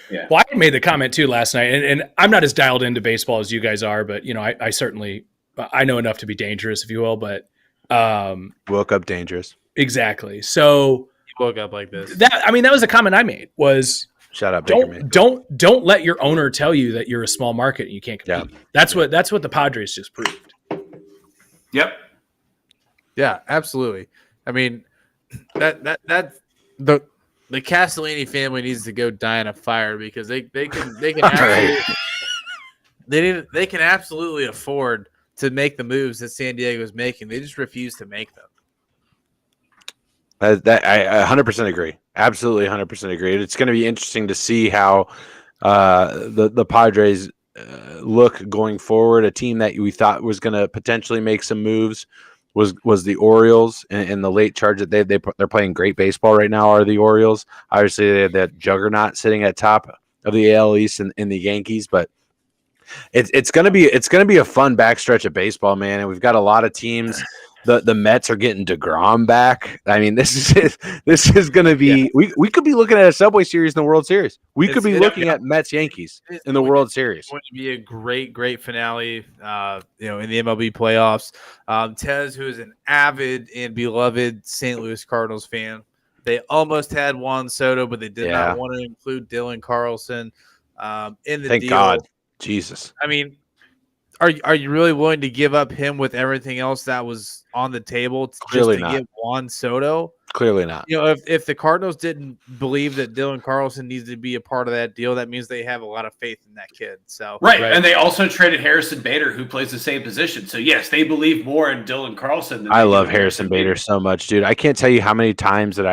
Yeah. Well, I made the comment too last night, and I'm not as dialed into baseball as you guys are, but I certainly know enough to be dangerous, if you will. But woke up dangerous. Exactly. So you woke up like this. That was a comment I made. Was shut up. Don't let your owner tell you that you're a small market and you can't compete. Yeah. That's what the Padres just proved. Yep. Yeah, absolutely. I mean, the Castellini family needs to go die in a fire because they can they can absolutely afford to make the moves that San Diego is making. They just refuse to make them. I 100% agree. Absolutely 100% agree. It's going to be interesting to see how the Padres look going forward. A team that we thought was going to potentially make some moves was the Orioles, and the late charge that they're playing great baseball right now are the Orioles. Obviously, they have that juggernaut sitting at top of the AL East in the Yankees, but it's gonna be a fun backstretch of baseball, man. And we've got a lot of teams. The Mets are getting DeGrom back. I mean, this is going to be. Yeah. We could be looking at a Subway Series in the World Series. We could be looking at Mets Yankees in the World Series. It's going to be a great finale. In the MLB playoffs. Tez, who is an avid and beloved St. Louis Cardinals fan, they almost had Juan Soto, but they did not want to include Dylan Carlson in the deal. Thank God, Jesus. I mean, are you really willing to give up him with everything else that was on the table just to get Juan Soto? Clearly not. If the Cardinals didn't believe that Dylan Carlson needs to be a part of that deal, that means they have a lot of faith in that kid. So right. And they also traded Harrison Bader, who plays the same position. So yes, they believe more in Dylan Carlson. I love Harrison Bader so much, dude. I can't tell you how many times that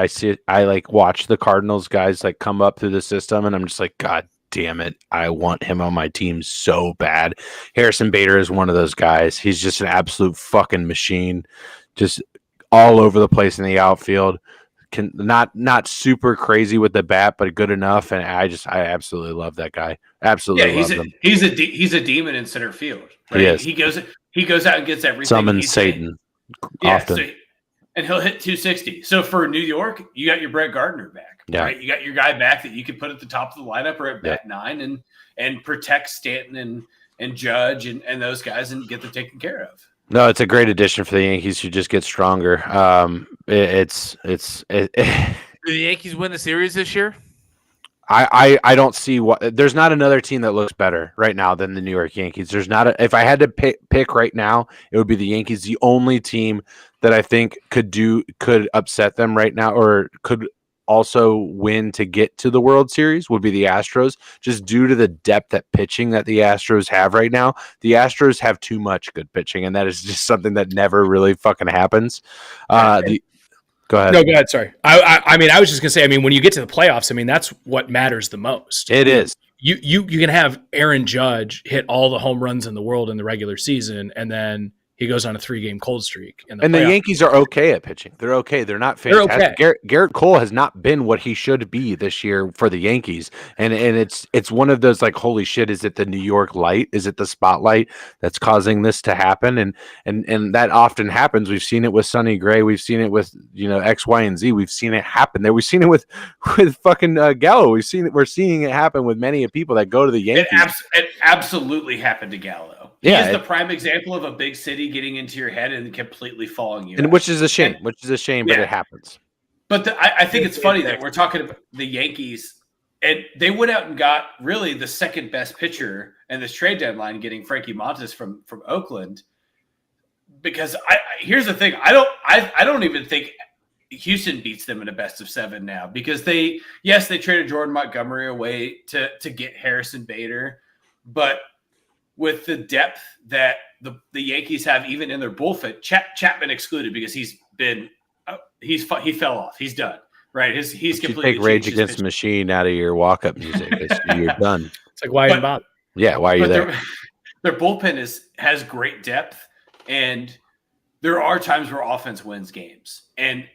I watch the Cardinals guys come up through the system, and I'm just like, God damn it, I want him on my team so bad. Harrison Bader is one of those guys. He's just an absolute fucking machine, just all over the place in the outfield. Can not super crazy with the bat, but good enough. And I absolutely love that guy. Absolutely love him. He's a demon in center field. Right? He is. He goes he goes out and gets everything. Summons Satan often. And he'll hit 260. So for New York, you got your Brett Gardner back, right? You got your guy back that you can put at the top of the lineup or at bat 9 and protect Stanton and Judge and those guys and get them taken care of. No, it's a great addition for the Yankees who just get stronger. Do the Yankees win the series this year? I don't see what. There's not another team that looks better right now than the New York Yankees. There's not. If I had to pick right now, it would be the Yankees. The only team that I think could upset them right now, or could also win to get to the World Series, would be the Astros, just due to the depth at pitching that the Astros have right now. The Astros have too much good pitching, and that is just something that never really fucking happens. Go ahead. No, go ahead. Sorry. I mean, I was just gonna say. I mean, when you get to the playoffs, I mean, that's what matters the most. It is. You can have Aaron Judge hit all the home runs in the world in the regular season, and then he goes on a 3-game cold streak. The Yankees are okay at pitching. They're okay. They're not fantastic. They're okay. Garrett Cole has not been what he should be this year for the Yankees. And it's one of those like, holy shit, is it the New York light? Is it the spotlight that's causing this to happen? And that often happens. We've seen it with Sonny Gray. We've seen it with, X, Y, and Z. We've seen it happen there. We've seen it with fucking Gallo. We're seeing it happen with many people that go to the Yankees. It absolutely happened to Gallo. Yeah, He is the prime example of a big city getting into your head and completely falling you. Which is a shame. But it happens. But I think it's funny that we're talking about the Yankees, and they went out and got really the second best pitcher in this trade deadline, getting Frankie Montas from Oakland. Because here's the thing, I don't even think Houston beats them in a best of 7 now, because they traded Jordan Montgomery away to get Harrison Bader, but with the depth that the Yankees have, even in their bullpen, Chapman excluded because he fell off. He's done. Right. He's completely take Rage Against the Machine out of your walk-up music. You're done. It's like, why are you about? Yeah, why are you there? Their bullpen has great depth, and there are times where offense wins games. And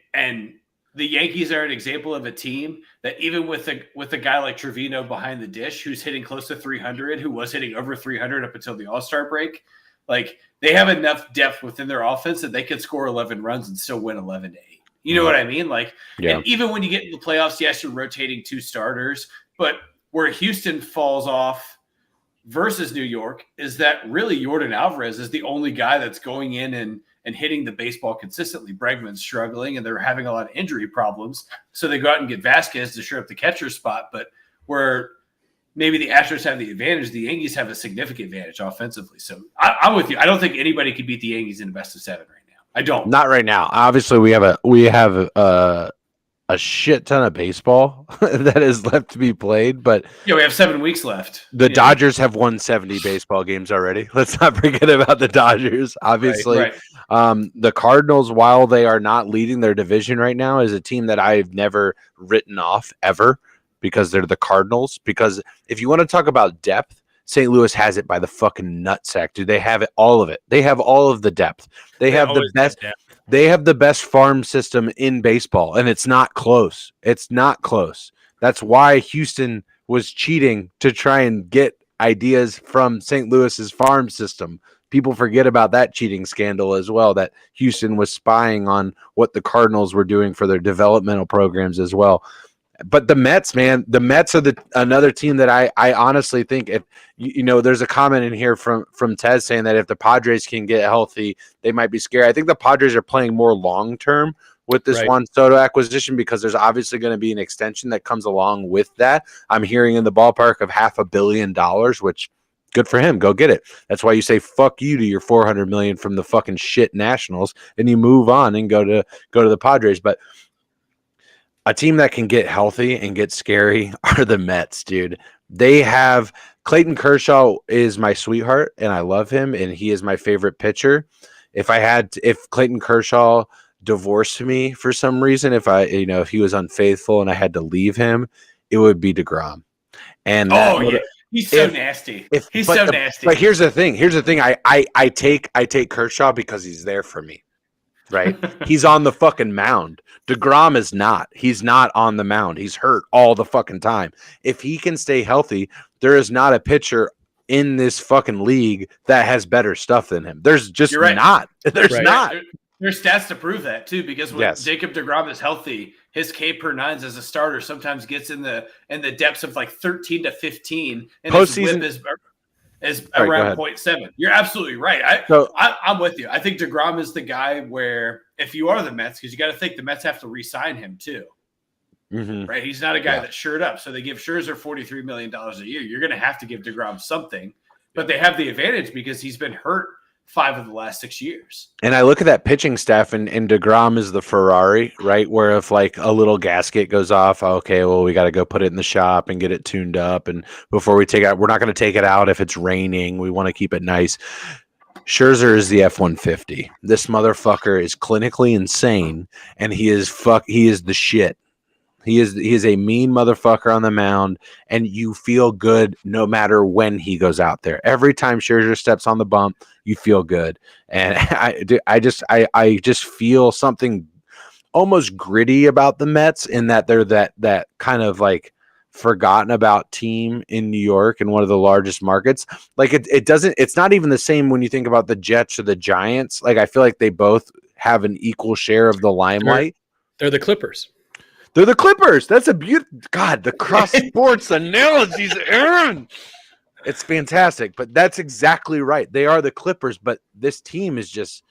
the Yankees are an example of a team that, even with a guy like Trevino behind the dish, who's hitting close to 300, who was hitting over 300 up until the All-Star break, like, they have enough depth within their offense that they could score 11 runs and still win 11-8. You know what I mean? Like, and even when you get in the playoffs, yes, you're rotating 2 starters, but where Houston falls off versus New York is that really Yordan Alvarez is the only guy that's going in and hitting the baseball consistently. Bregman's struggling, and they're having a lot of injury problems. So they go out and get Vasquez to shore up the catcher spot. But where maybe the Astros have the advantage, the Yankees have a significant advantage offensively. So I'm with you. I don't think anybody could beat the Yankees in a best of 7 right now. I don't. Not right now. Obviously, we have a shit ton of baseball that is left to be played, but we have 7 weeks left. The Dodgers have won 70 baseball games already. Let's not forget about the Dodgers. Obviously, right. The Cardinals, while they are not leading their division right now, is a team that I've never written off ever, because they're the Cardinals. Because if you want to talk about depth, St. Louis has it by the fucking nutsack, dude. They have all of it. They have all of the depth. They have the best. They have the best farm system in baseball, and it's not close. It's not close. That's why Houston was cheating to try and get ideas from St. Louis's farm system. People forget about that cheating scandal as well, that Houston was spying on what the Cardinals were doing for their developmental programs as well. But the Mets, man, the Mets are another team that I honestly think, if there's a comment in here from Tez saying that if the Padres can get healthy, they might be scary. I think the Padres are playing more long-term with this Juan Soto acquisition, because there's obviously going to be an extension that comes along with that. I'm hearing in the ballpark of $500 million, which good for him. Go get it. That's why you say fuck you to your $400 million from the fucking shit Nationals, and you move on and go to the Padres. But a team that can get healthy and get scary are the Mets, dude. They have Clayton Kershaw is my sweetheart, and I love him, and he is my favorite pitcher. If Clayton Kershaw divorced me for some reason, if he was unfaithful and I had to leave him, it would be DeGrom. And he's so nasty. He's so nasty. But here's the thing. I take Kershaw because he's there for me. Right? He's on the fucking mound. DeGrom is not. He's not on the mound. He's hurt all the fucking time. If he can stay healthy, there is not a pitcher in this fucking league that has better stuff than him. There's just not. There's not. There's stats to prove that too, because when Jacob deGrom is healthy, his K per nines as a starter sometimes gets in the depths of like 13 to 15, and his whip is around 0.7. You're absolutely right. I'm with you. I think deGrom is the guy where if you are the Mets, because you got to think the Mets have to re-sign him too. Mm-hmm. Right? He's not a guy that's shirt up. So they give Scherzer $43 million a year. You're going to have to give deGrom something, but they have the advantage because he's been hurt 5 of the last 6 years. And I look at that pitching staff, and deGrom is the Ferrari, right? Where if like a little gasket goes off, okay, well, we got to go put it in the shop and get it tuned up. And before we take it out, we're not going to take it out if it's raining. We want to keep it nice. Scherzer is the F-150. This motherfucker is clinically insane, and he is the shit. He is a mean motherfucker on the mound, and you feel good no matter when he goes out there. Every time Scherzer steps on the bump, you feel good. And I just feel something almost gritty about the Mets in that they're that kind of like forgotten about team in New York and one of the largest markets. Like it's not even the same when you think about the Jets or the Giants. Like I feel like they both have an equal share of the limelight. They're the Clippers. They're the Clippers. That's a beautiful God. The cross sports analogies, Aaron. It's fantastic, but that's exactly right. They are the Clippers, but this team is just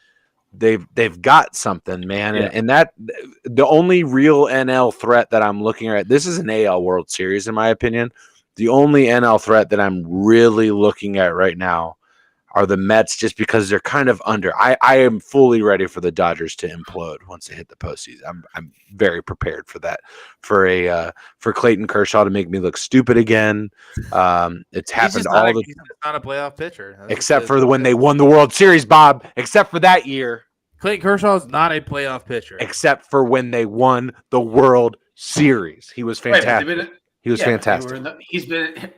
they've got something, man. Yeah. And that the only real NL threat that I'm looking at. This is an AL World Series, in my opinion. The only NL threat that I'm really looking at right now are the Mets, just because they're kind of under. I am fully ready for the Dodgers to implode once they hit the postseason. I'm very prepared for that. For Clayton Kershaw to make me look stupid again. It's happened all the. He's not a playoff pitcher, except for when they won the World Series, Bob. Except for that year, Clayton Kershaw is not a playoff pitcher. Except for when they won the World Series, he was fantastic. He was fantastic.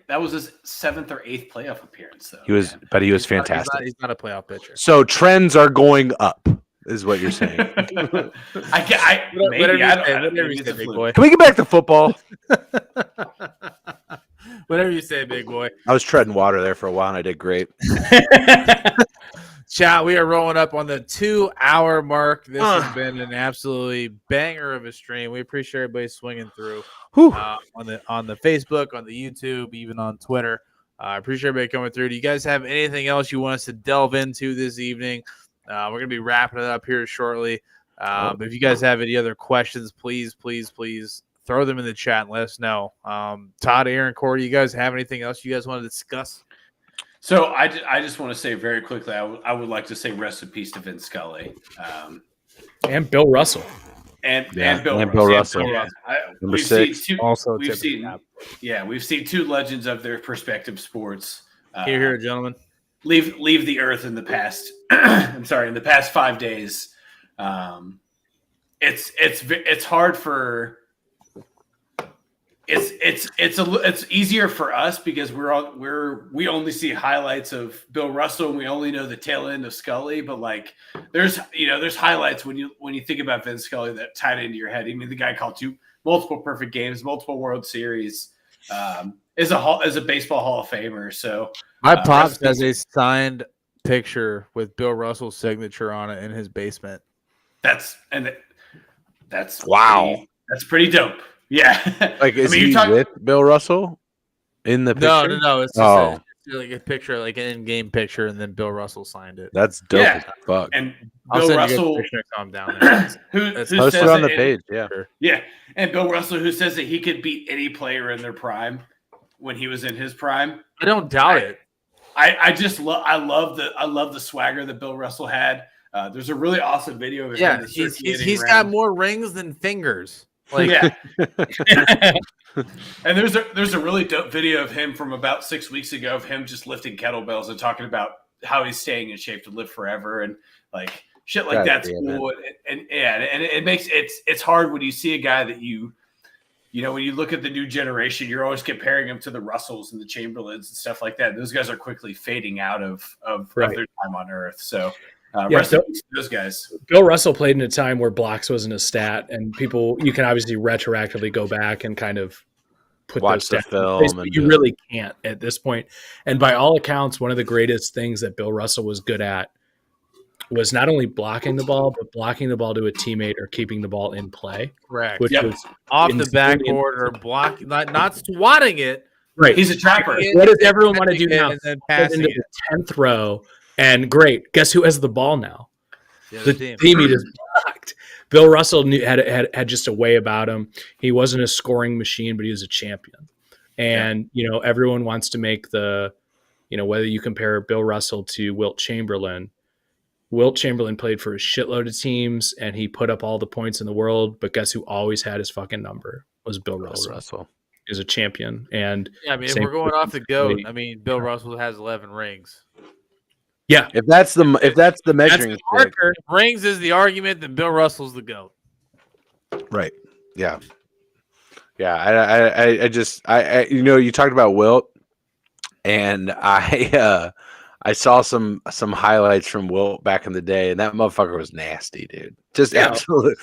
That was his 7th or 8th playoff appearance, though. He was fantastic. He's not a playoff pitcher. So trends are going up, is what you're saying. Whatever you say, big boy. Can we get back to football? Whatever you say, big boy. I was treading water there for a while, and I did great. Chat, we are rolling up on the 2-hour mark. This has been an absolutely banger of a stream. We appreciate everybody swinging through on the Facebook, on the YouTube, even on Twitter. I appreciate everybody coming through. Do you guys have anything else you want us to delve into this evening? We're going to be wrapping it up here shortly. But if you guys have any other questions, please throw them in the chat and let us know. Todd, Aaron, Corey, you guys have anything else you guys want to discuss? So I just want to say very quickly, I would like to say rest in peace to Vince Scully. And Bill Russell. And Bill Russell. Yeah. Number 6. We've seen 2 legends of their respective sports. Here, gentlemen. Leave the earth in the past. I'm sorry, in the past 5 days. It's hard for. It's easier for us because we only see highlights of Bill Russell and we only know the tail end of Scully, but like there's highlights when you think about Vince Scully that tied into your head. I mean, the guy called 2 multiple perfect games, multiple World Series, is a baseball Hall of Famer. So my pops has a signed picture with Bill Russell's signature on it in his basement. That's wow. That's pretty dope. Yeah. Like, is he with Bill Russell in the picture? No. It's just like a picture, like an in-game picture, and then Bill Russell signed it. That's dope as fuck. And Bill Russell, calm down there. who post it on the page, yeah. And Bill Russell, who says that he could beat any player in their prime when he was in his prime. I don't doubt it. I just love the swagger that Bill Russell had. There's a really awesome video of him. Yeah, he's got more rings than fingers. Like, yeah. And there's a really dope video of him from about 6 weeks ago of him just lifting kettlebells and talking about how he's staying in shape to live forever and like shit like that's cool. And it makes it's hard when you see a guy that you know when you look at the new generation, you're always comparing him to the Russells and the Chamberlains and stuff like that. Those guys are quickly fading out of their time on Earth. So. Rest in peace to those guys. Bill Russell played in a time where blocks wasn't a stat, and you can obviously retroactively go back and kind of put watch those the film, and you really can't at this point. And by all accounts, one of the greatest things that Bill Russell was good at was not only blocking the ball, but blocking the ball to a teammate or keeping the ball in play. Correct. Which was off the backboard or blocking, not swatting it. Right. He's a trapper. What does everyone want to do now? And then passing into the 10th row. And great. Guess who has the ball now? The team he just blocked. Bill Russell had just a way about him. He wasn't a scoring machine, but he was a champion. And, everyone wants to make the, whether you compare Bill Russell to Wilt Chamberlain played for a shitload of teams and he put up all the points in the world. But guess who always had his fucking number? Was Bill Russell. He was a champion. And if we're going off the GOAT, Bill Russell has 11 rings. Yeah. If that's the measuring stick. Rings is the argument, then Bill Russell's the GOAT. Right. Yeah. Yeah. I you talked about Wilt, and I saw some highlights from Wilt back in the day, and that motherfucker was nasty, dude. Just absolutely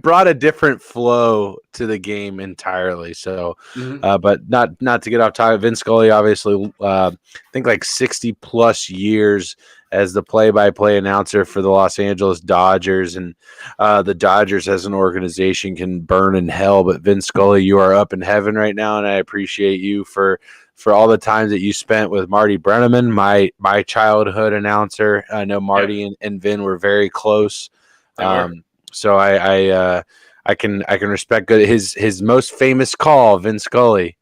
brought a different flow to the game entirely. So, but not to get off topic. Vince Scully, obviously, I think 60 plus years as the play-by-play announcer for the Los Angeles Dodgers, and the Dodgers as an organization can burn in hell. But Vince Scully, you are up in heaven right now, and I appreciate you for all the time that you spent with Marty Brenneman, my childhood announcer. I know Marty and Vin were very close. So I can respect good. His most famous call, Vince Scully,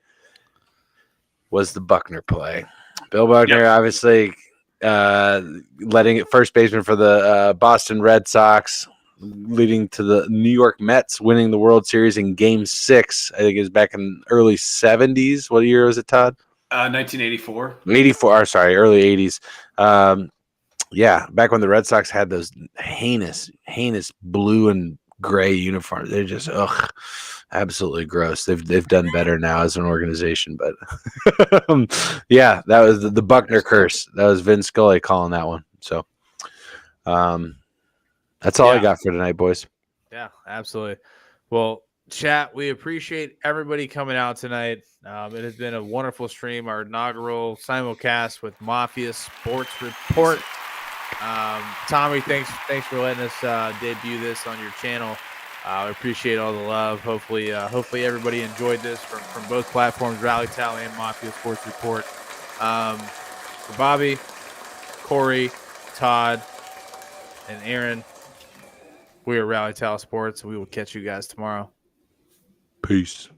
was the Buckner play. Bill Buckner, obviously, letting it first baseman for the Boston Red Sox, leading to the New York Mets winning the World Series in Game 6. I think it was back in early 70s. What year was it, Todd? 1984. 84. Sorry, early 80s. Back when the Red Sox had those heinous blue and gray uniforms. They're just absolutely gross. They've done better now as an organization, but that was the Buckner curse. That was Vince Scully calling that one. So that's all I got for tonight, boys. Yeah, absolutely. Well, chat, we appreciate everybody coming out tonight. It has been a wonderful stream, our inaugural simulcast with Mafia Sports Report. Tommy, thanks for letting us debut this on your channel. I appreciate all the love. Hopefully everybody enjoyed this from both platforms, Rally Tally and Mafia Sports Report. For Bobby, Corey, Todd, and Aaron, we are Rally Tally Sports. We will catch you guys tomorrow. Peace.